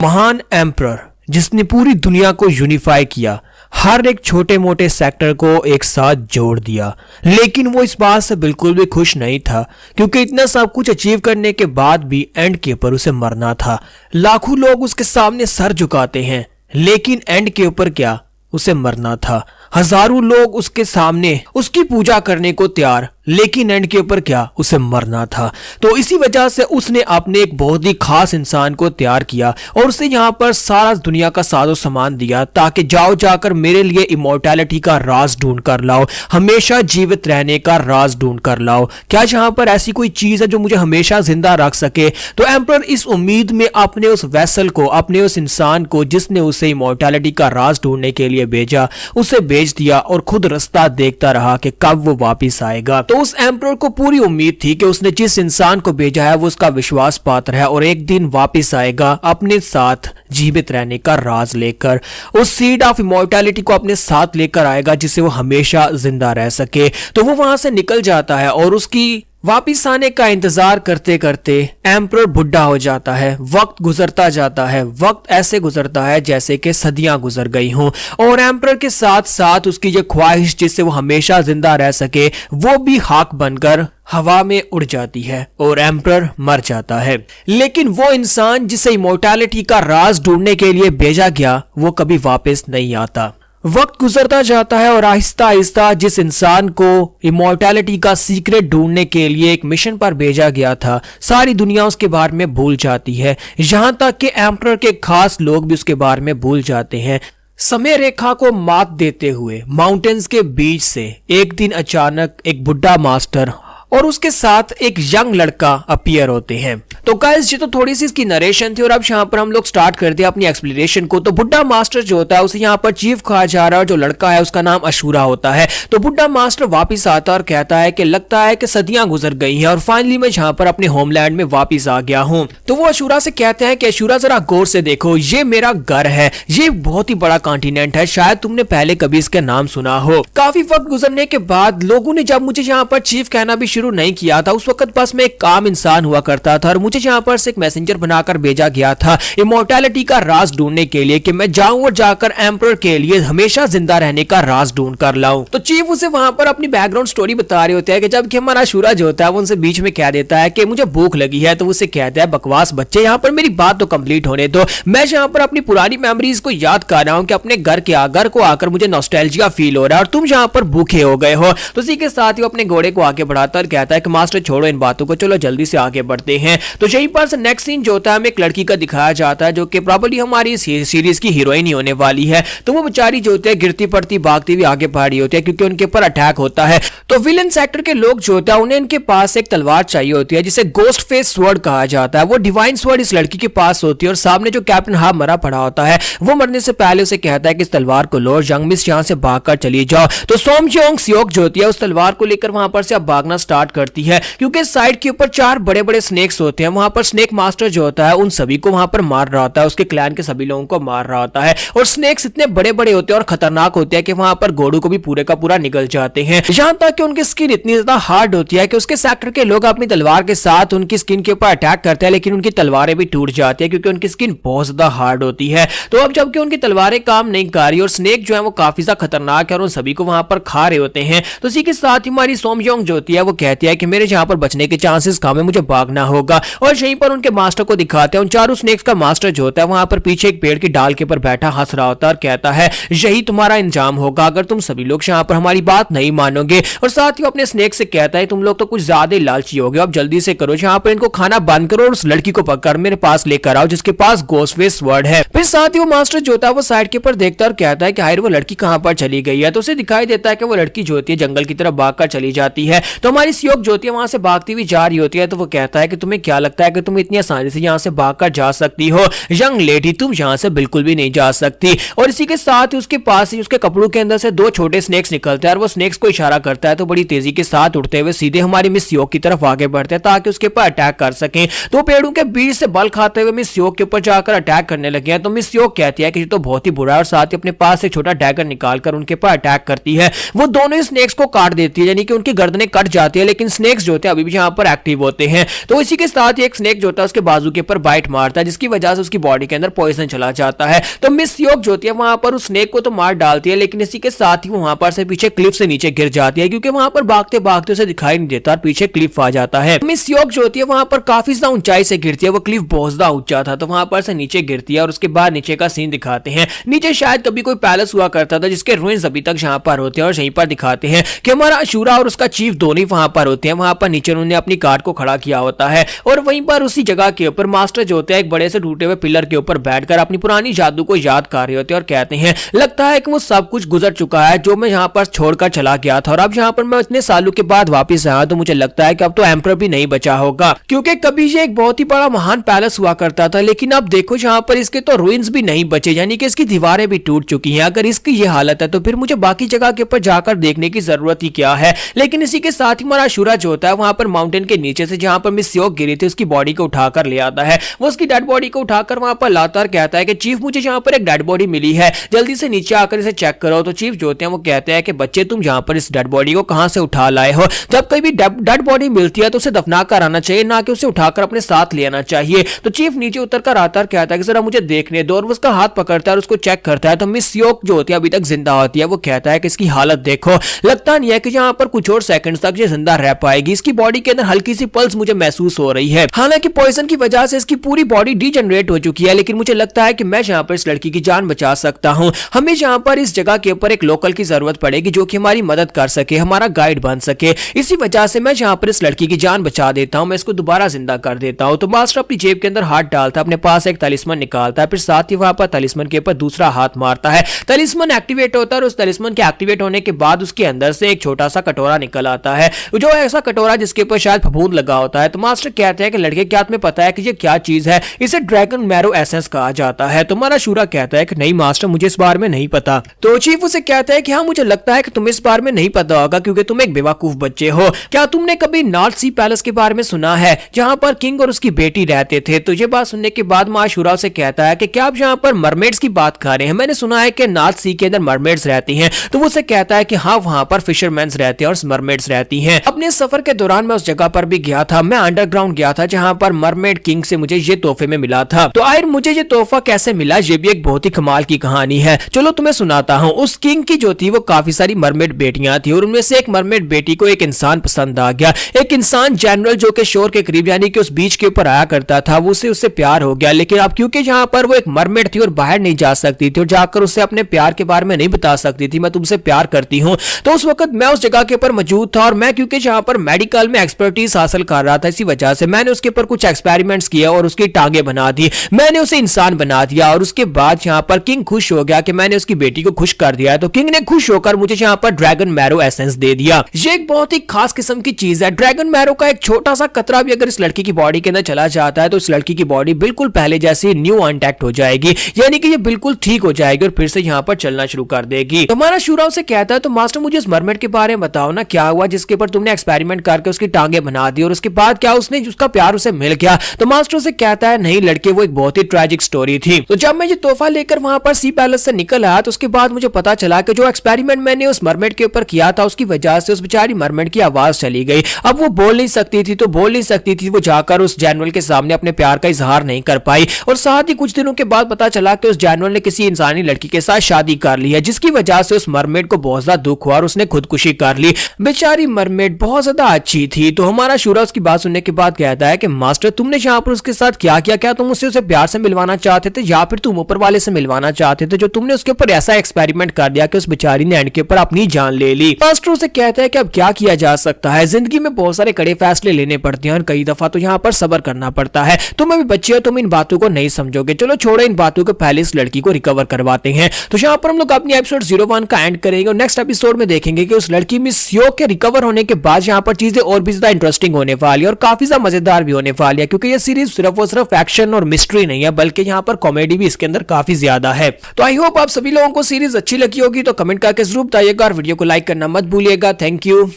महान एम्परर जिसने पूरी दुनिया को यूनिफाई किया, हर एक छोटे मोटे सेक्टर को एक साथ जोड़ दिया। लेकिन वो इस बात से बिल्कुल भी खुश नहीं था, क्योंकि इतना सब कुछ अचीव करने के बाद भी एंड के ऊपर उसे मरना था। लाखों लोग उसके सामने सर झुकाते हैं, लेकिन एंड के ऊपर क्या, उसे मरना था। हजारों लोग उसके सामने उसकी पूजा करने को तैयार, लेकिन एंड के ऊपर क्या, उसे मरना था। तो इसी वजह से उसने अपने एक बहुत ही खास इंसान को तैयार किया और उसे यहाँ पर सारा दुनिया का साजो सामान दिया, ताकि जाओ जाकर मेरे लिए इमोर्टैलिटी का राज ढूंढ कर लाओ, हमेशा जीवित रहने का राज ढूंढ कर लाओ। क्या यहाँ पर ऐसी कोई चीज है जो मुझे हमेशा जिंदा रख सके? तो एम्परर इस उम्मीद में अपने उस वेसल को, अपने उस इंसान को जिसने उसे इमोर्टैलिटी का राज ढूंढने के लिए भेजा, उसे भेज दिया और खुद रास्ता देखता रहा कि कब वो वापिस आएगा। तो उस एम्परर को पूरी उम्मीद थी कि उसने जिस इंसान को भेजा है वो उसका विश्वास पात्र है और एक दिन वापिस आएगा अपने साथ जीवित रहने का राज लेकर, उस सीड ऑफ इमोर्टैलिटी को अपने साथ लेकर आएगा जिससे वो हमेशा जिंदा रह सके। तो वो वहां से निकल जाता है और उसकी वापिस आने का इंतजार करते करते एम्परर बुढ़ा हो जाता है। वक्त गुजरता जाता है, वक्त ऐसे गुजरता है जैसे कि सदियां गुजर गई हों, और एम्परर के साथ साथ उसकी जो ख्वाहिश जिससे वो हमेशा जिंदा रह सके, वो भी खाक बनकर हवा में उड़ जाती है और एम्परर मर जाता है। लेकिन वो इंसान जिसे इमोर्टैलिटी का राज ढूंढने के लिए भेजा गया, वो कभी वापस नहीं आता। वक्त गुजरता जाता है और आहिस्ता आहिस्ता जिस इंसान को इमोर्टैलिटी का सीक्रेट ढूंढने के लिए एक मिशन पर भेजा गया था, सारी दुनिया उसके बारे में भूल जाती है, यहां तक कि एम्परर के खास लोग भी उसके बारे में भूल जाते हैं। समय रेखा को मात देते हुए माउंटेन्स के बीच से एक दिन अचानक एक बुढ़ा मास्टर और उसके साथ एक यंग लड़का अपीयर होते हैं। तो गाइस, ये तो थोड़ी सी इसकी नरेशन थी और अब यहाँ पर हम लोग स्टार्ट करते हैं अपनी एक्सप्लेनेशन को। तो बुढ़ा मास्टर जो होता है उसे यहाँ पर चीफ कहा जा रहा है और जो लड़का है उसका नाम अशूरा होता है। तो बुढ़ा मास्टर वापिस आता है और कहता है कि लगता है कि सदियां गुजर गई हैं और फाइनली मैं यहाँ पर अपने होमलैंड में वापिस आ गया हूँ। तो वो अशूरा से कहते हैं कि अशूरा जरा गौर से देखो, ये मेरा घर है, ये बहुत ही बड़ा कॉन्टिनेंट है, शायद तुमने पहले कभी इसका नाम सुना हो। काफी वक्त गुजरने के बाद लोगों ने जब मुझे यहाँ पर चीफ कहना भी शुरू नहीं किया था, उस वक्त बस मैं एक काम इंसान हुआ करता था और मुझे यहाँ पर से एक मैसेंजर बनाकर भेजा गया था इमोर्टैलिटी का राज ढूंढने के लिए कि मैं जाऊं और जाकर एम्परर के लिए हमेशा जिंदा रहने का राज ढूंढ कर लाऊं। तो चीफ उसे वहां पर अपनी बैकग्राउंड स्टोरी बता रहे होते हैं कि जबकि हमारा अशूरा जो होता है वो उनसे बीच में कह देता है कि मुझे भूख लगी है। तो उसे कहता है बकवास बच्चे, यहाँ पर मेरी बात तो कंप्लीट होने दो, मैं यहाँ पर अपनी पुरानी मेमोरीज को याद कर रहा हूँ कि अपने घर को आकर मुझे नॉस्टैल्जिया फील हो रहा है और तुम यहाँ पर भूखे हो गए हो। तो इसी के साथ ही अपने घोड़े को आगे बढ़ाता और कहता है कि मास्टर छोड़ो इन बातों को, चलो जल्दी से आगे बढ़ते हैं। तो यहीं पर से नेक्स्ट सीन जो होता है हमें एक लड़की का दिखाया जाता है जो कि प्रॉपर्ली हमारी सीरीज की हीरोइन ही होने वाली है। तो वो बेचारी जो होती है गिरती पड़ती भागती हुई आगे बढ़ रही होती है क्योंकि उनके ऊपर अटैक होता है। तो विलन सेक्टर के लोग जो होता है उन्हें इनके पास एक तलवार चाहिए होती है जिसे गोस्ट फेस स्वॉर्ड कहा जाता है। वो डिवाइन स्वॉर्ड इस लड़की के पास होती है और सामने जो कैप्टन हाफ मरा पड़ा होता है वो मरने से पहले उसे कहता है कि इस तलवार को लो, यंग मिस यहां से भागकर चली जाओ। तो सोमयोंग सियोक जो होती है उस तलवार को लेकर वहां पर से अब भागना स्टार्ट करती है क्योंकि साइड के ऊपर 4 बड़े बड़े स्नेक्स होते हैं। वहां पर स्नेक मास्टर जो होता है उन सभी को वहां पर मार रहा होता है, उसके क्लैन के सभी लोगों को मार रहा होता है और स्नेक्स इतने बड़े बड़े होते हैं और खतरनाक होते हैं कि वहां पर घोड़ों को भी पूरे का पूरा निगल जाते हैं। यहां तक कि उनकी स्किन इतनी ज्यादा हार्ड होती है कि उसके सेक्टर के लोग अपनी तलवार के साथ उनकी स्किन के ऊपर अटैक करते हैं, लेकिन उनकी तलवारें भी टूट जाती है क्योंकि उनकी स्किन बहुत ज्यादा हार्ड होती है। तो अब जबकि उनकी तलवारें काम नहीं कर रही और स्नेक जो है वो काफी ज्यादा खतरनाक है और उन सभी को वहां पर खा रहे होते हैं। तो इसी के साथ ही हमारी सोमयोंग जो होती है वो कहती है कि मेरे यहाँ पर बचने के चांसेस कम है, मुझे भागना होगा। और यहीं पर उनके मास्टर को दिखाते हैं। उन चारों स्नेक्स का मास्टर जो होता है वहां पर पीछे एक पेड़ की डाल के ऊपर बैठा हंस रहा होता है और कहता है यही तुम्हारा इंजाम होगा अगर तुम सभी लोग यहाँ पर हमारी बात नहीं मानोगे। और साथ ही अपने स्नेक से कहता है तुम लोग तो कुछ ज्यादा ही लालची हो गए, अब जल्दी से करो, यहाँ पर इनको खाना बंद करो और उस लड़की को पकड़ मेरे पास लेकर आओ जिसके पास गोस्ट फेस स्वॉर्ड है। फिर साथ ही वो मास्टर जो होता है वो साइड के ऊपर देखता है और कहता है कि हाय वो लड़की कहाँ पर चली गई है। तो उसे दिखाई देता है कि वो लड़की जो होती है जंगल की तरफ भागकर चली जाती है। तो हमारी सियोक जो होती है वहां से भागती हुई जा रही होती है। तो वो कहता है कि तुम्हें क्या लगता है कि तुम इतनी आसानी से यहाँ से भागकर जा सकती हो? यंग लेडी, तुम यहाँ से बिल्कुल भी नहीं जा सकती। और इसी के साथ ही उसके पास ही उसके कपड़ों के अंदर से 2 छोटे स्नेक्स निकलते हैं और वो स्नेक्स को इशारा करता है। तो बड़ी तेजी के साथ उड़ते हुए सीधे हमारी मिस सियोक की तरफ आगे बढ़ते हैं ताकि उसके ऊपर अटैक कर सकें। तो पेड़ों के बीच से बल खाते हुए मिस सियोक के ऊपर जाकर अटैक करने लगे हैं। तो मिस सियोक कहती है कि ये तो बहुत ही बुरा है और साथ ही अपने पास एक छोटा डैगर निकालकर उनके ऊपर अटैक करती है। वो दोनों ही स्नेक्स को काट देती है, यानी कि उनकी गर्दनें कट जाती होती है, लेकिन स्नेक्स जो होते हैं अभी भी यहाँ पर एक्टिव होते हैं। तो इसी के साथ ही एक स्नेक जो होता है उसके बाजू के ऊपर बाइट मारता है, जिसकी वजह से उसकी बॉडी के अंदर पॉइजन चला जाता है। तो मिस योक जो होती है वहां पर उस स्नेक को तो मार डालती है, लेकिन इसी के साथ ही वहां पर से पीछे क्लिफ से नीचे गिर जाती है, क्योंकि वहां पर भागते भागते उसे दिखाई नहीं देता और पीछे क्लिफ आ जाता है। मिस योक जो होती है वहां पर काफी ज्यादा ऊंचाई से गिरती है, वो क्लिफ बहुत ज्यादा ऊंचा था, तो वहां पर से नीचे गिरती है और उसके बाद नीचे का सीन दिखाते हैं। नीचे शायद कभी कोई पैलेस हुआ करता था जिसके रुइंस अभी तक यहाँ पर होते हैं, और यहीं पर दिखाते हैं कि हमारा अशूरा और उसका चीफ दोनों ही वहां पर होते हैं। वहां पर नीचे उन्होंने अपनी कार को खड़ा किया होता है, और वहीं पर उसी जगह के ऊपर मास्टर जो होते हैं एक बड़े से टूटे हुए पिलर के ऊपर बैठकर अपनी पुरानी जादू को याद कर रहे होते हैं और कहते हैं लगता है कि वो सब कुछ गुजर चुका है जो मैं यहाँ पर छोड़कर चला गया था, और अब यहाँ पर मैं इतने सालों के बाद वापस आया तो मुझे लगता है कि अब तो एम्परर भी नहीं बचा होगा, क्योंकि कभी ये एक बहुत ही बड़ा महान पैलेस हुआ करता था, लेकिन अब देखो यहाँ पर इसके तो रुइंस भी नहीं बचे, यानी कि इसकी दीवारें भी टूट चुकी हैं। अगर इसकी ये हालत है तो फिर मुझे बाकी जगह के ऊपर जाकर देखने की जरूरत ही क्या है। लेकिन इसी के साथ ही हमारा अशूरा जो होता है वहां पर माउंटेन के नीचे से जहां पर मिस योक गिरी थी उसकी बॉडी को उठाकर ले आता है। वो उसकी डेड बॉडी को उठाकर वहां पर लाता और कहता है कि चीफ मुझे यहाँ पर एक डेड बॉडी मिली है, जल्दी से नीचे आकर इसे चेक करो। तो चीफ जो होते हैं वो कहते हैं कि बच्चे तुम यहाँ पर इस डेड बॉडी को कहां से उठा लाए हो, जब कभी भी डेड बॉडी मिलती है तो उसे दफना कर आना चाहिए, ना कि उसे उठाकर अपने साथ ले आना चाहिए। तो चीफ नीचे उतर कर आता और कहता है कि जरा मुझे देखने दो, और वो उसका हाथ पकड़ता है और उसको चेक करता है। तो मिस योक जो होती है अभी तक जिंदा होती है, वो कहता है कि इसकी हालत देखो, लगता नहीं है कि यहाँ पर कुछ और सेकंड्स तक ये जिंदा रह पाएगी, इसकी बॉडी के अंदर हल्की सी पल्स मुझे महसूस हो रही है। हालांकि पॉइजन की वजह से इसकी पूरी बॉडी डीजनरेट हो चुकी है, लेकिन मुझे लगता है कि मैं यहाँ पर इस लड़की की जान बचा सकता हूँ। हमें यहाँ पर इस जगह के ऊपर एक लोकल की जरूरत पड़ेगी जो कि हमारी मदद कर सके, हमारा गाइड बन सके। इसी वजह से मैं यहाँ पर इस लड़की की जान बचा देता हूँ, मैं इसको दोबारा जिंदा कर देता हूँ। तो मास्टर अपनी जेब के अंदर हाथ डालता है, अपने पास एक तलिस्मन निकालता है, फिर साथ ही वहां पर तलिस्मन के ऊपर दूसरा हाथ मारता है। तलिस्मन एक्टिवेट होता है और उस तलिस्मन के एक्टिवेट होने के बाद उसके अंदर से एक छोटा सा कटोरा निकल आता है, जो ऐसा कटोरा जिसके ऊपर शायद फफूंद लगा होता है। तो मास्टर कहते हैं कि लड़के क्या तुम्हें पता है कि ये क्या चीज है, इसे ड्रैगन मैरो एसेंस कहा जाता है। तुम्हारा शूरा कहता है कि नहीं मास्टर, मुझे इस बारे में नहीं पता। तो चीफ उसे कहता है कि हाँ मुझे लगता है कि तुम्हें इस बारे में नहीं पता होगा, क्योंकि तुम एक बेवकूफ बच्चे हो। क्या तुमने कभी नॉर्थ सी पैलेस के बारे में सुना है, जहां पर किंग और उसकी बेटी रहते थे? तो ये बात सुनने के बाद माशूरा से कहता है कि क्या आप यहाँ पर मरमेड्स की बात कर रहे हैं? मैंने सुना है कि नॉर्थ सी के अंदर मरमेड्स रहती हैं। तो वो उसे कहता है कि हाँ वहां पर फिशरमैन्स रहते हैं और मरमेड्स रहती हैं। अपने सफर के दौरान मैं उस जगह पर भी गया था, मैं अंडरग्राउंड गया था जहां पर मरमेड किंग से मुझे ये तोहफे में मिला था। तो आखिर मुझे ये तोहफा कैसे मिला, ये भी एक बहुत ही कमाल की कहानी है। चलो तुम्हें सुनाता हूँ। उस किंग की जो थी वो काफी सारी मरमेड बेटियां थी, और उनमें से एक मरमेड बेटी को एक इंसान पसंद आ गया। एक इंसान जनरल जो कि शोर के करीब यानी कि उस बीच के ऊपर आया करता था, वो उससे प्यार हो गया। लेकिन अब क्योंकि यहाँ पर वो एक मरमेड थी और बाहर नहीं जा सकती थी और जाकर उससे अपने प्यार के बारे में नहीं बता सकती थी, मैं तुमसे प्यार करती हूँ। तो उस वक्त मैं उस जगह के ऊपर मौजूद था, और मैं क्योंकि यहाँ पर मेडिकल में एक्सपर्टीज हासिल कर रहा था, इसी वजह से मैंने उसके ऊपर कुछ एक्सपेरिमेंट्स किए और उसकी टांगे बना दी, मैंने उसे इंसान बना दिया। और उसके बाद यहाँ पर किंग खुश हो गया कि मैंने उसकी बेटी को खुश कर दिया है। तो किंग ने खुश होकर मुझे यहाँ पर ड्रैगन मैरो एसेंस दे दिया। ये एक बहुत ही खास किस्म की चीज है। ड्रैगन मैरो का एक छोटा सा कतरा भी अगर इस लड़की की बॉडी के अंदर चला जाता है तो इस लड़की की बॉडी बिल्कुल पहले जैसी न्यू अनटैक्ट हो जाएगी, यानी कि ये बिल्कुल ठीक हो जाएगी और फिर से यहाँ पर चलना शुरू कर देगी। तो हमारा शूरा उसे कहता है तो मास्टर मुझे इस मरमेड के बारे में बताओ ना, क्या हुआ जिसके ऊपर तुमने एक्सपेरिमेंट करके उसकी टांगे बना दी, और उसके बाद क्या उसने उसका प्यार उसे मिल गया? तो मास्टर उसे कहता है नहीं लड़के, वो एक बहुत ही ट्रेजिक स्टोरी थी। तो जब मैं ये तोहफा लेकर वहां पर सी पैलेस से निकल आया तो उसके बाद मुझे पता चला कि जो एक्सपेरिमेंट मैंने उस मरमेड के ऊपर किया था उसकी वजह से उस बेचारी मरमेड की आवाज चली गई। अब वो बोल नहीं सकती थी, तो बोल नहीं सकती थी, वो जाकर उस जनरल के सामने अपने प्यार का इजहार नहीं कर पाई। और साथ ही कुछ दिनों के बाद पता चला कि उस जनरल ने किसी इंसानी लड़की के साथ शादी कर ली है, जिसकी वजह से उस मरमेड को बहुत ज्यादा दुख हुआ और उसने खुदकुशी कर ली। बेचारी मरमेड बहुत ज्यादा अच्छी थी। तो हमारा शूरा उसकी बात सुनने के बाद कहता है कि मास्टर तुमने यहाँ पर उसके साथ क्या किया? क्या तुम उसे प्यार से मिलवाना चाहते थे, या फिर तुम ऊपर वाले से मिलवाना चाहते थे जो तुमने उसके ऊपर ऐसा एक्सपेरिमेंट कर दिया कि उस बेचारी ने एंड के ऊपर अपनी जान ले ली? मास्टर उसे कहता है कि अब क्या किया जा सकता है, जिंदगी में बहुत सारे कड़े फैसले लेने पड़ते हैं और कई दफा तो यहाँ पर सब्र करना पड़ता है। तुम अभी बच्चे हो, तुम इन बातों को नहीं समझोगे। चलो छोड़ो इन बातों को, पहले इस लड़की को रिकवर करवाते हैं। तो यहाँ पर हम लोग अपनी एपिसोड 01 का एंड करेंगे और नेक्स्ट एपिसोड में देखेंगे कि उस लड़की मिस योक के रिकवर होने के बाद यहाँ पर चीजें और भी ज्यादा इंटरेस्टिंग होने वाली है और काफी ज्यादा मजेदार भी होने वाली है, क्योंकि ये सीरीज सिर्फ और सिर्फ एक्शन और मिस्ट्री नहीं है, बल्कि यहाँ पर कॉमेडी भी इसके अंदर काफी ज्यादा है। तो आई होप आप सभी लोगों को सीरीज अच्छी लगी होगी, तो कमेंट करके जरूर बताइएगा और वीडियो को लाइक करना मत भूलिएगा। Thank you.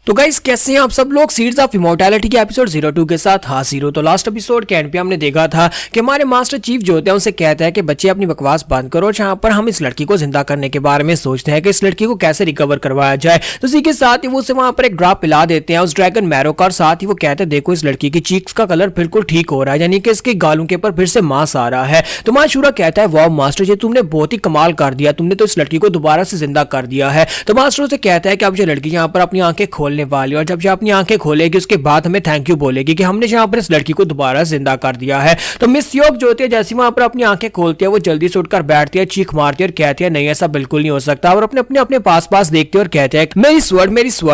तो गाइस कैसे हैं आप सब लोग। सीड्स ऑफ इमॉर्टैलिटी के एपिसोड 02 के साथ हाजिर हो। तो लास्ट एपिसोड के एंड पे हमने देखा था कि हमारे मास्टर चीफ जो होते हैं उनसे कहता है कि बच्चे अपनी बकवास बंद करो, जहां पर हम इस लड़की को जिंदा करने के बारे में सोचते हैं कि इस लड़की को कैसे रिकवर करवाया जाए। तो इसी के साथ ही वो उसे वहां पर एक ड्रॉप पिला देते हैं उस ड्रैगन मैरो का, और साथ ही वो कहते हैं देखो इस लड़की की चीक्स का कलर बिल्कुल ठीक हो रहा है, यानी कि इसके गालों के ऊपर फिर से मांस आ रहा है। तो माशूरा कहता है वाह मास्टर जी तुमने बहुत ही कमाल कर दिया, तुमने तो इस लड़की को दोबारा से जिंदा कर दिया है। तो मास्टर उसे कहता है कि अब ये लड़की यहाँ पर अपनी आंखें खोलने वाली है, और जब ये अपनी आंखें खोलेगी उसके बाद हमें थैंक यू बोलेगी कि हमने यहाँ पर इस लड़की को दोबारा जिंदा कर दिया है। तो मिस योग जो होती है जैसे वहां पर अपनी आंखें खोलती है वो जल्दी से उठकर बैठती है, चीख मारती है और कहती है नहीं ऐसा बिल्कुल नहीं हो सकता, और अपने अपने पास पास देखते हैं और कहते हैं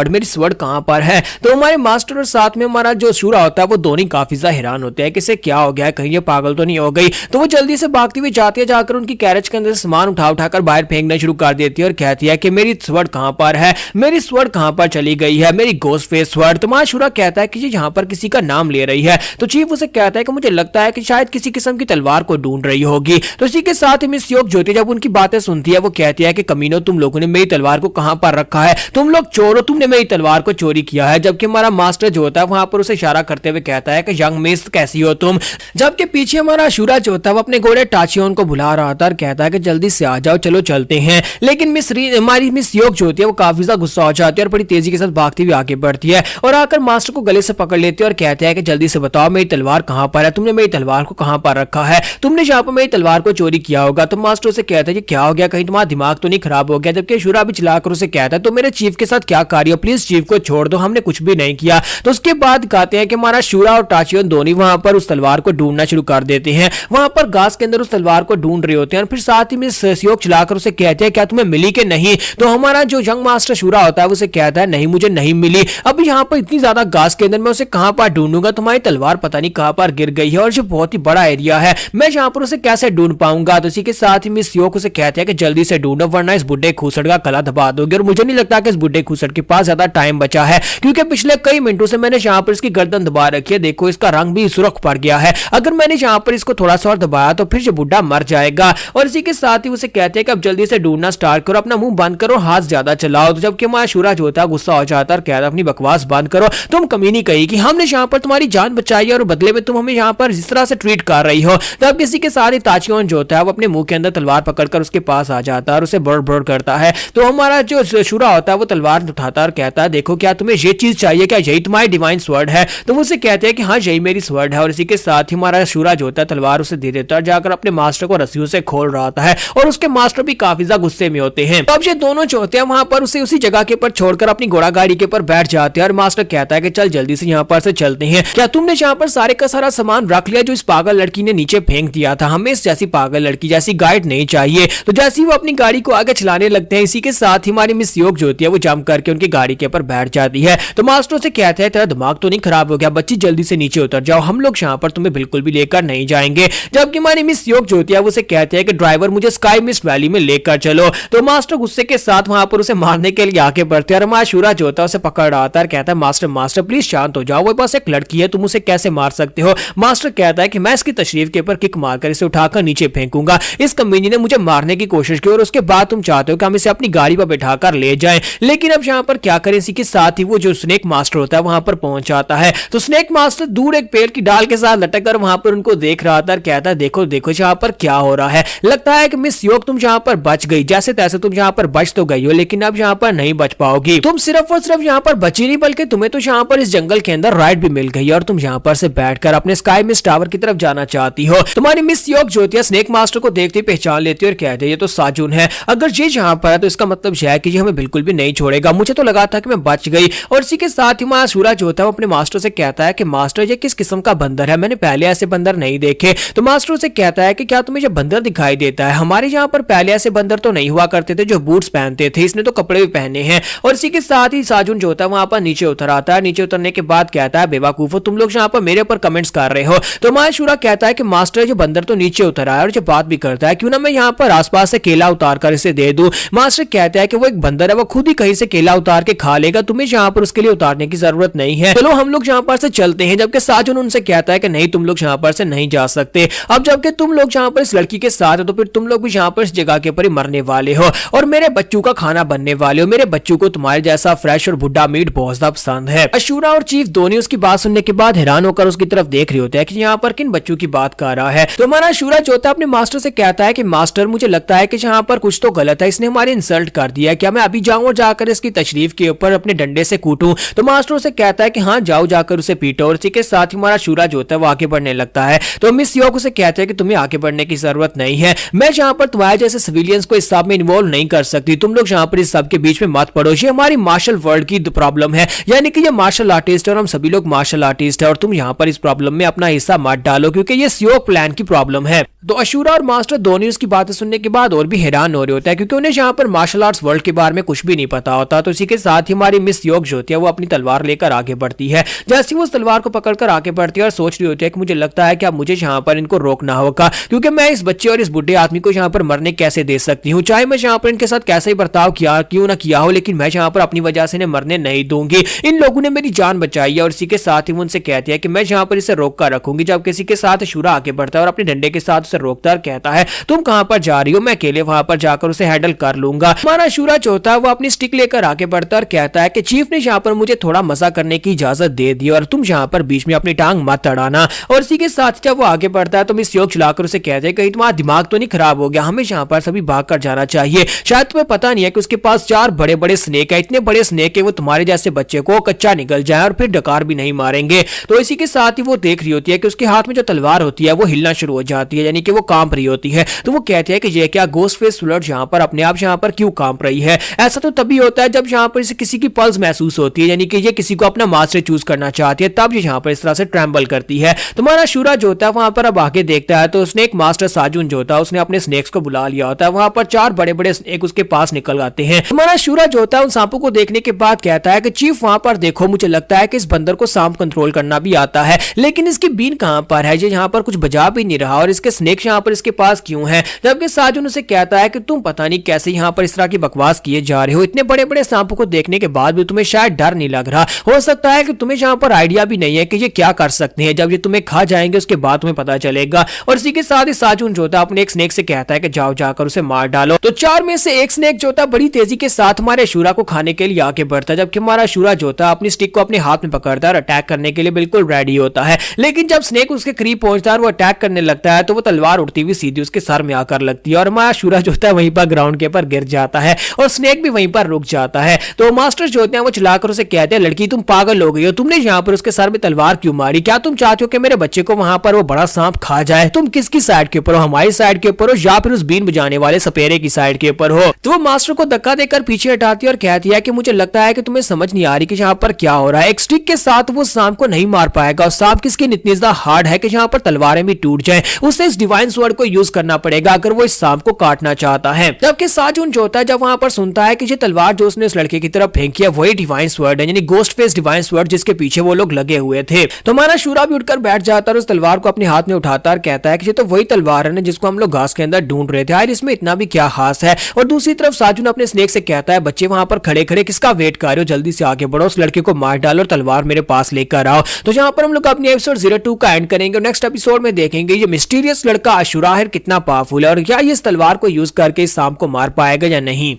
मेरी स्वर्ड कहां पर है। तो हमारे मास्टर और साथ में हमारा जो शूरा होता है वो दोनों काफी ज्यादा हैरान होते हैं कि इसे क्या हो गया है, कहीं ये पागल तो नहीं हो गई। तो वो जल्दी से भागती हुई जाती है, जाकर उनकी कैरेज के अंदर सामान उठाकर बाहर फेंकना शुरू कर देती है और कहती है कि मेरी स्वर्ड कहां पर है, मेरी स्वर्ड कहां पर चली गई है, मेरी गोस्ट फेस स्वर्ड। तो माशूरा कहता है कि ये यहाँ पर किसी का नाम ले रही है। तो चीफ उसे कहता है कि मुझे लगता है कि शायद किसी किस्म की तलवार को ढूंढ रही होगी। तो इसी के साथ ही मिस योग ज्योति जब उनकी बातें सुनती है वो कहती है कि कमीनो तुम लोगों ने मेरी तलवार को कहां पर रखा है, तुम लोग चोर हो, तुमने मेरी तलवार को चोरी किया है। जबकि हमारा मास्टर जो होता है वहां पर उसे इशारा करते हुए कहता है कि यंग मिस कैसी हो तुम। जबकि पीछे हमारा शूरा जो होता है वो अपने घोड़े टाचियोन को बुला रहा था और कहता है कि जल्दी से आ जाओ, चलो चलते हैं। लेकिन हमारी मिस योग जो होती है वो काफी ज्यादा गुस्सा हो जाती है और बड़ी तेजी के साथ भागती हुई आगे बढ़ती है और आकर मास्टर को गले से पकड़ लेती है और कहते हैं कि जल्दी से बताओ मेरी तलवार कहां पर है, तुमने मेरी तलवार को कहां पर रखा है, तुमने यहाँ पर मेरी तलवार को चोरी किया होगा। तो मास्टर से कहता है कि क्या हो गया, कहीं तुम्हारा दिमाग तो नहीं खराब हो गया। जबकि शूरा भी चलाकर उसे कहता है तो मेरे चीफ के साथ क्या कार्य हो, प्लीज चीफ को छोड़ दो, हमने कुछ भी नहीं किया। तो उसके बाद कहते हैं कि हमारा शूरा और टाचियन दोनों वहां पर उस तलवार को ढूंढना शुरू कर देते हैं, वहां पर घास के अंदर उस तलवार को ढूंढ रहे होते हैं और फिर साथ ही में सहयोग चलाकर उसे कहते हैं क्या तुम्हें मिली कि नहीं। तो हमारा जो यंग मास्टर शूरा होता है उसे कहता है नहीं मुझे नहीं मिली, अब यहाँ पर इतनी ज्यादा घास के अंदर मैं उसे कहां पर ढूंढूंगा, तुम्हारी तलवार पता नहीं कहां पर गिर गई है और जो बहुत ही बड़ा एरिया है मैं यहाँ पर उसे कैसे ढूंढ पाऊंगा। तो इसी के साथ ही मिस योग उसे कहते हैं कि जल्दी से ढूंढो वरना इस बुड्ढे खूसड़ का गला दबा दोगे, और मुझे नहीं लगता कि इस बुड्ढे खूसड़ के पास ज्यादा टाइम बचा है क्योंकि पिछले कई मिनटों से मैंने यहाँ पर इसकी गर्दन दबा रखी है, देखो इसका रंग भी सुर्ख पड़ गया है, अगर मैंने यहाँ पर इसको थोड़ा सा और दबाया तो फिर ये बुड्ढा मर जाएगा। और इसी के साथ ही उसे कहते हैं कि अब जल्दी से ढूंढना स्टार्ट करो, अपना मुंह बंद करो, हाथ ज्यादा चलाओ। तो जबकि हमारा शूरा जो होता है गुस्सा हो जाता है और कहता है अपनी बकवास बंद करो, तुम कमीनी कही कि हमने यहाँ पर तुम्हारी जान बचाई है और बदले में तुम हमें यहाँ पर जिस तरह से ट्रीट कर रही हो। तब किसी के साथ ही ताचियोन जो होता है वो अपने मुंह के अंदर तलवार पकड़कर उसके पास आ जाता है और उसे बड़ बड़ करता है। तो हमारा जो शूरा होता है वो तलवार उठाता है और कहता है देखो क्या तुम्हें ये चीज चाहिए, क्या यही तुम्हारी डिवाइन स्वर्ड है। तो उसे कहते हैं कि हाँ यही मेरी स्वर्ड है। और इसी के साथ ही हमारा शूरा जो होता है तलवार उसे दे देता है, जाकर अपने मास्टर को रस्सियों से खोल रहा है और उसके मास्टर भी काफी ज्यादा गुस्से में होते हैं। तो अब ये दोनों जो होते हैं वहां पर उसे उसी जगह के ऊपर छोड़कर अपनी घोड़ा गाड़ी के ऊपर बैठ जाते हैं और मास्टर कहता है कि चल जल्दी से यहाँ पर से चलते हैं, क्या तुमने यहाँ पर सारे का सारा सामान रख लिया जो इस पागल लड़की ने नीचे फेंक दिया था, हमें इस जैसी पागल लड़की जैसी गाइड नहीं चाहिए। तो जैसे ही वो अपनी गाड़ी को आगे चलाने लगते हैं इसी के साथ ही हमारी मिस योग जो होती है वो जंप करके उनकी गाड़ी के ऊपर बैठ जाती है। तो मास्टर से कहता है तेरा दिमाग तो नहीं खराब हो गया बच्ची, जल्दी से नीचे उतर जाओ, हम लोग यहाँ पर तुम्हें बिल्कुल भी लेकर नहीं जाएंगे। जबकि हमारी मिस योग जो होती है उसे कहते हैं कि ड्राइवर मुझे स्काई मिस्ट वैली में लेकर चलो। तो मास्टर गुस्से के साथ वहां पर उसे मारने के लिए आगे बढ़ते हैं और हमारा शूरा जो होता है उसे पकड़ रहा था और कहता है मास्टर प्लीज शांत हो जाओ, वो पास एक लड़की है, तुम उसे कैसे मार सकते हो। मास्टर कहता है कि मैं इसकी तशरीफ के ऊपर किक मारकर इसे उठाकर नीचे फेंकूंगा, इस कमीनी ने मुझे मारने की कोशिश की और उसके बाद तुम चाहते हो कि हम इसे अपनी गाड़ी पर बैठाकर ले जाएं। लेकिन अब यहाँ पर क्या करें, इसी के साथ ही वो जो स्नेक मास्टर होता है वहां पर पहुंच जाता है। तो स्नेक मास्टर दूर एक पेड़ की डाल के साथ लटक कर वहां पर उनको देख रहा था और कहता है देखो देखो यहाँ पर क्या हो रहा है, लगता है कि मिस योग तुम यहाँ पर बच गई, जैसे तैसे तुम यहाँ पर बच तो गई हो लेकिन अब यहाँ पर नहीं बच पाओगी। तुम सिर्फ और सिर्फ यहाँ पर बची नहीं बल्कि तुम्हें तो यहाँ पर इस जंगल के अंदर राइड भी मिल गई और तुम यहाँ पर से बैठकर अपने स्काई मिस्ट टावर की तरफ जाना चाहती हो। तुम्हारी मिस योग जो होती है स्नेक मास्टर को देखते ही पहचान लेती है और कहती है ये तो साजुन है, अगर ये यहाँ पर है तो इसका मतलब यह है कि ये हमें बिल्कुल भी नहीं छोड़ेगा, मुझे तो लगा था कि मैं बच गई। और इसी के साथ ही हमारा शूरा जो होता है वो अपने मास्टर से कहता है कि मास्टर ये किस किस्म का बंदर है, मैंने पहले ऐसे बंदर नहीं देखे। तो मास्टर से कहता है कि क्या तुम्हें ये बंदर दिखाई देता है, हमारे यहाँ पर पहले ऐसे बंदर तो नहीं हुआ करते थे जो बूट्स पहनते थे, इसने तो कपड़े भी पहने हैं। और इसी के साथ ही साजुन जो होता है वहां पर नीचे उतर आता है, नीचे उतरने के बाद कहता है बेवकूफो तुम लोग यहाँ पर मेरे ऊपर कमेंट्स कर रहे हो। तो हमारा शूरा कहता है कि मास्टर जो बंदर तो नीचे उतर आया और जो बात भी करता है क्यों ना मैं यहाँ पर आसपास से केला उतार कर इसे दे दूं। मास्टर कहता है कि वो एक बंदर है, वो खुद ही कहीं से केला उतार के खा लेगा, तुम्हें यहाँ पर उसके लिए उतारने की जरूरत नहीं है, चलो हम लोग यहाँ पर से चलते हैं। जबकि साजुन उनसे कहता है कि नहीं तुम लोग यहाँ पर से नहीं जा सकते, अब जबकि तुम लोग यहाँ पर इस लड़की के साथ हो तो फिर तुम लोग भी यहाँ पर इस जगह के ऊपर ही मरने वाले हो और मेरे बच्चों का खाना बनने वाले हो, मेरे बच्चों को तुम्हारे जैसा फ्रेश और बुड्ढा मीट बहुत ज्यादा पसंद है। अशूरा और चीफ दोनों उसकी बात सुनने के बाद हैरान होकर उसकी तरफ देख रहे होते हैं कि यहाँ पर किन बच्चों की बात कर रहा है। तो हमारा अशूरा जो होता है अपने मास्टर से कहता है कि मास्टर मुझे लगता है कि यहाँ पर कुछ तो गलत है, इसने हमारी इंसल्ट कर दिया है, क्या मैं अभी जाऊं और जाकर इसकी तशरीफ के ऊपर अपने डंडे से कूटूं। तो मास्टर उसे कहता है कि हाँ जाओ, जाकर उसे पीटो। और इसी के साथ ही हमारा अशूरा जो होता है वो आगे बढ़ने लगता है। तो मिस योक उसे कहते हैं कि तुम्हें आगे बढ़ने की जरूरत नहीं है, मैं यहाँ पर तुम्हारे जैसे सिविलियंस को इस सब में इन्वॉल्व नहीं कर सकती, तुम लोग यहाँ पर इस सब के बीच में मत पड़ो, ये हमारी मार्शल वर्ल्ड की प्रॉब्लम है, यानी कि ये मार्शल आर्टिस्ट है और हम सभी लोग मार्शल आर्टिस्ट है, और तुम यहाँ पर इस प्रॉब्लम में अपना हिस्सा मत डालो क्योंकि ये सियोक प्लान की प्रॉब्लम है। तो अशूरा और मास्टर दोनों उसकी बातें सुनने के बाद और भी हैरान हो रहे होता है क्योंकि उन्हें यहाँ पर मार्शल आर्ट्स वर्ल्ड के बारे में कुछ भी नहीं पता होता। तो इसी के साथ ही हमारी मिस योक जो होती है वो अपनी तलवार लेकर आगे बढ़ती है। जैसे वो उस तलवार को पकड़कर आगे बढ़ती है और सोच रही होती है कि मुझे लगता है कि अब मुझे यहाँ पर इनको रोकना होगा क्योंकि मैं इस बच्चे और इस बुढ़े आदमी को यहाँ पर मरने कैसे दे सकती हूँ, चाहे मैं यहाँ पर इनके साथ कैसे ही बर्ताव किया क्यों ना किया हो, लेकिन मैं यहाँ पर अपनी वजह से इन्हें मरने नहीं दूंगी। इन लोगों ने मेरी जान बचाई है। और इसी के साथ ही वो उनसे कहती है कि मैं यहाँ पर इसे रोक कर रखूंगी। जब किसी के साथ अशूरा आगे बढ़ता है और अपने डंडे के साथ उसे रोकता है, कहता है तुम कहां पर जा रही हो, मैं अकेले वहां पर जाकर उसे हैंडल कर लूंगा। हमारा अशूरा जो होता है वो अपनी स्टिक लेकर आगे बढ़ता है और कहता है कि चीफ ने यहाँ पर मुझे थोड़ा मजा करने की इजाजत दे दी और तुम यहाँ पर बीच में अपनी टांग मत अड़ाना। और इसी के साथ जब वो आगे बढ़ता है तो मिस योक चलाकर उसे कहते हैं कहीं तुम्हारा दिमाग तो नहीं खराब हो गया, हमें यहाँ पर सभी भाग कर जाना चाहिए। शायद तुम्हें पता नहीं है कि उसके पास 4 बड़े बड़े स्नेक है, इतने बड़े स्नेक है वो तुम्हारे जैसे बच्चे को कच्चा निकल जाए और फिर डकार भी नहीं मारेंगे। तो इसी के साथ ही वो देख रही होती है कि उसके हाथ में जो तलवार होती है वो हिलना शुरू हो जाती है, यानी कि वो कांप रही होती है। तो वो कहते हैं कि ये क्या गोस्ट फेस फ्लड यहाँ पर अपने आप यहाँ पर क्यों कांप रही है। ऐसा तो तभी होता है जब यहाँ पर इसे किसी की पल्स महसूस होती है, यानी कि ये किसी को अपना मास्टर चूज करना चाहती है, तब ये यहाँ पर इस तरह से ट्रैम्बल करती है। तुम्हारा अशूरा जो होता है वहां पर अब आगे देखता है तो उसने एक मास्टर साजुन जो होता है उसने अपने स्नेक्स को बुला लिया होता है। वहां पर 4 बड़े बड़े स्नेक उसके पास निकल आते हैं। तुम्हारा अशूरा जो होता है उन सांपों को देखने के बाद कहता है कि चीफ वहां पर देखो, मुझे लगता है कि इस बंदर को सांप कंट्रोल करना भी आता है, लेकिन इसकी बीन कहां पर है, ये यहाँ पर कुछ बजा भी नहीं रहा और इसके स्नेक यहाँ पर इसके पास क्यों है। जबकि साजुन उसे कहता है कि तुम पता नहीं कैसे यहाँ पर इस तरह की बकवास किए जा रहे हो, इतने बड़े बड़े सांपों को देखने के बाद भी तुम्हें शायद डर नहीं लग रहा, हो सकता है कि तुम्हें यहाँ पर आइडिया भी नहीं है कि ये क्या कर सकते हैं, जब ये तुम्हें खा जाएंगे उसके बाद तुम्हें पता चलेगा। और इसी के साथ ही साजुन जो होता है अपने एक स्नेक से कहता है कि जाओ जाकर उसे मार डालो। तो 4 में से एक स्नेक जो होता है बड़ी तेजी के साथ हमारे अशूरा को खाने के लिए आगे बढ़ता है, जबकि हमारा अशूरा जो होता है अपनी स्टिक को अपने हाथ में पकड़ता है और अटैक करने के लिए बिल्कुल रेडी होता है। लेकिन जब स्नेक उसके करीब पहुंचता है और वो अटैक करने लगता है तो वो तलवार उड़ती हुई सीधी उसके सर में आकर लगती है और हमारा अशूरा जो होता है वहीं पर ग्राउंड के ऊपर गिर जाता है और स्नेक भी वहीं पर रुक जाता है। तो मास्टर जो होते हैं वो चिल्लाकर उसे कहते हैं लड़की तुम पागल हो गई हो, तुमने यहाँ पर उसके सर में तलवार क्यों मारी, क्या तुम चाहते हो कि मेरे बच्चे को वहां पर वो बड़ा सांप खा जाए, तुम किसकी साइड के ऊपर हो, हमारी साइड के ऊपर हो या फिर उस बीन बजाने वाले सपेरे की साइड के ऊपर हो। तो वो मास्टर को धक्का देकर पीछे हटाती है और कहती है कि मुझे लगता है कि तुम्हें समझ नहीं आ रही कि यहाँ पर क्या हो रहा है, एक स्टिक के साथ वो सांप को नहीं मार पाएगा और सांप की स्किन इतनी ज्यादा हार्ड है कि यहाँ पर तलवारें भी टूट जाए, उसे इस डिवाइन स्वॉर्ड को यूज करना पड़ेगा अगर वो इस सांप को काटना चाहता है। जबकि साजुन जो होता है जब वहां पर सुनता है कि ये तलवार जो उसने उस लड़के की तरफ फेंकी है वही डिवाइन स्वॉर्ड है, यानी गोस्ट फेस डिवाइन स्वॉर्ड जिसके पीछे वो लोग लगे हुए थे। तो हमारा अशूरा भी उठकर बैठ जाता है और उस तलवार को अपने हाथ में उठाता और कहता है कि ये तो वही तलवार है ना जिसको हम लोग घास के अंदर ढूंढ रहे थे, यार इसमें इतना भी क्या खास है। और दूसरी तरफ साजुन अपने स्नेक से कहता है बच्चे वहां पर खड़े खड़े किसका वेट कर रहे हो, जल्दी से आगे बढ़ो, उस लड़के को मार डालो और तलवार मेरे पास लेकर आओ। तो यहाँ पर हम लोग अपने एपिसोड 02 का एंड करेंगे और नेक्स्ट एपिसोड में देखेंगे ये मिस्टीरियस लड़का अशूरा है कितना पावरफुल है और क्या ये इस तलवार को यूज करके इस सांप को मार पाएगा या नहीं।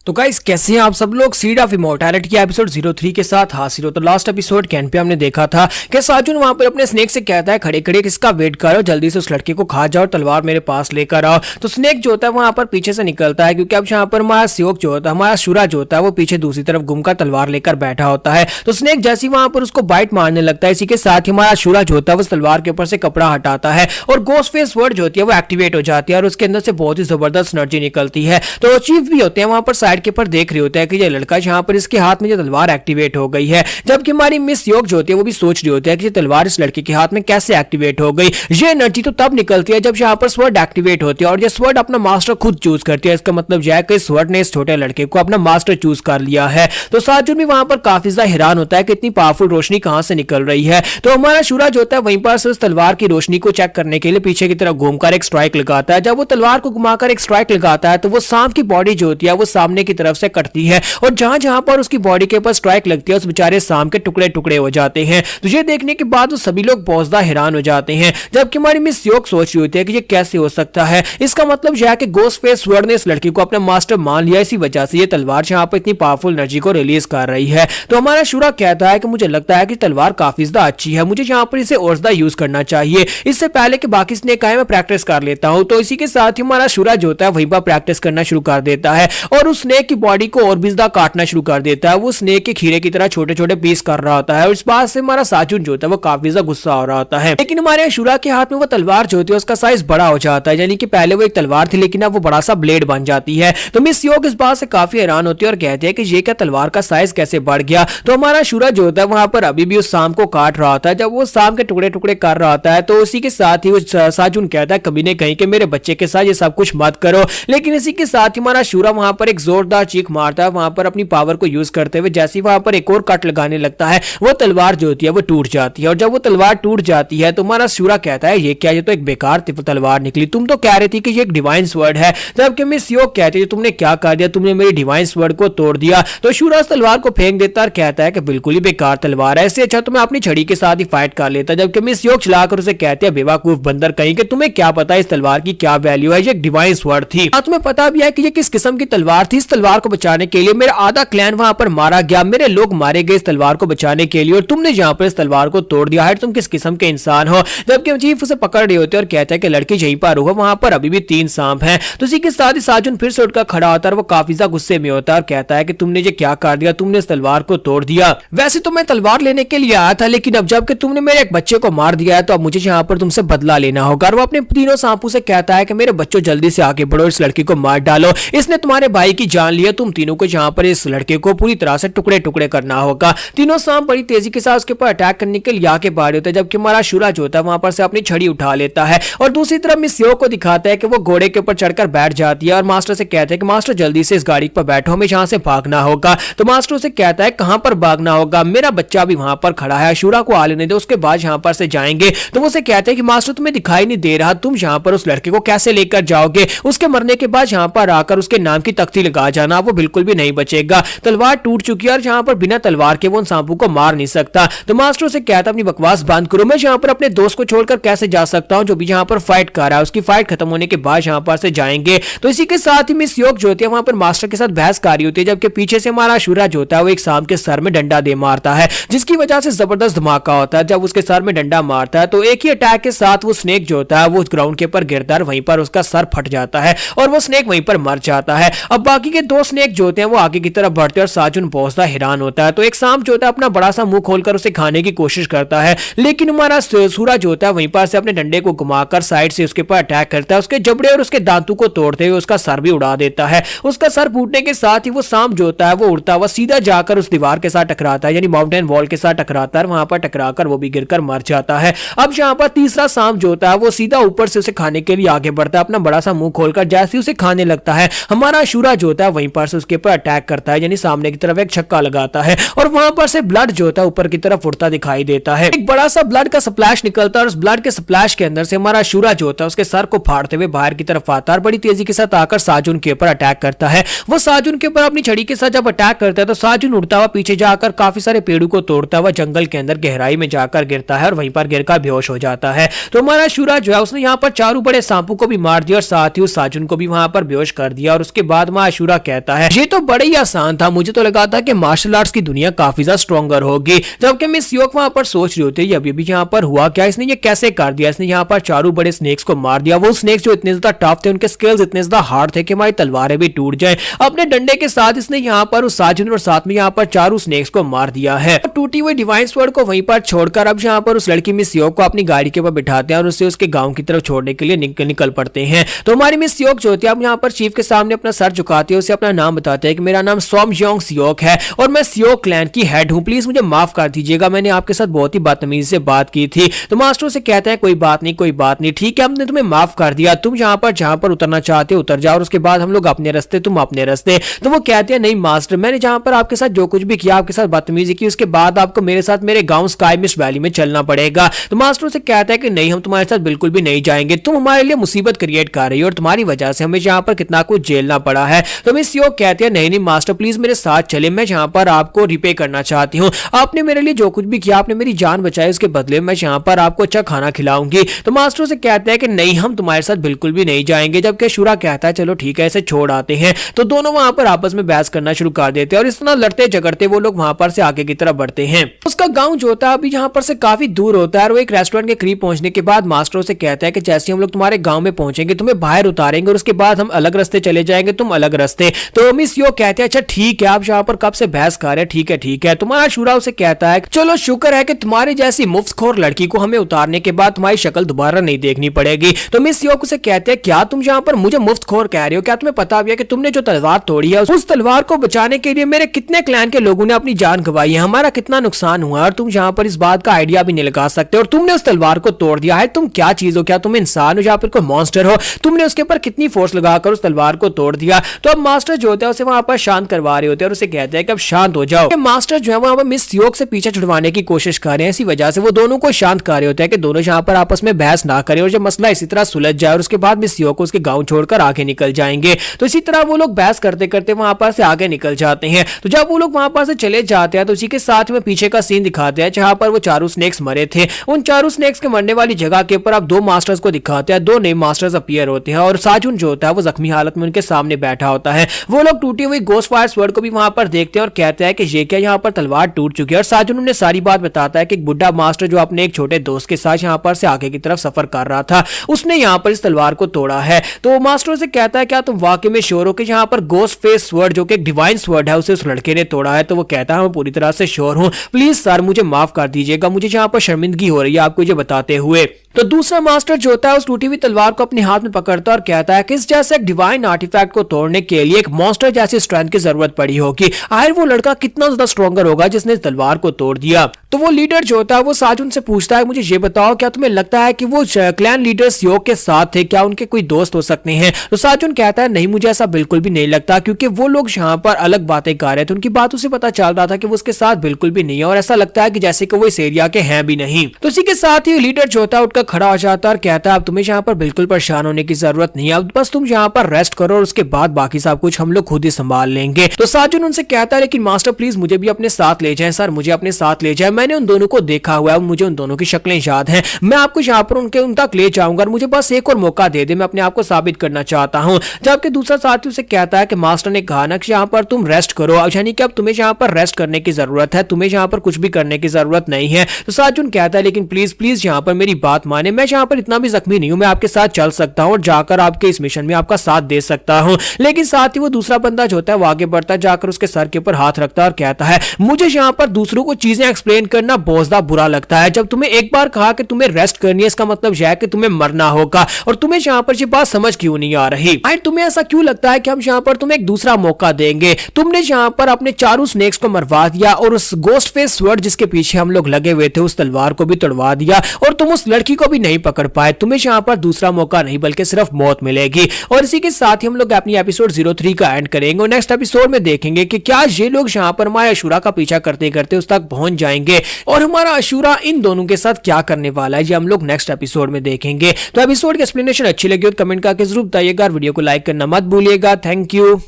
तो गाइस कैसे हैं आप सब लोग, सीड ऑफ इमॉर्टैलिटी के एपिसोड 03 के साथ हाजिर हो। तो लास्ट एपिसोड कैन पे हमने देखा था कि साजुन वहां पर अपने स्नेक से कहता है खड़े खड़े किसका वेट करो, जल्दी से उस लड़के को खा जाओ, तलवार मेरे पास लेकर आओ। तो स्नेक जो होता है वहां पर पीछे से निकलता है क्योंकि अब यहाँ पर हमारा सियोक जो होता है हमारा अशूरा जो होता है वो पीछे दूसरी तरफ घूमकर तलवार लेकर बैठा होता है। तो स्नेक जैसे वहां पर उसको बाइट मारने लगता है, इसी के साथ ही हमारा अशूरा जो होता है वो तलवार के ऊपर से कपड़ा हटाता है और गोस्ट फेस वर्ड जो होती है वो एक्टिवेट हो जाती है और उसके अंदर से बहुत ही जबरदस्त एनर्जी निकलती है। तो चीफ भी होते हैं वहां पर साइड के ऊपर देख रहे है कि ये लड़का यहाँ पर इसके हाथ में जो तलवार एक्टिवेट हो गई है, जबकि हमारी मिस योक जो होती है वो भी सोच रही होती है कि ये तलवार इस लड़के के हाथ में कैसे एक्टिवेट हो गई। ये एनर्जी तो तब निकलती है जब यहाँ पर स्वर्ड एक्टिवेट होती है और ये स्वर्ड अपना मास्टर खुद चूज करती है, इसका मतलब यह है कि स्वर्ड ने इस छोटे लड़के को अपना मास्टर चूज कर लिया है। तो साजुन भी वहां पर काफी ज्यादा हैरान होता है कि इतनी पावरफुल रोशनी कहां से निकल रही है। तो हमारा अशूरा जो होता है वहीं पर उस तलवार की रोशनी को चेक करने के लिए पीछे की तरफ घूमकर एक स्ट्राइक लगाता है। जब वो तलवार को घुमाकर एक स्ट्राइक लगाता है तो वो सांप की बॉडी जो होती है वो सामने सामने की तरफ से कटती है और जहां जहां पर उसकी बॉडी के ऊपर स्ट्राइक लगती है उस बेचारे सांप के टुकड़े टुकड़े हो जाते हैं। तो ये देखने के बाद सभी लोग बहुत ज्यादा हैरान हो जाते हैं, जबकि हमारी मिस योक सोच रही होती है कि ये कैसे हो सकता है। इसका मतलब यह है कि घोस्टफेस वर्ड ने इस लड़की को अपना मास्टर मान लिया, इसी वजह से ये तलवार यहाँ पर इतनी पावरफुल एनर्जी को रिलीज कर रही है। तो हमारा शूरा कहता है कि मुझे लगता है कि तलवार काफी ज्यादा अच्छी है, मुझे यहाँ पर इसे और ज्यादा यूज करना चाहिए, इससे पहले कि बाकी स्नेक आए मैं प्रैक्टिस कर लेता हूँ। तो इसी के साथ ही हमारा शूरा जो होता है वहीं पर प्रैक्टिस करना शुरू कर देता है और उस स्नेक की बॉडी को और भी ज्यादा काटना शुरू कर देता है। वो स्नेक के खीरे की तरह छोटे छोटे पीस कर रहा होता है और इस बात से हमारा साजुन जो होता है वो काफी ज्यादा गुस्सा हो रहा होता है। लेकिन हमारे शूरा के हाथ में वो तलवार जो होती है उसका साइज बड़ा हो जाता है, यानी कि पहले वो एक तलवार थी लेकिन अब वो बड़ा सा ब्लेड बन जाती है। तो मिस योक इस बात से काफी हैरान होती है और कहते हैं कि ये क्या तलवार का साइज कैसे बढ़ गया। तो हमारा शूरा जो होता है वहां पर अभी भी उस सांप को काट रहा होता है। जब वो सांप के टुकड़े टुकड़े कर रहा होता है तो उसी के साथ ही वो साजुन कहता है कभी ने कहीं कि मेरे बच्चे के साथ ये सब कुछ मत करो। लेकिन इसी के साथ ही हमारा शूरा वहां पर एक जोरदार चीख मारता है, वहां पर अपनी पावर को यूज करते हुए जैसे ही वहां पर एक और कट लगाने लगता है वो तलवार जो होती है वो टूट जाती है। और जब वो तलवार टूट जाती है तो हमारा शूरा कहता है ये क्या, ये तो एक बेकार तलवार निकली, तुम तो कह रही थी कि ये एक डिवाइन स्वर्ड है। जबकि मिस योक कहती है तुमने क्या कर दिया, तुमने मेरी डिवाइन स्वर्ड को तोड़ दिया। तो शूरा उस तलवार को फेंक देता और कहता है कि बिल्कुल ही बेकार तलवार है, इससे अच्छा तो मैं अपनी छड़ी के साथ ही फाइट कर लेता। जबकि मिस योक चलाकर उसे कहती है बेवकूफ बंदर कहीं कि तुम्हें क्या पता इस तलवार की क्या वैल्यू है, ये एक डिवाइन स्वर्ड थी। तुम्हें पता भी है कि ये किस किस्म की तलवार थी। इस तलवार को बचाने के लिए मेरा आधा क्लैन वहां पर मारा गया, मेरे लोग मारे गए इस तलवार को बचाने के लिए और तुमने यहाँ पर इस तलवार को तोड़ दिया है, तुम किस किस्म के इंसान हो। जबकि चीफ उसे पकड़ रहे होते और कहता है कि लड़की यहीं पर हो, वहां पर अभी भी 3 सांप हैं। तो इसी के साथ ही साजुन फिर से उठकर खड़ा होता है और वो काफी ज्यादा गुस्से में होता है और कहता है कि तुमने ये क्या कर दिया, तुमने इस तलवार को तोड़ दिया। वैसे तो मैं तलवार लेने के लिए आया था लेकिन अब जबकि तुमने मेरे एक बच्चे को मार दिया है तो अब मुझे यहाँ पर तुमसे बदला लेना होगा। और वो अपने तीनों सांपों से कहता है कि मेरे बच्चों जल्दी से आगे बढ़ो, इस लड़की को मार डालो, इसने तुम्हारे भाई की जान ली है, तुम तीनों को यहाँ पर इस लड़के को पूरी तरह से टुकड़े टुकड़े करना होगा। तीनों सांप बड़ी तेजी के साथ उसके ऊपर अटैक करने के लिए आगे बढ़ होते हैं, जबकि हमारा शूरा जो होता है वहां पर से अपनी छड़ी उठा लेता है और दूसरी तरफ मिस योक को दिखाता है कि वो घोड़े के ऊपर चढ़कर बैठ जाती है और मास्टर से कहते हैं कि मास्टर जल्दी से इस गाड़ी पर बैठो, हमें यहाँ से भागना होगा। तो मास्टर उसे कहता है कहां पर भागना होगा, मेरा बच्चा भी वहां पर खड़ा है, शूरा को आ लेने दे, उसके बाद यहाँ पर से जाएंगे। तो वो उसे कहते हैं कि मास्टर तुम्हें दिखाई नहीं दे रहा, तुम यहाँ पर उस लड़के को कैसे लेकर जाओगे, उसके मरने के बाद यहाँ पर आकर उसके नाम की तख्ती लगा जाना, वो बिल्कुल भी नहीं बचेगा, तलवार टूट चुकी है और यहाँ पर बिना तलवार के वो उन सांपों को मार नहीं सकता। तो मास्टर उसे कहता है अपनी बकवास बंद करो, मैं यहाँ पर अपने दोस्त को छोड़कर कैसे जा सकता हूँ जो भी यहाँ पर फाइट कर रहा है, उसकी फाइट खत्म होने के बाद यहाँ पर से जाएंगे। तो इसी के साथ ही मिस योक जो होती है वहां पर मास्टर के साथ बहस कर रही होती है, जबकि पीछे से हमारा शूरा जो होता है वो एक सांप के सर में डंडा दे मारता है जिसकी वजह से जबरदस्त धमाका होता है। जब उसके सर में डंडा मारता है तो एक ही अटैक के साथ वो स्नेक जो होता है वो ग्राउंड के ऊपर गिरता है, वहीं पर उसका सर फट जाता है और वो स्नेक वहीं पर मर जाता है। अब बाकी के 2 स्नेक जो होते हैं वो आगे की तरफ बढ़ते हैं और साजुन बहुत सा हैरान होता है। तो एक सांप जो होता है अपना बड़ा सा मुंह खोलकर उसे खाने की कोशिश करता है, लेकिन हमारा सूरा जो होता है वहीं पर से अपने डंडे को घुमाकर साइड से उसके ऊपर अटैक करता है, उसके जबड़े और उसके दांतों को तोड़ते हुए उसका सर भी उड़ा देता है। उसका सर फूटने के साथ ही वो सांप जो होता है वो उड़ता हुआ सीधा जाकर उस दीवार के साथ टकराता है, यानी माउंटेन वॉल के साथ टकराता है, वहां पर टकराकर वो भी गिरकर मर जाता है। अब यहाँ पर तीसरा सांप जो होता है वो सीधा ऊपर से उसे खाने के लिए आगे बढ़ता है, अपना बड़ा सा मुंह खोलकर जैसे उसे खाने लगता है हमारा शूरा जो होता है वहीं पर से उसके ऊपर अटैक करता है, यानी सामने की तरफ एक छक्का लगाता है और वहां पर से ब्लड जो होता है ऊपर की तरफ उड़ता दिखाई देता है। एक बड़ा सा ब्लड का स्प्लैश निकलता है और उस ब्लड के स्प्लैश के अंदर से हमारा शूरा जो होता है उसके सर को फाड़ते हुए बाहर की तरफ आता है, बड़ी तेजी के साथ आकर साजुन के ऊपर अटैक करता है। वो साजुन के ऊपर अपनी छड़ी के साथ जब अटैक करता है तो साजुन उड़ता हुआ पीछे जाकर काफी सारे पेड़ों को तोड़ता हुआ जंगल के अंदर गहराई में जाकर गिरता है और वहीं पर गिरकर बेहोश हो जाता है। तो हमारा शूरा जो है उसने यहाँ पर 4 बड़े सांपों को भी मार दिया और साथ ही उस साजुन को भी वहां पर बेहोश कर दिया। और उसके बाद हमारा शूरा कहता है ये तो बड़ा ही आसान था, मुझे तो लगा था कि मार्शल आर्ट्स की दुनिया काफी ज्यादा स्ट्रॉन्गर होगी। जबकि मिस योक वहां पर सोच रही होती है अभी भी यहाँ पर हुआ क्या, इसने ये कैसे कर दिया, इसने यहाँ पर 4 बड़े स्नेक्स को मार दिया। वो स्नेक्स जो इतने ज्यादा टफ थे, उनके स्किल्स इतने ज्यादा हार्ड थे कि हमारी तलवारें भी टूट जाएं। अपने डंडे के साथ इसने यहाँ पर उस साजुन और साथ में यहाँ पर 4 स्नेक्स को मार दिया है। टूटी हुई डिवाइन स्वॉर्ड को वहीं पर छोड़कर अब यहाँ पर उस लड़की मिस योक को अपनी गाड़ी के ऊपर बिठाते हैं और उसे उसके गांव की तरफ छोड़ने के लिए निकल पड़ते हैं। तो हमारी मिस योक जो होती है अब यहाँ पर चीफ के सामने अपना सर झुकाती है, उसे अपना नाम बताते हैं कि मेरा नाम सोमयोंग सियोक है और मैं सियोक क्लैन की हेड हूँ, प्लीज मुझे माफ कर दीजिएगा, मैंने आपके साथ बहुत ही बदतमीजी से बात की थी। तो मास्टर से कहता है कोई बात नहीं, कोई बात नहीं, ठीक है, हमने तुम्हें माफ कर दिया, तुम यहाँ पर जहाँ पर उतरना चाहते हो उतर जाओ और उसके बाद हम लोग अपने रास्ते, तुम अपने रास्ते। तो वो कहते हैं नहीं मास्टर, मैंने जहाँ पर आपके साथ जो कुछ भी किया, आपके साथ बदतमीजी की, उसके बाद आपको मेरे साथ मेरे गांव स्काई मिस्ट वैली में चलना पड़ेगा। तो मास्टर से कहता है कि नहीं, हम तुम्हारे साथ बिल्कुल भी नहीं जाएंगे, तुम हमारे लिए मुसीबत क्रिएट कर रही हो और तुम्हारी वजह से हमें यहाँ पर कितना कुछ झेलना पड़ा है। तो तो मिस यो कहते हैं नहीं नहीं मास्टर प्लीज मेरे साथ चले, मैं यहाँ पर आपको रिपे करना चाहती हूँ, आपने मेरे लिए जो कुछ भी किया, आपने मेरी जान बचाई, उसके बदले मैं यहाँ पर आपको अच्छा खाना खिलाऊंगी। तो मास्टर से कहते हैं कि नहीं हम तुम्हारे साथ बिल्कुल भी नहीं जाएंगे, जबकि शूरा कहता है चलो ठीक है इसे छोड़ आते हैं। तो दोनों वहां पर आपस में बहस करना शुरू कर देते हैं और इस तरह लड़ते झगड़ते वो लोग वहां पर से आगे की तरफ बढ़ते हैं। उसका गांव जो होता है अभी यहाँ पर से काफी दूर होता है और वो एक रेस्टोरेंट के करीब पहुंचने के बाद मास्टर से कहता है कि जैसे हम लोग तुम्हारे गांव में पहुंचेंगे तुम्हें बाहर उतारेंगे और उसके बाद हम अलग रास्ते चले जाएंगे, तुम अलग रास्ते। तो मिस यो कहते हैं अच्छा ठीक है, आप यहाँ पर कब से बहस कर रहे हैं, ठीक है। तुम्हारा शूरा उसे कहता है चलो शुक्र है कि तुम्हारी जैसी मुफ्तखोर लड़की को हमें उतारने के बाद तुम्हारी शक्ल दोबारा नहीं देखनी पड़ेगी। तो मिस यो उसे कहते हैं क्या तुम यहाँ पर मुझे मुफ्तखोर कह रहे हो, क्या तुम्हें पता भी है कि तुमने जो तलवार तोड़ी है उस तलवार को बचाने के लिए मेरे कितने क्लैन के लोगों ने अपनी जान गंवाई है, हमारा कितना नुकसान हुआ है और तुम यहाँ पर इस बात का आइडिया भी नहीं लगा सकते और तुमने उस तलवार को तोड़ दिया है। तुम क्या चीज हो, क्या तुम इंसान हो या फिर कोई मॉन्स्टर हो, तुमने उसके ऊपर कितनी फोर्स लगाकर उस तलवार को तोड़ दिया। तो अब मास्टर जो होता है उसे वहां पर शांत करवा रहे होते हैं और उसे कहते हैं कि अब शांत हो जाओ। मास्टर जो है वहां पर मिस योग से पीछे छुड़वाने की कोशिश कर रहे हैं, इसी वजह से वो दोनों को शांत कर रहे होते हैं कि दोनों यहाँ पर आपस में बहस ना करें और जब मसला इसी तरह सुलझ जाए और उसके बाद मिस योग को उसके गांव छोड़कर आगे निकल जाएंगे। तो इसी तरह वो लोग बहस करते करते वहां पर से आगे निकल जाते हैं। तो जब वो लोग वहां पर से चले जाते हैं तो उसी के साथ में पीछे का सीन दिखाते हैं जहां पर वो चारों स्नेक्स मरे थे। उन चारों स्नेक्स के मरने वाली जगह के ऊपर आप दो मास्टर्स को दिखाते हैं, दो नए मास्टर्स अपीयर होते हैं और साजुन जो होता है वो जख्मी हालत में उनके सामने बैठा होता है। वो लोग टूटी हुई गोस्ट फायर स्वर्ड को भी वहां पर देखते हैं और कहते हैं कि ये क्या यहाँ पर तलवार टूट चुकी है और साजुन उन्हें सारी बात बताता है कि एक बुढ़ा मास्टर जो अपने एक छोटे दोस्त के साथ यहाँ पर से आगे की तरफ सफर कर रहा था उसने यहाँ पर इस तलवार को तोड़ा है। तो मास्टर से कहता है क्या तुम वाकई में श्योर हो कि यहाँ पर गोस्ट फेस स्वर्ड जो कि एक डिवाइन स्वर्ड है उसे उस लड़के ने तोड़ा है। तो वो कहता है मैं पूरी तरह से श्योर हूँ, प्लीज सर मुझे माफ कर दीजिएगा, मुझे यहाँ पर शर्मिंदगी हो रही है आपको ये बताते हुए। तो दूसरा मास्टर जो होता है उस टूटी हुई तलवार को अपने हाथ में पकड़ता है और कहता है कि इस जैसे एक डिवाइन आर्टिफैक्ट को तोड़ने के लिए एक मॉन्स्टर जैसी स्ट्रेंथ की जरूरत पड़ी होगी, आखिर वो लड़का कितना ज्यादा स्ट्रॉन्गर होगा जिसने इस तलवार को तोड़ दिया। तो वो लीडर जो होता है वो साजुन से पूछता है मुझे ये बताओ क्या तुम्हें लगता है कि वो क्लैन लीडर्स योग के साथ थे, क्या उनके कोई दोस्त हो सकते हैं। तो साजुन कहता है नहीं मुझे ऐसा बिल्कुल भी नहीं लगता क्योंकि वो लोग यहाँ पर अलग बातें कर रहे थे, उनकी बातों से पता चल रहा था कि वो उसके साथ बिल्कुल भी नहीं है और ऐसा लगता है कि जैसे कि वो इस एरिया के हैं भी नहीं। तो इसी के साथ ही लीडर जो होता है उठकर खड़ा हो जाता है और कहता है अब तुम्हें यहाँ पर बिल्कुल परेशान होने की जरूरत नहीं है, अब बस तुम यहाँ पर रेस्ट करो और उसके बाद बाकी सब कुछ हम लोग खुद ही संभाल लेंगे। तो साजुन उनसे कहता है लेकिन मास्टर प्लीज मुझे भी अपने साथ ले जाएं, सर मुझे अपने साथ ले जाएं, मैंने उन दोनों को देखा हुआ है, मुझे उन दोनों की शक्लें याद हैं, मैं आपको यहाँ पर उन तक ले जाऊंगा और मुझे बस एक और मौका दे दे, मैं अपने आप को साबित करना चाहता हूँ। जबकि दूसरा साथी उसे कहता है कि मास्टर ने कहा ना कि यहाँ पर तुम रेस्ट करो, यानी कि अब तुम्हें यहाँ पर रेस्ट करने की जरूरत है, तुम्हें यहाँ पर कुछ भी करने की जरूरत नहीं है। तो साजुन कहता है लेकिन प्लीज प्लीज यहाँ पर मेरी बात माने, मैं यहाँ पर इतना भी जख्मी नहीं हूँ, मैं आपके साथ चल सकता हूँ और जाकर आपके इस मिशन में आपका साथ दे सकता हूँ। लेकिन साथ ही वो दूसरा बंदा जो होता है वो आगे बढ़ता है, जाकर उसके सर के ऊपर हाथ रखता है और कहता है मुझे यहाँ पर दूसरों को चीजें एक्सप्लेन करना बहुत ज्यादा बुरा लगता है, जब तुम्हें एक बार कहा कि तुम्हें रेस्ट करनी है इसका मतलब यह है कि तुम्हें मरना होगा और तुम्हें यहाँ पर ये बात समझ क्यों नहीं आ रही, तुम्हें ऐसा क्यों लगता है कि हम यहाँ पर तुम्हें एक दूसरा मौका देंगे। तुमने यहाँ पर अपने चारों स्नेक्स को मरवा दिया और उस गोस्ट फेस स्वर्ड जिसके पीछे हम लोग लगे हुए थे उस तलवार को भी तोड़वा दिया और तुम उस लड़की को भी नहीं पकड़ पाए, तुम्हें यहाँ पर दूसरा मौका नहीं बल्कि सिर्फ मौत मिलेगी। और इसी के साथ ही हम लोग अपनी एपिसोड 03 का एंड करेंगे और नेक्स्ट एपिसोड में देखेंगे कि क्या ये लोग यहाँ पर हमारे अशूरा का पीछा करते करते उस तक पहुंच जाएंगे और हमारा अशूरा इन दोनों के साथ क्या करने वाला है, ये हम लोग नेक्स्ट एपिसोड में देखेंगे। तो एपिसोड की एक्सप्लेनेशन अच्छी लगी तो कमेंट करके जरूर बताइएगा, वीडियो को लाइक करना मत भूलिएगा। Thank you.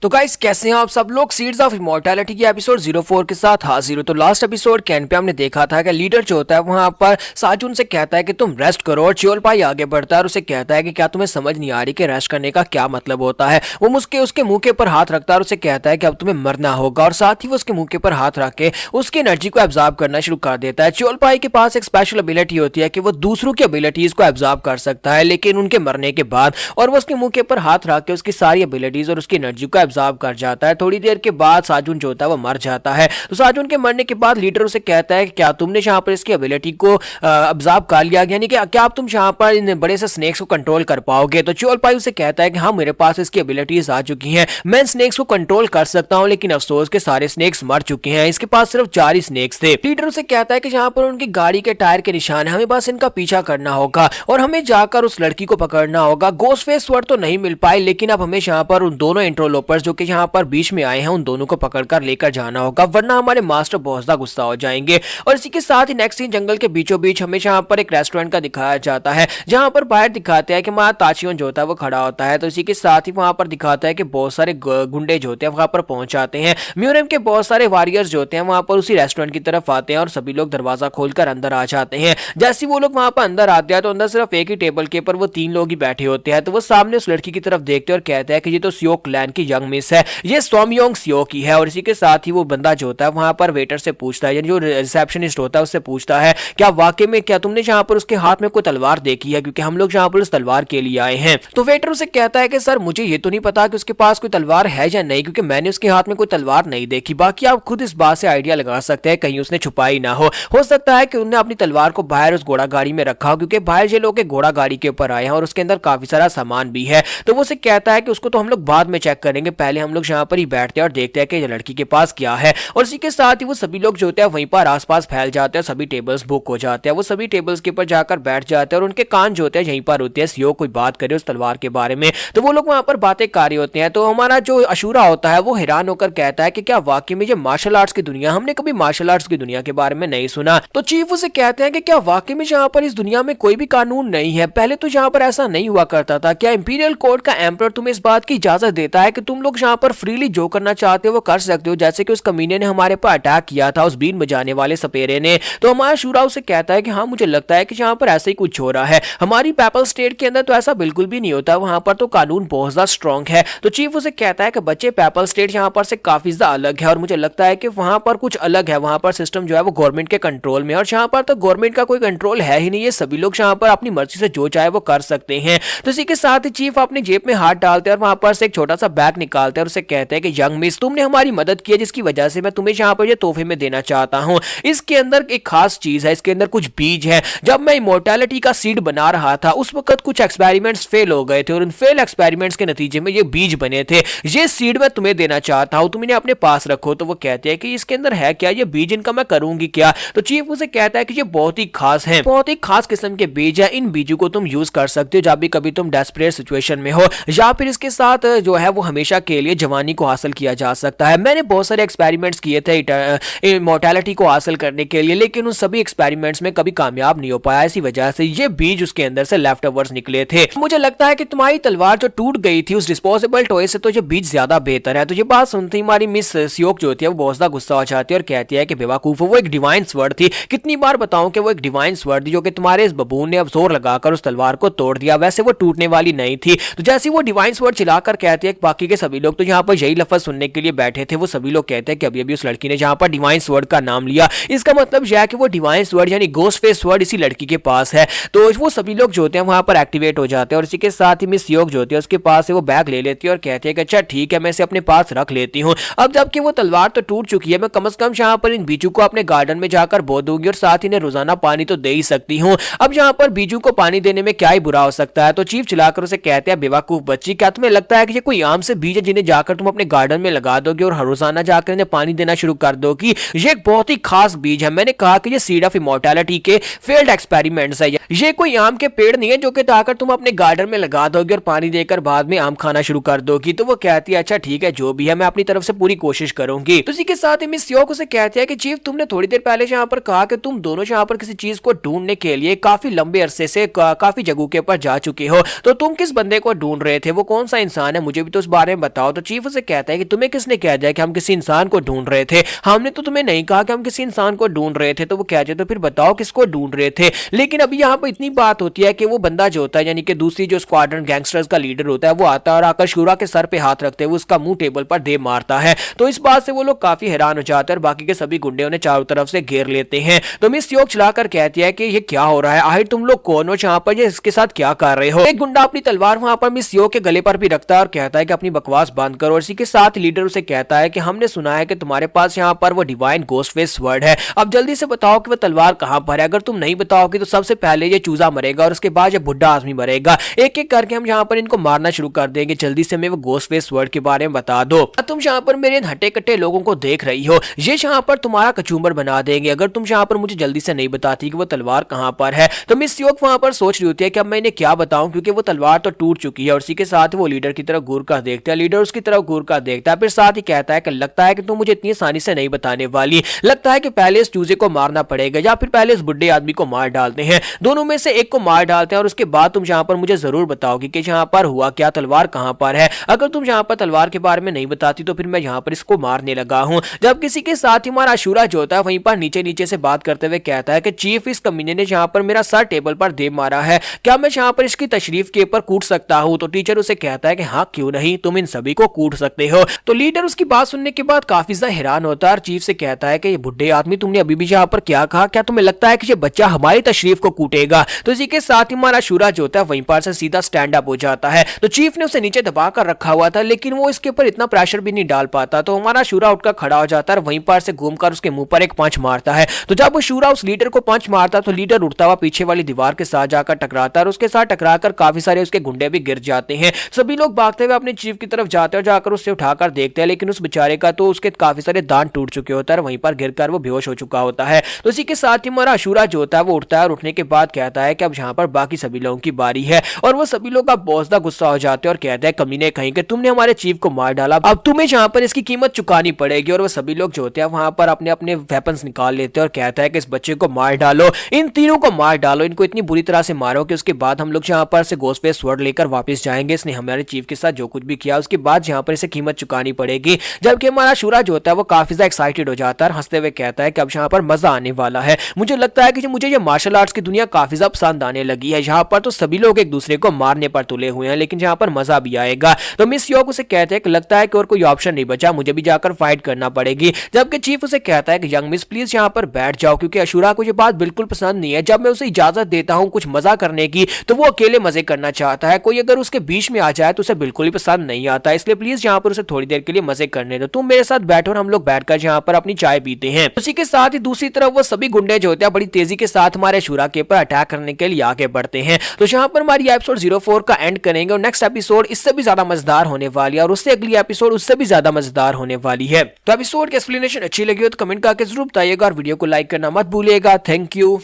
तो गाइस कैसे हैं आप सब लोग, सीड्स ऑफ इमॉर्टैलिटी की एपिसोड 04 के साथ हाजिर हो। तो लास्ट एपिसोड के एंड पे हमने देखा था कि लीडर जो होता है वहां पर साजुन से कहता है कि तुम रेस्ट करो और चियोल भाई आगे बढ़ता है और उसे कहता है कि क्या तुम्हें समझ नहीं आ रही कि रेस्ट करने का क्या मतलब होता है। वो उसके मुंह के ऊपर हाथ रखता है और उसे कहता है कि अब तुम्हें मरना होगा और साथ ही वो उसके मुंह के ऊपर हाथ रख के उसकी एनर्जी को एब्जॉर्ब करना शुरू कर देता है। चियोल भाई के पास एक स्पेशल एबिलिटी होती है कि वो दूसरों की एबिलिटीज को एब्जॉर्ब कर सकता है लेकिन उनके मरने के बाद, और वो उसके मुंह के ऊपर हाथ रख के उसकी सारी एबिलिटीज और उसकी एनर्जी को एब्जॉर्ब कर जाता है। थोड़ी देर के बाद साजुन जो होता है वो मर जाता है। तो साजुन के मरने के बाद लीडर उसे कहता है कि क्या तुमने यहाँ पर इसकी एबिलिटी को ऑब्जर्व कर लिया, यानी कि क्या तुम यहाँ पर इन बड़े से स्नेक्स को कंट्रोल कर पाओगे। तो चियोल पाई उसे कहता है कि हाँ मेरे पास इसकी एबिलिटीज आ चुकी हैं, मैं स्नेक्स को कंट्रोल कर सकता हूँ, लेकिन अफसोस के सारे स्नेक्स मर चुके हैं, इसके पास सिर्फ 4 ही स्नेक्स थे। लीडर उसे कहता है कि यहाँ पर उनकी गाड़ी के टायर के निशान है, हमें बस इनका पीछा करना होगा और हमें जाकर उस लड़की को पकड़ना होगा। गोस्ट फेस स्वर्ड तो नहीं मिल पाए लेकिन अब हमें यहाँ पर उन दोनों इंटरलोपर ट्रूपर्स जो कि यहाँ पर बीच में आए हैं उन दोनों को पकड़कर लेकर जाना होगा, वरना हमारे मास्टर बहुत ज्यादा गुस्सा हो जाएंगे। और इसी के साथ ही नेक्स्ट सीन जंगल के बीचों बीच हमें यहाँ पर एक रेस्टोरेंट का दिखाया जाता है, जहाँ पर बाहर दिखाते हैं कि वहाँ ताचियों जो होता है वो खड़ा होता है। तो इसी के साथ ही वहाँ पर दिखाता है कि बहुत सारे गुंडे जो होते हैं वहाँ पर पहुंच जाते हैं। म्यूरियम के बहुत सारे वॉरियर्स जो होते हैं वहाँ पर उसी रेस्टोरेंट की तरफ आते हैं और सभी लोग दरवाजा खोलकर अंदर आ जाते हैं। जैसे वो लोग वहाँ पर अंदर आते हैं तो अंदर सिर्फ एक ही टेबल के ऊपर वो 3 लोग ही बैठे होते हैं। तो वो सामने उस लड़की की तरफ देखते हैं और कहते हैं कि ये तो सियोक क्लैन की यंग मिस है, ये सोमयोंग सियोक की है। और इसी के साथ ही वो बंदा जो होता है वहाँ पर वेटर से पूछता है, यानी जो रिसेप्शनिस्ट होता है उससे पूछता है क्या वाकई में क्या तुमने जहाँ पर उसके हाथ में कोई तलवार देखी है, क्योंकि हम लोग जहाँ पर उस तलवार के लिए आए हैं। तो वेटर उसे कहता है कि सर मुझे ये तो नहीं पता कि उसके पास कोई तलवार है या नहीं, क्योंकि मैंने उसके हाथ में कोई तलवार नहीं देखी। बाकी आप खुद इस बात से आइडिया लगा सकते हैं कहीं उसने छुपाई ना हो सकता है कि उन्होंने अपनी तलवार को बाहर उस घोड़ा गाड़ी में रखा हो, क्योंकि बाहर ये लोग घोड़ा गाड़ी के ऊपर आए हैं और उसके अंदर काफी सारा सामान भी है। तो वो उसे कहता है कि उसको तो हम लोग बाद में चेक करेंगे, पहले हम लोग यहाँ पर ही बैठते हैं और देखते हैं कि ये लड़की के पास क्या है। और इसी के साथ ही वो सभी लोग जो होते हैं वहीं पर आसपास फैल जाते हैं, सभी टेबल्स बुक हो जाते हैं। वो सभी टेबल्स के ऊपर जाकर बैठ जाते हैं और उनके कान जो होते हैं यहीं पर होते हैं। सियोक कोई बात करे उस तलवार के बारे में तो वो लोग वहां पर बातें कर रहे होते हैं। तो हमारा जो अशूरा होता है वो हैरान होकर कहता है कि क्या वाकई में ये मार्शल आर्ट्स की दुनिया, हमने कभी मार्शल आर्ट्स की दुनिया के बारे में नहीं सुना। तो चीफ उसे कहते हैं कि क्या वाकई में यहाँ पर इस दुनिया में कोई भी कानून नहीं है, पहले तो यहाँ पर ऐसा नहीं हुआ करता था। क्या इंपीरियल कोर्ट का एम्परर तुम्हें इस बात की इजाजत देता है कि तुम लोग यहाँ पर फ्रीली जो करना चाहते हो वो कर सकते हो, जैसे कि उस कमीने ने हमारे पर अटैक किया था, उस बीन बजाने वाले सपेरे ने। तो हमारा शूरा उसे कहता है कि हाँ मुझे लगता है कि यहाँ पर ऐसा ही कुछ हो रहा है, हमारी पेपल स्टेट के अंदर तो ऐसा बिल्कुल भी नहीं होता, वहां पर तो कानून बहुत ज्यादा स्ट्रॉन्ग है। तो चीफ उसे कहता है कि बच्चे पेपल स्टेट यहाँ पर से काफी ज्यादा अलग है और मुझे लगता है कि वहां पर कुछ अलग है, वहां पर सिस्टम जो है वो गवर्नमेंट के कंट्रोल में, और यहाँ पर तो गवर्नमेंट का कोई कंट्रोल है ही नहीं, ये सभी लोग यहाँ पर अपनी मर्जी से जो चाहे वो कर सकते हैं। तो इसी के साथ ही चीफ अपनी जेब में हाथ डालते हैं और वहां पर से एक छोटा सा बैग निकालते हैं और उसे कहते हैं कि यंग मिस तुमने हमारी मदद की है, जिसकी वजह से मैं तुम्हें यहाँ पर ये तोहफे में देना चाहता हूँ। इसके अंदर एक खास चीज है, इसके अंदर कुछ बीज है। जब मैं इमोर्टैलिटी का सीड बना रहा था उस वक्त कुछ एक्सपेरिमेंट्स फेल हो गए थे और उन फेल एक्सपेरिमेंट्स के नतीजे में ये बीज बने थे, ये सीड मैं तुम्हें देना चाहता हूं, तुम इन्हें अपने पास रखो। तो वो कहते हैं कि इसके अंदर है क्या, ये बीज इनका मैं करूंगी क्या। तो चीफ उसे कहता है कि ये बहुत ही खास है, बहुत ही खास किस्म के बीज है, इन बीजों को तुम यूज कर सकते हो जब भी कभी तुम डेस्परेट सिचुएशन में हो, या फिर इसके साथ जो है वो हमेशा के लिए जवानी को हासिल किया जा सकता है। मैंने बहुत सारे एक्सपेरिमेंट्स किए थे इमोर्टैलिटी को हासिल करने के लिए, लेकिन उन सभी एक्सपेरिमेंट्स में कभी कामयाब नहीं हो पाया, इसी वजह से ये बीज उसके अंदर से लेफ्ट ओवर्स निकले थे। मुझे लगता है कि तुम्हारी तलवार जो टूट गई थी उस डिस्पोजेबल टॉय से तो ये बीज ज्यादा बेहतर है। तो ये बात सुनती हमारी मिस सियोक जो होती है वो बहुत ज्यादा गुस्सा हो जाती है और कहती है कि बेवकूफ, वो एक डिवाइन स्वर्ड थी, कितनी बार बताऊं कि वो एक डिवाइन स्वर्ड थी जो कि तुम्हारे इस बबून ने अब जोर लगाकर उस तलवार को तोड़ दिया, वैसे वो टूटने वाली नहीं थी। तो जैसे वो डिवाइन स्वर्ड चिल्लाकर कहती है, बाकी के सभी लोग तो यहाँ पर यही लफ्ज सुनने के लिए बैठे थे, वो सभी लोग कहते हैं कि अभी अभी उस लड़की ने जहाँ पर डिवाइन स्वर्ड का नाम लिया, इसका मतलब यह है कि वो डिवाइन स्वर्ड यानी गोस्ट फेस स्वर्ड इसी लड़की के पास है। तो वो सभी लोग जो होते हैं वहां पर एक्टिवेट हो जाते हैं और इसी के साथ ही मिस सियोक जो होती है उसके पास से वो बैग ले लेती है और कहती है कि अच्छा ठीक है मैं इसे अपने पास रख लेती हूँ। अब जबकि वो तलवार तो टूट चुकी है, मैं कम से कम यहाँ पर इन बीजू को अपने गार्डन में जाकर बो दूंगी और साथ ही इन्हें रोजाना पानी तो दे ही सकती हूँ। अब यहाँ पर बीजू को पानी देने में क्या ही बुरा हो सकता है। तो चीफ चिल्लाकर उसे कहते हैं बेवकूफ बच्ची, क्या तुम्हें लगता है कि ये कोई आम से बीज है जिन्हें जाकर तुम अपने गार्डन में लगा दोगे और रोजाना जाकर इन्हें पानी देना शुरू कर दोगी। ये एक बहुत ही खास बीज है, मैंने कहा कि ये सीड ऑफ इमोर्टैलिटी के फेल्ड एक्सपेरिमेंट्स है, ये कोई आम के पेड़ नहीं है जो कि जाकर तुम अपने गार्डन में लगा दोगे और पानी देकर बाद में आम खाना शुरू कर दोगी। तो वो कहती है अच्छा ठीक है जो भी है मैं अपनी तरफ से पूरी कोशिश करूंगी। तो इसी के साथ ही मिस सियोक उसे कहती है कि चीफ तुमने थोड़ी देर पहले यहाँ पर कहा कि तुम दोनों यहाँ पर किसी चीज को ढूंढने के लिए काफी लंबे अरसे से काफी जगहों के ऊपर जा चुके हो, तो तुम किस बंदे को ढूंढ रहे थे, वो कौन सा इंसान है, मुझे भी तो उस बारे में बताओ। तो चीफ उसे कहता है कि तुम्हें किसने कह दिया कि हम किसी इंसान को ढूंढ रहे थे, हमने तो तुम्हें नहीं कहा कि हम किसी इंसान को ढूंढ रहे थे। तो वो कहते तो फिर बताओ किसको ढूंढ रहे थे। लेकिन अभी यहाँ पर इतनी बात होती है कि वो बंदा जो होता है यानी कि दूसरी जो स्क्वाड्रन गैंगस्टर्स का लीडर होता है वो आता है और आकर शूरा के सर पे हाथ रखते हुए उसका मुंह टेबल पर दे मारता है। तो इस बात से वो लोग काफी हैरान हो जाते हैं और बाकी के सभी गुंडे उन्हें चारों तरफ से घेर लेते हैं। तो मिस सियोक चिल्लाकर कहती है कि ये क्या हो रहा है, आखिर तुम लोग कौन हो, यहाँ पर ये इसके साथ क्या कर रहे हो। एक गुंडा अपनी तलवार वहां पर मिस सियोक के गले पर भी रखता है और कहता है कि अपनी बकवास बंद करो। और इसी के साथ लीडर उसे कहता है कि हमने सुना है कि तुम्हारे पास यहाँ पर वो डिवाइन गोस्ट फेस स्वर्ड है, अब जल्दी से बताओ कि वो तलवार कहाँ पर है। अगर तुम नहीं बताओगे तो सबसे पहले ये चूजा मरेगा और उसके बाद ये बुढ़ा आदमी मरेगा, एक एक करके हम यहाँ पर इनको मारना शुरू कर देंगे, जल्दी से हमें वो गोस्ट फेस स्वर्ड के बारे में बता दो। तुम यहाँ पर मेरे हट्टे कट्टे लोगों को देख रही हो, ये यहाँ पर तुम्हारा कचूमर बना देंगे अगर तुम यहाँ पर मुझे जल्दी से नहीं बताती कि वो तलवार कहाँ पर है। तो मिस सियोक वहां पर सोच रही होती है कि अब मैं इन्हें क्या बताऊं, क्योंकि वो तलवार तो टूट चुकी है। और इसी के साथ वो लीडर की तरफ घूर कर देखते हैं, लीडर उसकी तरफ घूर कर देखता है, फिर साथ ही कहता है कि लगता है कि तुम मुझे इतनी आसानी से नहीं बताने वाली, लगता है कि पहले इस चूजे को मारना पड़ेगा या फिर पहले इस बुढ़े आदमी को मार डालते हैं, दोनों में से एक को मार डालते हैं और उसके बाद तुम यहाँ पर मुझे जरूर बताओगी कि यहाँ पर हुआ क्या, तलवार कहाँ पर है। अगर तुम यहाँ पर तलवार के बारे में नहीं बताती तो फिर मैं यहाँ पर इसको मारने लगा हूँ। जब किसी के साथ ही हमारा अशूरा जो होता है वहीं पर नीचे नीचे से बात करते हुए कहता है कि चीफ, इस कमीने ने यहाँ पर मेरा सर टेबल पर दे मारा है, क्या मैं यहाँ पर इसकी तशरीफ के ऊपर कूट सकता हूँ। तो टीचर उसे कहता है कि हाँ क्यों नहीं, तुम इन सभी को कूट सकते हो। तो लीडर उसकी बात सुनने के बाद काफी ज्यादा हैरान होता है और चीफ से कहता है कि ये बुढ़े आदमी, तुमने अभी भी यहाँ पर क्या कहा, क्या तुम्हें लगता है कि ये बच्चा हमारी तशरीफ को कूटेगा। तो इसी के साथ ही हमारा अशूरा जो होता है वहीं पर से सीधा स्टैंड अप हो जाता है। तो चीफ ने उसे नीचे दबा कर रखा हुआ था लेकिन वो इसके ऊपर इतना प्रेशर भी नहीं डाल पाता। तो हमारा अशूरा उठकर खड़ा हो जाता है और वहीं पर से घूमकर उसके मुंह पर एक पंच मारता है। तो जब अशूरा उस लीडर को पंच मारता तो लीडर उठता हुआ पीछे वाली दीवार के साथ जाकर टकराता है और उसके साथ टकराकर काफी सारे उसके गुंडे भी गिर जाते हैं। सभी लोग भागते हुए अपने चीफ की तरफ जाते हैं और जाकर उससे उठाकर देखते हैं, लेकिन उस बेचारे का तो उसके काफी सारे दांत टूट चुके होते हैं और वहीं पर गिरकर वो बेहोश हो चुका होता है। तो इसी के साथ ही हमारा अशूरा जो होता है वो उठता है और उठने के बाद कहता है कि अब यहाँ पर बाकी सभी लोगों की बारी है। और वो सभी लोग अब बहुत ज्यादा गुस्सा हो जाते हैं और कहते हैं कमीने कहीं कि तुमने हमारे चीफ को मार डाला, अब तुम्हें यहाँ पर इसकी कीमत चुकानी पड़ेगी। और वो सभी लोग जो होते हैं वहां पर अपने अपने वेपन्स निकाल लेते हैं और कहता है कि इस बच्चे को मार डालो, इन तीनों को मार डालो, इनको इतनी बुरी तरह से मारो कि उसके बाद हम लोग यहाँ पर से घोसपेश स्वॉर्ड लेकर वापस जाएंगे। इसने हमारे चीफ के साथ जो कुछ भी किया उसके बाद यहाँ पर इसे कीमत चुकानी पड़ेगी। जबकि हमारा अशूरा जो होता है वो काफी ज्यादा एक्साइटेड हो जाता है, हंसते हुए कहता है कि अब यहाँ पर मजा आने वाला है। मुझे लगता है कि मुझे ये मार्शल आर्ट्स की दुनिया काफी ज्यादा पसंद आने लगी है। यहाँ पर तो सभी लोग एक दूसरे को मारने पर तुले हुए हैं लेकिन यहाँ पर मजा भी आएगा। तो मिस योक उसे कहते हैं कि लगता है कि और कोई ऑप्शन नहीं बचा, मुझे भी जाकर फाइट करना पड़ेगी। जबकि चीफ उसे कहता है कि यंग मिस प्लीज यहाँ पर बैठ जाओ, क्योंकि अशूरा को ये बात बिल्कुल पसंद नहीं है। जब मैं उसे इजाजत देता हूँ कुछ मजा करने की तो वो अकेले मजे करना चाहता है, कोई अगर उसके बीच में आ जाए तो उसे बिल्कुल ही पसंद नहीं आता। इसलिए प्लीज यहाँ पर उसे थोड़ी देर के लिए मजे करने दो, तुम मेरे साथ बैठो और हम लोग बैठकर यहाँ पर अपनी चाय पीते हैं। उसी के साथ ही दूसरी तरफ वो सभी गुंडे जो होते हैं बड़ी तेजी के साथ हमारे अशूरा के ऊपर अटैक करने के लिए आगे बढ़ते हैं। तो यहाँ पर हमारी एपिसोड 04 का एंड करेंगे और नेक्स्ट एपिसोड इससे भी ज्यादा मजेदार होने वाली है और उससे अगली एपिसोड उससे भी ज्यादा मजेदार होने वाली है। तो एपिसोड की एक्सप्लेनेशन अच्छी लगी हो तो कमेंट करके जरूर बताइएगा और वीडियो को लाइक करना मत भूलिएगा। Thank you.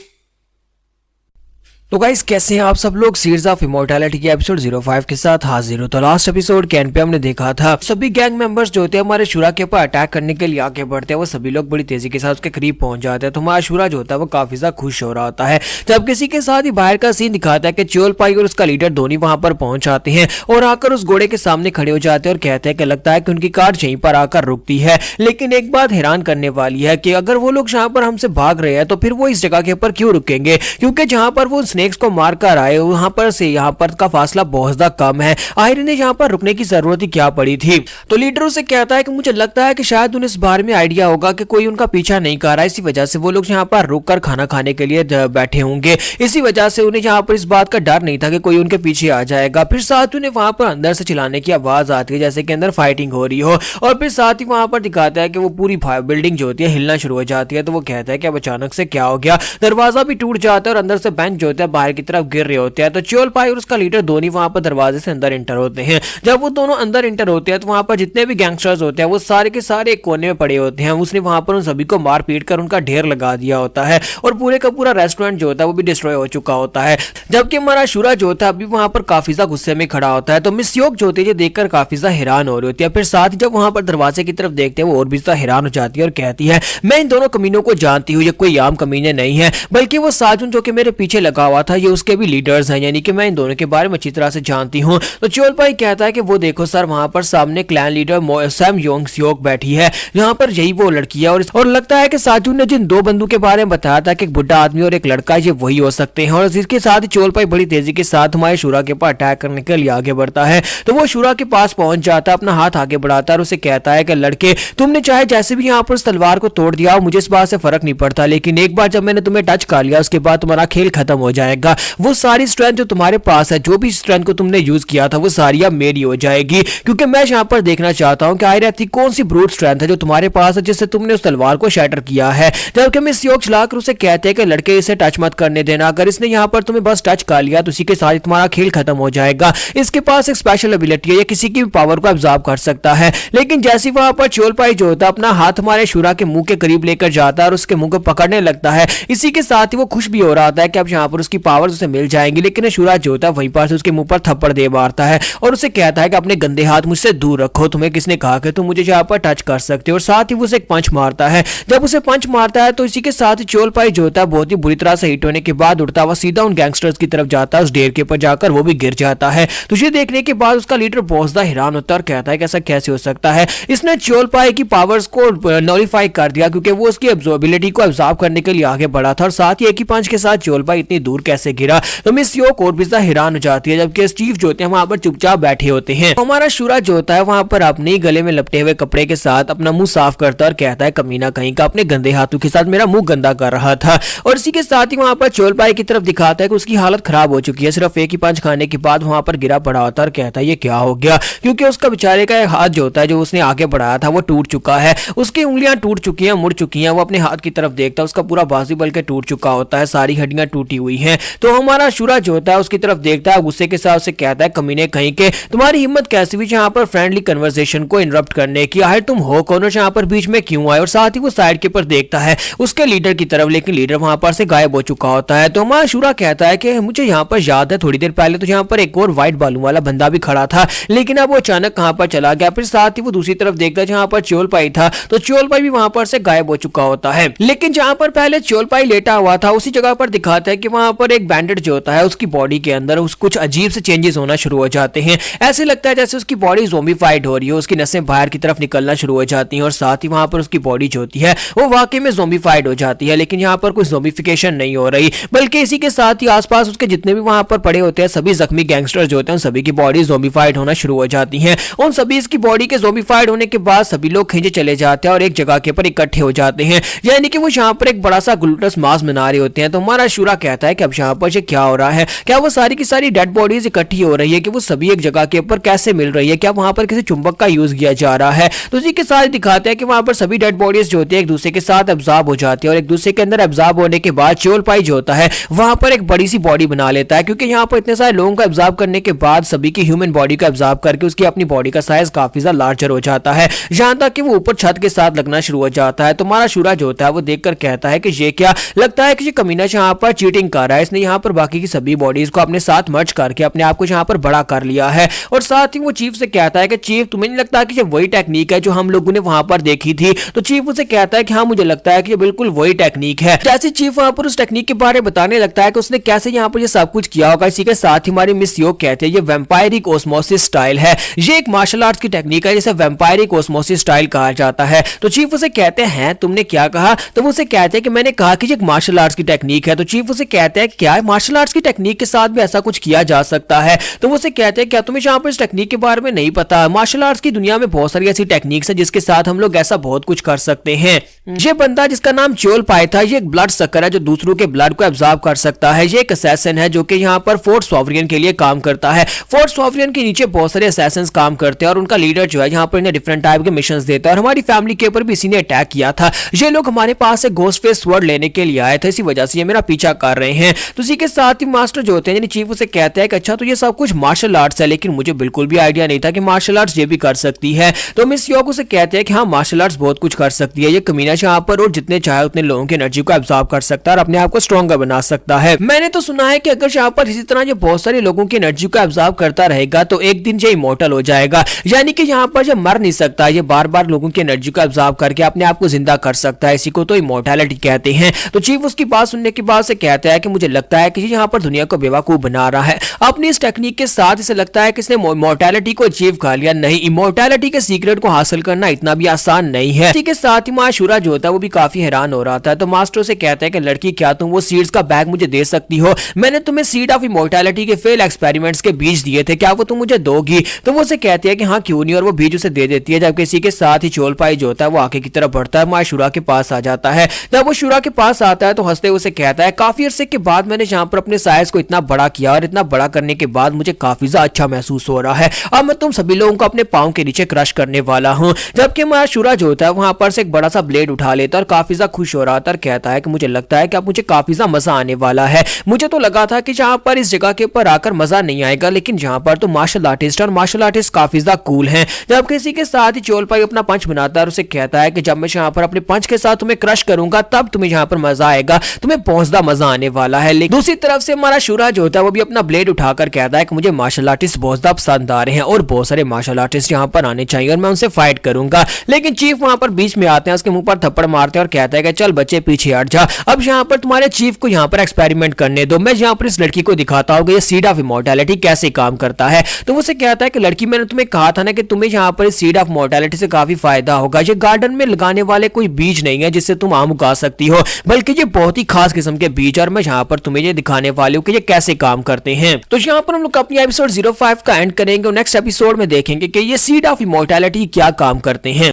तो गाइस कैसे हैं आप सब लोग, सीड्स ऑफ इमॉर्टैलिटी के एपिसोड 05 के साथ हाजिर हो। तो लास्ट एपिसोड के एंड पे हमने देखा था सभी गैंग मेंबर्स जो होते हैं हमारे अशूरा के ऊपर अटैक करने के लिए आगे बढ़ते हैं, वो सभी लोग बड़ी तेजी के साथ उसके करीब पहुंच जाते हैं। तो हमारा अशूरा जो होता है वो काफी ज्यादा खुश हो रहा होता है। जब किसी के साथ ही बाहर का सीन दिखाता है कि चोल पाई और उसका लीडर दोनों वहां पर पहुंच आते हैं और आकर उस घोड़े के सामने खड़े हो जाते हैं और कहते हैं कि लगता है कि उनकी कार यहीं पर आकर रुकती है। लेकिन एक बात हैरान करने वाली है कि अगर वो लोग यहाँ पर हमसे भाग रहे हैं तो फिर वो इस जगह के ऊपर क्यों रुकेंगे, क्योंकि जहां पर वो स्नेक्स को मारकर आए वहां पर से यहाँ पर का फासला बहुत ज्यादा कम है। आखिर इन्हें यहाँ पर रुकने की जरूरत ही क्या पड़ी थी। तो लीडर उसे कहता है कि मुझे लगता है कि शायद उन्हें इस बारे में आइडिया होगा कि कोई उनका पीछा नहीं कर रहा है, इसी वजह से वो लोग यहाँ पर रुक कर खाना खाने के लिए बैठे होंगे। इसी वजह से उन्हें यहाँ पर इस बात का डर नहीं था कि कोई उनके पीछे आ जाएगा। फिर साथ उन्हें वहां पर अंदर से चिल्लाने की आवाज आती है जैसे कि अंदर फाइटिंग हो रही हो और फिर साथ ही वहां पर दिखाता है कि वो पूरी बिल्डिंग जो होती है हिलना शुरू हो जाती है। तो वो कहता है कि अब अचानक से क्या हो गया, दरवाजा भी टूट जाता है और अंदर से बेंच जो होता है बाहर की तरफ गिर रहे होते हैं। तो चोल पाई और उसका लीडर दोनों वहां पर दरवाजे से अंदर इंटर होते हैं। जब वो दोनों अंदर इंटर होते हैं तो वहां पर जितने भी गैंगस्टर्स होते हैं वो सारे के सारे एक कोने में पड़े होते हैं। उसने वहां पर उन सभी को मार पीट कर उनका ढेर लगा दिया होता है और पूरे का पूरा रेस्टोरेंट जो होता है वो भी डिस्ट्रॉय हो चुका होता है। जबकि हमारा अशूरा जो होता है अभी वहां पर काफी ज्यादा गुस्से में खड़ा होता है। तो मिस योक जो होती है देखकर काफी ज्यादा हैरान हो रही होती है। फिर साथ ही जब वहां पर दरवाजे की तरफ देखते हैं वो और भी ज्यादा हैरान हो जाती है और कहती है मैं इन दोनों कमीनों को जानती हूँ, ये कोई आम कमीने नहीं है बल्कि वो साजुन जो कि मेरे पीछे लगा हुआ था ये उसके भी लीडर्स हैं, यानी कि मैं इन दोनों के बारे में अच्छी तरह से जानती हूँ। तो चोल पाई कहता है कि वो देखो सर वहां पर सामने clan leader Sam Yong Seok बैठी है, यहाँ पर यही वो लड़की है और लगता है कि साजुन ने जिन दो बंदों के बारे में बताया था कि एक बुढ़ा आदमी और एक लड़का ये वही हो सकते हैं। और इसके साथ ही चोल पाई बड़ी तेजी के साथ हमारे शूरा के पास अटैक करने के लिए आगे बढ़ता है। तो वो शूरा के पास पहुंच जाता है, अपना हाथ आगे बढ़ाता है और उसे कहता है कि लड़के तुमने चाहे जैसे भी यहाँ पर उस तलवार को तोड़ दिया मुझे इस बात से फर्क नहीं पड़ता, लेकिन एक बार जब मैंने तुम्हें टच कर लिया उसके बाद तुम्हारा खेल खत्म हो जाएगा। वो सारी स्ट्रेंथ जो तुम्हारे पास है, जो भी स्ट्रेंथ को तुमने यूज किया था वो सारी अब मेरी हो जाएगी, क्योंकि मैं यहाँ पर देखना चाहता हूँ कि आई रहती कौन सी ब्रूट स्ट्रेंथ है जो तुम्हारे पास है जिससे तुमने उस तलवार को शैटर किया है। जबकि मिस योक चलाकर उसे कहते हैं कि लड़के इसे टच मत करने देना, अगर इसने यहाँ पर तुम्हें बस टच कर लिया तो उसी के साथ तुम्हारा खेल खत्म हो जाएगा। इसके पास एक स्पेशल एबिलिटी है, ये किसी की भी पावर को अब्जॉर्ब कर सकता है। लेकिन जैसे वहां पर चोल पाई जो होता है अपना हाथ हमारे शूरा के मुंह के करीब लेकर जाता है और उसके मुंह को पकड़ने लगता है, इसी के साथ ही वो खुश भी हो रहा था कि अब यहाँ पर उसकी पावर्स उसे मिल जाएंगी, लेकिन अशूरा जो होता है वहीं पर से उसके मुंह पर थप्पड़ दे मारता है और उसे कहता है कि अपने गंदे हाथ मुझसे दूर रखो, तुम्हें किसने कहा कि तुम मुझे यहाँ पर टच कर सकते हो। और साथ ही वो उसे एक पंच मारता है। जब उसे पंच मारता है तो इसी के साथ ही चोलपाई जो होता है बहुत ही बुरी तरह से हिट होने के बाद उड़ता हुआ सीधा उन गैंगस्टर्स की तरफ जाता है। उस ढेर के ऊपर जाकर वो भी गिर जाता है। तुझे देखने के बाद उसका लीडर बहुत ज्यादा हैरान होता है और कहता है कि ऐसा कैसे हो सकता है, इसने चोलपाई की पावर्स को नॉलिफाई कर दिया क्योंकि वो उसकी एब्जॉर्बिलिटी को एब्जॉर्ब करने के लिए आगे बढ़ा था। और साथ ही एक ही पंच के साथ चोलपाई इतनी दूर कैसे गिरा। तो मिस योक और भी ज्यादा हैरान हो जाती है, जबकि स्टीव जो होते हैं वहां पर चुपचाप बैठे होते हैं। हमारा शूरा जो होता है वहां पर अपने गले में लपटे हुए कपड़े के साथ अपना मुंह साफ करता है और कहता है कमीना कहीं का अपने गंदे हाथों के साथ मेरा मुंह गंदा कर रहा था। और इसी के साथ ही वहां पर चोलपाई की तरफ दिखाता है कि उसकी हालत खराब हो चुकी है, सिर्फ एक ही पंच खाने के बाद वहां पर गिरा पड़ा होता है और कहता है ये क्या हो गया, क्योंकि उसका बेचारे का हाथ जो होता है जो उसने आगे बढ़ाया था वो टूट चुका है, उसकी उंगलियां टूट चुकी हैं, मुड़ चुकी हैं। वो अपने हाथ की तरफ देखता है, उसका पूरा बाजू बल्कि टूट चुका होता है, सारी हड्डियां टूटी हुई हैं। तो हमारा शूरा जो होता है उसकी तरफ देखता है, गुस्से के साथ उसे कहता है कमीने कहीं के तुम्हारी हिम्मत कैसी हुई यहाँ पर फ्रेंडली कन्वर्सेशन को इंटरप्ट करने की, आखिर तुम हो कौन और यहाँ पर बीच में क्यों आए। और साथ ही वो साइड के ऊपर देखता है उसके लीडर की तरफ, लेकिन लीडर वहां पर से गायब हो चुका होता है। तो हमारा शूरा कहता है कि मुझे यहाँ पर याद है थोड़ी देर पहले तो यहाँ पर एक और व्हाइट बालू वाला बंदा भी खड़ा था, लेकिन अब वो अचानक कहां पर चला गया। फिर साथ ही वो दूसरी तरफ देखता है जहां पर चोलपाई था, तो चोलपाई भी वहां पर से गायब हो चुका होता है। लेकिन जहां पर पहले चोलपाई लेटा हुआ था उसी जगह पर दिखाता है कि वहां पर एक बैंडेड जो होता है उसकी बॉडी के अंदर कुछ अजीब से चेंजेस होना शुरू हो जाते हैं। ऐसे लगता है जैसे उसकी बॉडी ज़ोंबीफाइड हो रही है, उसकी नसें बाहर की तरफ निकलना शुरू हो जाती हैं और साथ ही वहां पर उसकी बॉडी जो होती है वो वाकई में ज़ोंबीफाइड हो जाती है। लेकिन यहाँ पर कोई ज़ोंबीफिकेशन नहीं हो रही, बल्कि इसी के साथ ही आसपास उसके जितने भी वहां पर पड़े होते हैं सभी जख्मी गैंगस्टर जो होते हैं सभी की बॉडी ज़ोंबीफाइड होना शुरू हो जाती हैं। उन सभी इसकी बॉडी के ज़ोंबीफाइड होने के बाद सभी लोग खींचे चले जाते हैं और एक जगह के ऊपर इकट्ठे हो जाते हैं, यानी कि वो यहाँ पर एक बड़ा सा ग्लूटस मास बना रहे होते हैं। तो हमारा शूरा कहता है कि अब यहाँ पर क्या हो रहा है, क्या वो सारी की सारी डेड बॉडीज इकट्ठी हो रही है, कि वो सभी एक जगह के ऊपर कैसे मिल रही है, क्या वहां पर किसी चुंबक का यूज किया जा रहा है। तो उसी के साथ दिखाते हैं कि वहां पर सभी डेड बॉडीज जो होती है एक दूसरे के साथ एब्जॉर्ब हो जाती है और एक दूसरे के अंदर एब्जॉर्ब होने के बाद चोलपाई जो होता है वहां पर एक बड़ी सी बॉडी बना लेता है, क्योंकि यहाँ पर इतने सारे लोगों को एब्जॉर्ब करने के बाद सभी की ह्यूमन बॉडी को एब्जॉर्ब करके उसकी अपनी बॉडी का साइज काफी ज्यादा लार्जर हो जाता है, जहां तक कि वो ऊपर छत के साथ लगना शुरू हो जाता है। तो हमारा शूरा जो होता है वो देखकर कहता है कि ये क्या, लगता है कि ये कमीना यहाँ पर चीटिंग कर रहा है, इसने यहाँ पर बाकी की सभी बॉडीज को अपने साथ मर्ज करके अपने आप को यहाँ पर बड़ा कर लिया है। और साथ ही वो चीफ से कहता है कि चीफ तुम्हें नहीं लगता कि ये वही टेक्निक है जो हम लोगों ने वहां पर देखी थी। तो चीफ उसे कहता है कि हाँ मुझे लगता है कि ये बिल्कुल वही टेक्निक है। जैसे चीफ वहां पर उस टेक्निक के बारे में बताने लगता है कि उसने कैसे यहाँ पर ये सब कुछ किया होगा। इसी के साथ ही हमारी मिस योग कहते हैं ये वैम्पायरिक ओस्मोसिस स्टाइल है, ये एक मार्शल आर्ट्स की टेक्निक है जिसे वैम्पायरिक ओस्मोसिस स्टाइल कहा जाता है। तो चीफ उसे कहते हैं तुमने क्या कहा, तो वो उसे कहते हैं कि मैंने कहा कि ये एक मार्शल आर्ट्स की टेक्निक है। तो चीफ उसे कहते हैं कि क्या मार्शल आर्ट्स की टेक्निक के साथ भी ऐसा कुछ किया जा सकता है। तो वो उसे कहते हैं क्या तुम्हें यहाँ पर इस टेक्निक के बारे में नहीं पता, मार्शल आर्ट्स की दुनिया में बहुत सारी ऐसी टेक्निक्स है जिसके साथ हम लोग ऐसा बहुत कुछ कर सकते हैं। ये बंदा जिसका नाम चोलपाई था ये एक ब्लड सकर है जो दूसरों के ब्लड को एब्जॉर्ब कर सकता है। ये एक असैसिन है जो कि यहाँ पर फोर्ट सॉवरियन के लिए काम करता है। फोर्ट सॉवरियन के नीचे बहुत सारे असैसिन्स काम करते हैं और उनका लीडर जो है यहाँ पर इन्हें डिफरेंट टाइप के मिशंस देता है। और हमारी फैमिली के ऊपर भी इसी ने अटैक किया था। ये लोग हमारे पास से घोस्ट फेस स्वॉर्ड लेने के लिए आए थे, इसी वजह से ये मेरा पीछा कर रहे हैं। तो इसी के साथ ही मास्टर जो होते हैं चीफ उसे कहते हैं कि अच्छा तो ये सब कुछ मार्शल आर्ट्स है, लेकिन मुझे बिल्कुल भी आइडिया नहीं था कि मार्शल आर्ट्स ये भी कर सकती है। तो मिस योग उसे कहते हैं कि हाँ मार्शल आर्ट्स बहुत कुछ कर सकती है, ये कमीना यहाँ पर और जितने चाहे उतने लोगों की एनर्जी को एब्जॉर्ब कर सकता है और अपने आप को स्ट्रॉन्गर बना सकता है। मैंने तो सुना है कि अगर यहाँ पर इसी तरह ये बहुत सारे लोगों की एनर्जी को एब्जॉर्ब करता रहेगा तो एक दिन ये इमॉर्टल हो जाएगा, यानी कि यहाँ पर ये मर नहीं सकता, ये बार बार लोगों की एनर्जी को एब्जॉर्ब करके अपने आप को जिंदा कर सकता है। इसी को तो इमॉर्टैलिटी कहते हैं। तो चीफ उसकी बात सुनने के बाद से कहता है कि मुझे लगता है कि यहाँ पर दुनिया को बेवकूफ बना रहा है अपनी इस टेक्निक के साथ। इसे लगता है कि इसने इमॉर्टैलिटी को अचीव कर लिया। नहीं, इमॉर्टैलिटी के सीक्रेट को हासिल करना इतना भी आसान नहीं है। इसी के साथ ही माशूरा जो होता है वो भी काफी हैरान हो रहा था। तो मास्टर से कहता है कि लड़की क्या तुम वो सीड्स का बैग मुझे दे सकती हो, मैंने तुम्हें सीड ऑफ इमॉर्टैलिटी के फेल एक्सपेरिमेंट्स के बीज दिए थे, क्या वो तुम मुझे दोगी। तो वो उसे कहती है कि हाँ क्यों नहीं, और वो बीज उसे दे देती है। जबकि इसी के साथ ही चोलपाई जो होता है वो आगे की तरफ बढ़ता है, माशूरा के पास आ जाता है। जब वो शूरा के पास आता है तो हंसते उसे कहता है काफी अरसे के बाद मैंने यहाँ पर अपने साइज को इतना बड़ा किया और इतना बड़ा करने के बाद मुझे काफी ज्यादा अच्छा महसूस हो रहा है। अब मैं तुम सभी लोगों को अपने पांव के नीचे क्रश करने वाला हूँ। जबकि माशूरा जो होता है वहां पर से एक बड़ा सा ब्लेड उठा लेता है और काफी ज्यादा खुश हो रहा था और कहता है कि मुझे लगता है कि अब मुझे काफी ज्यादा मजा आने वाला है। मुझे तो लगा था कि जहां पर इस जगह के ऊपर आकर मजा नहीं आएगा, लेकिन जहां पर तो मार्शल आर्टिस्ट और मार्शल आर्टिस्ट काफी ज्यादा कूल हैं। जब किसी के साथ ही चोलपाई अपना पंच बनाता है और उसे कहता है कि जब मैं यहाँ पर अपने पंच के साथ तुम्हें क्रश करूंगा तब तुम्हें यहाँ पर मजा आएगा, तुम्हें बहुत ज्यादा मजा आने वाला है। लेकिन दूसरी तरफ से हमारा शूरा जो होता है वो भी अपना ब्लेड उठाकर कहता है कि मुझे मार्शल आर्टिस्ट बहुत ज्यादा पसंद आ रहे हैं और बहुत सारे मार्शल आर्टिस्ट यहाँ पर आने चाहिए और मैं उनसे फाइट करूंगा। लेकिन चीफ वहां पर बीच में आते हैं, उसके मुंह पर थप्पड़ मारते हैं और कहता है कि चल बच्चे पीछे हट जा, अब यहाँ पर तुम्हारे चीफ को यहाँ पर एक्सपेरिमेंट करने दो, मैं यहाँ पर इस लड़की को दिखाता हूँ ये सीड ऑफ इमॉर्टैलिटी कैसे काम करता है। तो उसे कहता है कि लड़की मैंने तुम्हें कहा था ना कि तुम्हें यहाँ पर सीड ऑफ इमॉर्टैलिटी से काफी फायदा होगा, ये गार्डन में लगाने वाले कोई बीज नहीं है जिससे तुम आम उगा सकती हो, बल्कि ये बहुत ही खास किस्म के बीज और मैं यहाँ पर तुम्हें ये दिखाने वाली हूँ कि ये कैसे काम करते हैं। तो यहाँ पर हम लोग अपनी एपिसोड 05 का एंड करेंगे और नेक्स्ट एपिसोड में देखेंगे कि ये सीड ऑफ इमॉर्टैलिटी क्या काम करते हैं।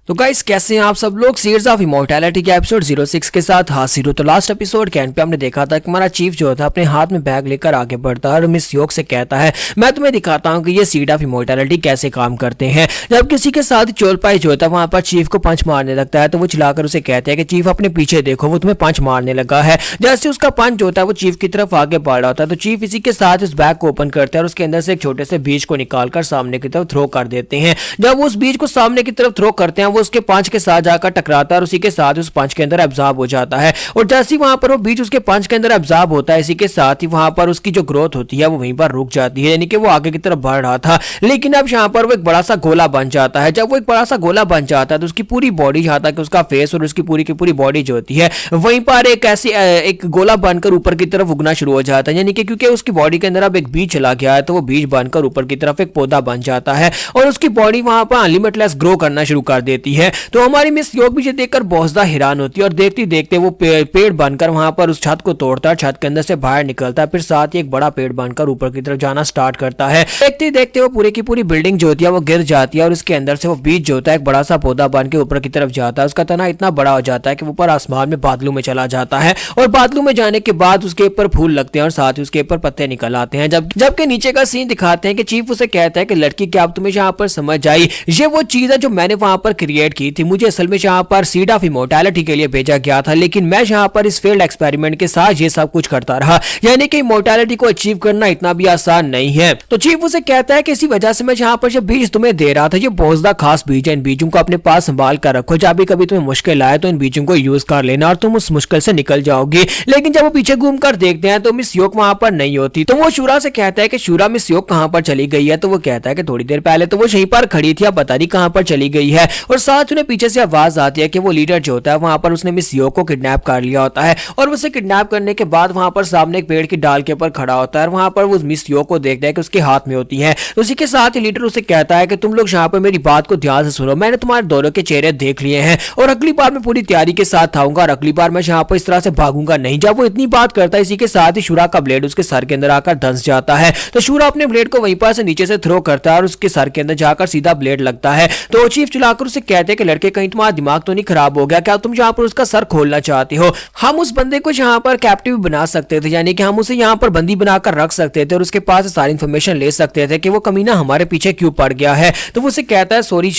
तो गाइस कैसे हैं आप सब लोग, सीड्स ऑफ इमॉर्टैलिटी के एपिसोड 06 के साथ हाजिर हो। तो लास्ट एपिसोड के एंड पे हमने देखा था कि हमारा चीफ जो था अपने हाथ में बैग लेकर आगे बढ़ता है और मिस योग से कहता है मैं तुम्हें दिखाता हूं कि ये सीड ऑफ इमॉर्टैलिटी कैसे काम करते हैं। जब किसी के साथ चोलपाई जो था वहां पर चीफ को पंच मारने लगता है तो वो चिल्लाकर उसे कहते हैं कि चीफ अपने पीछे देखो, वो तुम्हें पंच मारने लगा है। जैसे उसका पंच जो होता है वो चीफ की तरफ आगे बढ़ रहा होता है तो चीफ इसी के साथ उस बैग को ओपन करते हैं और उसके अंदर से एक छोटे से बीज को निकालकर सामने की तरफ थ्रो कर देते हैं। जब वो उस बीज को सामने की तरफ थ्रो करते हैं वो उसके पंच के जाकर टकराता है और उसी के साथ उस पंच के अंदर एब्जॉर्ब हो जाता है और जैसे ही वहां पर वो बीज उसके पंच के अंदर एब्जॉर्ब होता है इसी के साथ ही वहां पर उसकी जो ग्रोथ होती है वो वहीं पर रुक जाती है, यानी कि वो आगे की तरफ बढ़ रहा था लेकिन अब यहाँ पर वो एक बड़ा सा गोला बन जाता है। जब वो एक बड़ा सा गोला बन जाता है तो उसकी पूरी बॉडी जहां तक उसका फेस और उसकी पूरी की पूरी बॉडी जो होती है वहीं पर एक ऐसी एक गोला बनकर ऊपर की तरफ उगना शुरू हो जाता है, यानी कि क्योंकि उसकी बॉडी के अंदर अब एक बीज चला गया है तो वो बीज बनकर ऊपर की तरफ एक पौधा बन जाता है और उसकी बॉडी वहां पर अनलिमिटलेस ग्रो करना शुरू कर देती है। तो हमारी मिस योग भी देखकर बहुत ज्यादा हैरान होती है और देखते देखते वो पेड़ बनकर वहां पर उस छत को तोड़ता है, छत के अंदर से बाहर निकलता है, फिर साथ ही एक बड़ा पेड़ बनकर ऊपर की तरफ जाना स्टार्ट करता है। देखते देखते वो पूरी की पूरी बिल्डिंग जो होती है वो गिर जाती है और उसके अंदर से वो बीज जो होता है एक बड़ा सा पौधा बन के ऊपर की तरफ जाता है। उसका तना इतना बड़ा हो जाता है कि ऊपर आसमान में बादलों में चला जाता है और बादलों में जाने के बाद उसके ऊपर फूल लगते हैं और साथ ही उसके ऊपर पत्ते निकल आते हैं। जबकि नीचे का सीन दिखाते हैं कि चीफ उसे कहता है कि लड़की क्या अब तुम्हें यहाँ पर समझ आई, ये वो चीज है जो मैंने वहां पर क्रिएट की थी, मुझे असल में यहाँ पर सीड ऑफ इमॉर्टैलिटी के लिए भेजा गया था लेकिन मैं यहाँ पर इस फेल्ड एक्सपेरिमेंट के साथ ये सब कुछ करता रहा, यानी कि इमॉर्टैलिटी को अचीव करना इतना भी आसान नहीं है। तो चीफ उसे कहता है कि इसी वजह से मैं यहाँ पर जब बीज तुम्हें दे रहा था ये बहुत ज्यादा खास बीज है, इन बीजों को अपने पास संभाल कर रखो, जब भी कभी तुम्हें मुश्किल आए तो इन बीजों को यूज कर लेना और तुम उस मुश्किल से निकल जाओगे। लेकिन जब वो पीछे घूम कर देखते हैं तो मिस योग वहां पर नहीं होती तो वो शूरा से कहता है कि शूरा मिस योग कहां पर चली गई है। तो वो कहता है कि थोड़ी देर पहले तो वो यहीं पर खड़ी थी, अब पता नहीं कहां पर चली गई है। और साथ उन्हें पीछे से आवाज आती है कि वो लीडर जो होता है वहां पर उसने मिस योग को किडनैप कर लिया होता है और उसे किडनैप करने के बाद वहां पर सामने एक पेड़ की डाल के ऊपर खड़ा होता है और वहां पर वो मिस योग को देखता है कि उसके हाथ में होती है। उसी के साथ ही लीडर उसे कहता है कि तुम लोग यहाँ पर मेरी बात को ध्यान से सुनो, मैंने तुम्हारे दोनों के चेहरे देख लिए हैं और अगली बार मैं पूरी तैयारी के साथ आऊंगा और अगली बार मैं यहाँ पर इस तरह से भागूंगा नहीं। जब वो इतनी बात करता है इसी के साथ ही शूरा का ब्लेड उसके सर के अंदर आकर धंस जाता है तो शूरा अपने ब्लेड को वहीं पर से नीचे से थ्रो करता है और उसके सर के अंदर जाकर सीधा ब्लेड लगता है। तो चीफ चिल्लाकर उसे कहते हैं कि लड़के कहीं तुम्हारा दिमाग तो नहीं खराब हो गया, क्या तुम यहाँ पर उसका सर खोलना चाहते हो? हम उस बंदे को यहाँ पर कैप्टिव बना सकते थे, यानी कि हम उसे यहाँ पर बंदी बनाकर रख सकते थे और उसके पास सारी इंफॉर्मेशन ले सकते थे कि वो कमीना हमारे पीछे क्यों पड़ गया है। तो वो उसे कहता है सॉरी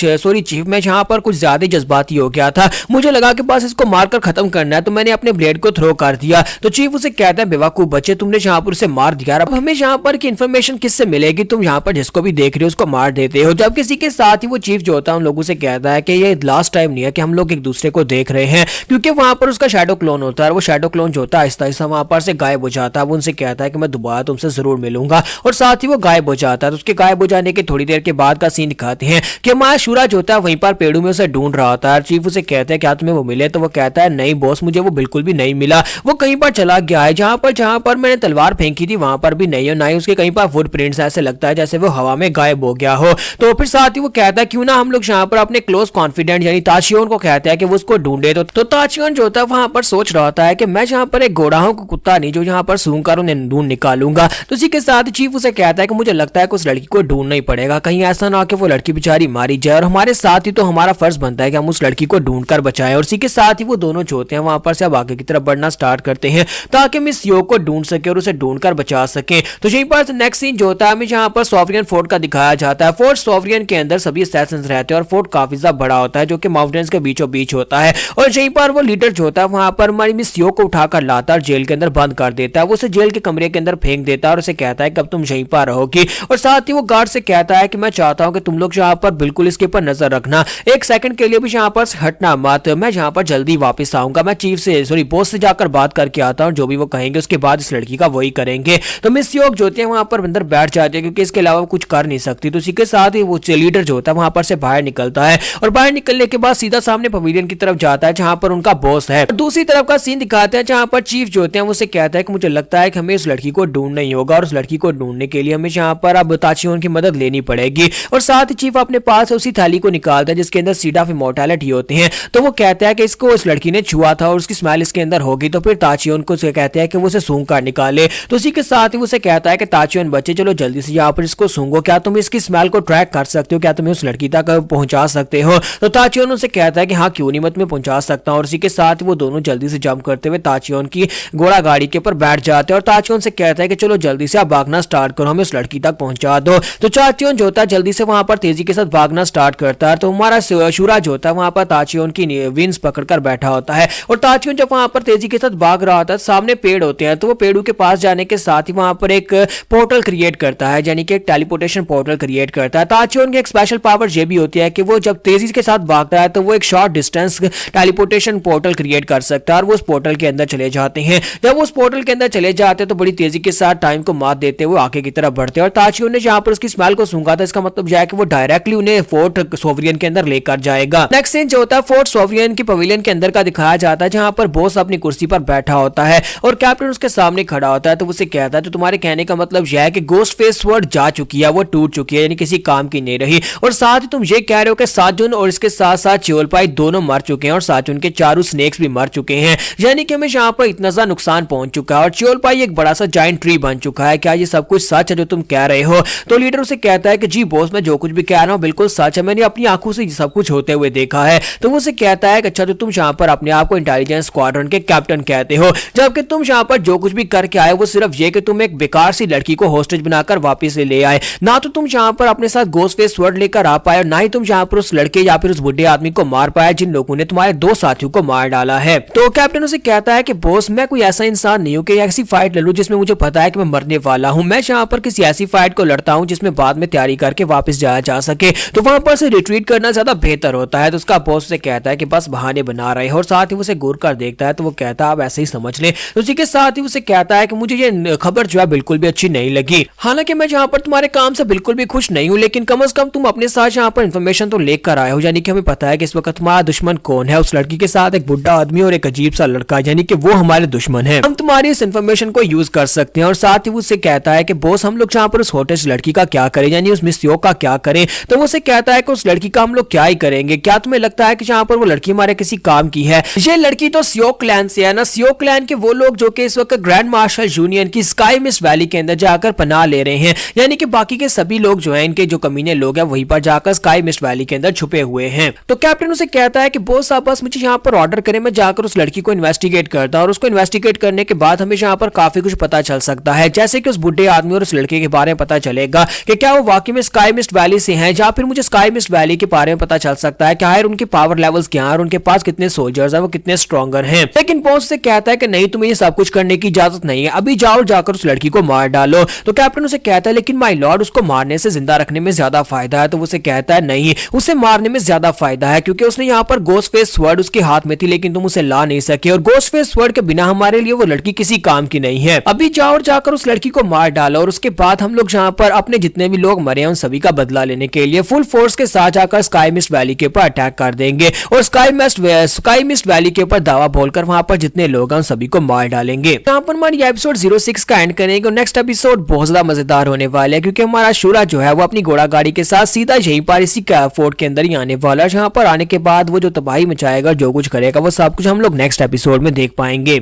चीफ, मैं यहाँ पर कुछ ज्यादा जज्बाती हो गया था, मुझे लगा कि बस इसको मारकर खत्म करना है तो मैंने अपने ब्लेड को थ्रो कर दिया। तो चीफ उसे कहता है बेवकूफ बच्चे, तुमने यहाँ पर उसे मार दिया, अब हमें यहाँ पर की इन्फॉर्मेशन किससे मिलेगी? तुम यहाँ पर जिसको भी देख रहे हो उसको मार देते हो। जब किसी के साथ ही वो चीफ जो होता है उन लोगों से कहता है कि ये लास्ट टाइम नहीं है कि हम लोग एक दूसरे को देख रहे हैं, क्योंकि वहां पर उसका शैडो क्लोन होता है और वो शैडो क्लोन जो होता है आहिस्ता आहिस्ता वहां पर से गायब हो जाता है। वो उनसे कहता है कि मैं दोबारा तुमसे जरूर मिलूंगा और साथ ही वो गायब हो जाता है। तो उसके गायब हो जाने के थोड़ी देर के बाद का सीन दिखाते हैं कि हमारा शूरा जो होता है वहीं पर पेड़ों में उसे ढूंढ रहा होता है। चीफ उसे कहते हैं क्या तुम्हें वो मिले? तो वो कहता है नहीं बॉस, मुझे वो बिल्कुल भी नहीं मिला, वो कहीं पर चला गया है, जहां पर मैंने तलवार फेंकी थी वहां पर भी नहीं है, ना ही उसके कहीं पर फुटप्रिंट्स, ऐसे लगता है जैसे वो हवा में गायब हो गया हो। तो फिर साथ ही वो कहता है क्यों ना हम लोग यहाँ पर अपने क्लोज कॉन्फिडेंट यानी ताशियोन को कहते हैं कि वो उसको ढूंढे। तो ताशियोन जो होता है वहां पर सोच रहा होता है कि मैं यहाँ पर एक घोड़ा हूँ, कुत्ता नहीं जो यहाँ पर सूंघ कर उन्हें ढूंढ निकालूंगा। तो इसी के साथ चीफ उसे कहता है कि मुझे लगता है कि उस लड़की को ढूंढना ही पड़ेगा, कहीं ऐसा ना हो कि वो लड़की बेचारी मारी जाए और हमारे साथ ही तो हमारा फर्ज बनता है कि हम उस लड़की को ढूंढ कर बचाएं। और इसी के साथ ही वो दोनों जो होते हैं वहां पर से अब आगे की तरफ बढ़ना स्टार्ट करते हैं ताकि मिस योग को ढूंढ सके और उसे ढूंढ कर बचा सके। तो यहीं पर नेक्स्ट सीन जो होता है हमें यहाँ पर सॉवरियन फोर्ट का दिखाया जाता है। फोर्ट सॉवरियन के अंदर सभी असैसिन्स रहते हैं और फोर्ट काफी ज्यादा बड़ा होता है जो कि माउंटेन्स के बीचों बीच होता है। और यहीं पर वो लीडर जो होता है वहां पर हमारी मिस यो को उठाकर लाता है और जेल के अंदर बंद कर देता है। वो उसे जेल के कमरे के अंदर फेंक देता है और उसे कहता है कि अब तुम यहीं पर रहोगी। और साथ ही वो गार्ड से कहता है कि मैं चाहता हूं कि तुम लोग यहाँ पर बिल्कुल इसके ऊपर नजर रखना, एक सेकंड के लिए भी यहाँ पर हटना मत, मैं यहाँ पर जल्दी वापस आऊंगा, मैं चीफ से सॉरी बॉस से जाकर बात करके आता हूँ, जो भी वो कहेंगे उसके बाद इस लड़की का वही करेंगे। तो मिस योग जो होती है वहां पर अंदर बैठ जाती है क्योंकि इसके अलावा कुछ कर नहीं सकती। तो इसी के साथ ही वो लीडर जो होता है वहां पर से बाहर निकलता है और बाहर निकलने के बाद सीधा सामने पवेलियन की तरफ जाता है जहां पर उनका बॉस है। दूसरी तरफ का सीन दिखाते हैं जहां पर चीफ जो होते हैं उसे कहता है कि मुझे लगता है कि हमें उस लड़की को ढूंढना ही होगा और उस लड़की को ढूंढने के लिए हमें यहाँ पर अब ताचियोन की मदद लेनी पड़ेगी। और साथ ही चीफ अपने पास उसी थाली को निकालता है जिसके अंदर सीड ऑफ इमॉर्टैलिटी होती है। तो वो कहता है कि इसको उस लड़की ने छुआ था और उसकी स्मेल इसके अंदर होगी, तो फिर ताचियोन को कहते हैं कि वो उसे सूंघ कर निकाले। तो उसी के साथ ही उसे कहता है कि ताचियोन बच्चे चलो जल्दी से यहाँ पर इसको सूंघो, क्या तुम इसकी स्मेल को ट्रैक कर सकते हो, क्या तुम्हें उस लड़की तक पहुंचा सकते हो। तो ताचियोन उसे कहता है कि हाँ क्यों नहीं, मैं तुम्हें पहुंचा सकता हूं। और इसी के साथ वो दोनों जल्दी से जंप करते हुए ताचियोन की घोड़ा गाड़ी के ऊपर बैठ जाते हैं और ताचियोन से कहता है कि चलो जल्दी से आप भागना स्टार्ट करो, हमें उस लड़की तक पहुंचा दो। तो ताचियोन जो होता है जल्दी से वहां पर तेजी के साथ भागना स्टार्ट करता है। तो हमारा शूरा जो होता है वहां पर ताचियोन की विंग्स पकड़कर बैठा होता है और ताचियोन जब वहां पर तेजी के साथ भाग रहा होता है सामने पेड़ होते हैं। तो वो पेड़ों के पास जाने के साथ ही वहां पर एक पोर्टल क्रिएट करता है, यानी कि एक टेलीपोर्टेशन पोर्टल क्रिएट करता है। ताचियोन की एक स्पेशल पावर ये भी होती है कि वो जब तेजी के साथ भागता है तो वो एक short distance teleportation portal create कर सकता है और वो उस पोर्टल के अंदर चले जाते हैं। जब वो उस पोर्टल के अंदर चले जाते हैं तो बड़ी तेजी के साथ टाइम को मात देते हुए आगे की तरफ बढ़ते हैं। और ताचियोन ने जहां पर उसकी स्मेल को सूंघा था इसका मतलब यह है कि वो डायरेक्टली उन्हें फोर्ट सोवरियन के अंदर लेकर जाएगा। नेक्स्ट सीन जो होता है फोर्ट सोवरियन की पवेलियन के अंदर का दिखाया जाता है जहां पर बॉस अपनी कुर्सी पर बैठा होता है और कैप्टन उसके सामने खड़ा होता है। तो उसे कहता है तो तुम्हारे कहने का मतलब यह है कि गोस्ट फेस स्वॉर्ड जा चुकी है, वो टूट चुकी है, यानी किसी काम की नहीं रही। और साथ ही तुम ये कह रहे हो कि साजुन और इसके साथ साथ चियोलपाई दोनों मर चुके हैं और साजुन के चारों स्नेक्स भी मर चुके हैं, यानी कि हमें यहाँ पर इतना सा नुकसान पहुंच चुका है और चियोलपाई एक बड़ा सा जायंट ट्री बन चुका है। क्या ये सब कुछ सच है जो तुम कह रहे हो? तो लीडर उसे कहता है कि जी बॉस मैं जो कुछ भी कह रहा हूँ बिल्कुल सच है, मैंने अपनी आंखों से सब कुछ होते हुए देखा है। तो वो उसे कहता है कि अच्छा तो तुम यहाँ पर अपने आप को इंटेलिजेंस स्क्वाड्रन के कैप्टन कहते हो, जबकि तुम यहाँ पर जो कुछ भी करके आए वो सिर्फ ये कि तुम एक बेकार सी लड़की को होस्टेज बनाकर वापस ले आए, ना तो तुम यहाँ पर अपने साथ गोस्ट फेस स्वॉर्ड लेकर आ पाए और ना ही तुम यहाँ पर उस लड़के या फिर उस बुढ़े आदमी को मार पाए जिन लोगों ने तुम्हारे दो साथियों को मार डाला है। तो कैप्टन उसे कहता है कि बॉस मैं कोई ऐसा इंसान नहीं हूं कि ऐसी फाइट लड़ूं जिसमें मुझे पता है कि मैं मरने वाला हूं। मैं यहाँ पर किसी ऐसी फाइट को लड़ता हूं जिसमें बाद में तैयारी करके वापस जाया जा सके, तो वहां पर से रिट्रीट करना ज्यादा बेहतर होता है। तो उसका बॉस उसे कहता है कि बस बहाने बना रहे हैं और साथ ही उसे घूर कर देखता है तो वो कहता है आप ऐसे ही समझ ले। तो उसी के साथ ही उसे कहता है कि मुझे ये खबर जो है बिल्कुल भी अच्छी नहीं लगी, हालांकि मैं यहाँ पर तुम्हारे काम से बिल्कुल भी खुश नहीं हूँ, लेकिन कम से कम तुम अपने साथ यहाँ पर इन्फॉर्मेशन तो लेकर आए हो, यानी कि हमें पता है कि इस वक्त तुम्हारा दुश्मन कौन है। उस लड़की के साथ एक बुढ़ा आदमी और एक अजीब सा लड़का, यानी कि वो हमारे दुश्मन है, हम तुम्हारी इस इन्फॉर्मेशन को यूज कर सकते हैं। और साथ ही उससे कहता है कि बॉस हम लोग यहाँ पर उस होटेज लड़की का क्या करें, यानी उस मिस यो का क्या करें। तो वो उसे कहता है कि उस लड़की का हम लोग क्या ही करेंगे, क्या तुम्हें लगता है कि यहाँ पर वो लड़की हमारे किसी काम की है? ये लड़की तो सियो क्लैन से है ना, सियो क्लैन के वो लोग जो कि इस वक्त ग्रैंड मार्शल यूनियन की स्काई मिस्ट वैली के अंदर जाकर पनाह ले रहे हैं, यानी कि बाकी के सभी लोग जो हैं इनके जो कमीने लोग हैं वहीं पर जाकर स्काई मिस्ट वैली के अंदर छुपे हुए हैं। तो कैप्टन उसे कहता है कि बॉस आप बस मुझे यहाँ पर ऑर्डर करें, मैं जाकर उस लड़की को इन्वेस्टिगेट करता हूं और उसको इन्वेस्टिगेट करने के बाद हमें यहाँ पर काफी कुछ पता चल सकता है, जैसे कि उस बुढ़े आदमी और उस लड़के के बारे में पता चलेगा कि क्या वो वाकई में स्काई मिस्ट वैली से हैं, या फिर मुझे स्काई मिस्ट वैली के बारे में पता चल सकता है क्या है उनके पावर लेवल्स क्या है और उनके पास कितने सोल्जर्स हैं, वो कितने स्ट्रॉन्गर हैं। लेकिन बॉस से कहता है कि नहीं तुम्हें ये सब कुछ करने की इजाजत नहीं है, अभी जाओ जाकर उस लड़की को मार डालो। तो कैप्टन उसे कहता है लेकिन माय लॉर्ड उसको मारने से जिंदा रखने में ज्यादा फायदा है। तो उसे कहता है नहीं, उसे मारने में ज्यादा फायदा है क्योंकि उसने यहाँ पर गोस्ट फेस स्वॉर्ड उसके हाथ में थी लेकिन तुम उसे ला नहीं सके और गोस्ट फेस स्वॉर्ड के बिना हमारे लिए वो लड़की किसी काम की नहीं है। अभी जाओ और जाकर उस लड़की को मार डालो और उसके बाद हम लोग यहाँ पर अपने जितने भी लोग मरे हैं उन सभी का बदला लेने के लिए फुल फोर्स के साथ जाकर स्काई मिस्ट वैली के ऊपर अटैक कर देंगे और स्काई मिस्ट वैली के ऊपर दावा बोलकर वहां पर जितने लोग हैं उन सभी को मार डालेंगे। यहाँ पर हमारी एपिसोड 06 का एंड करेंगे और नेक्स्ट एपिसोड बहुत ज्यादा मजेदार होने वाला है क्योंकि हमारा शूरा जो है वो अपनी घोड़ा गाड़ी के साथ सीधा यहीं पर इसी फोर्ट के अंदर ही आने वाला है, जहां पर आने के बाद वो जो तबाही मचाएगा जो कुछ करेगा वो सब कुछ हम लोग नेक्स्ट एपिसोड में देख पाएंगे।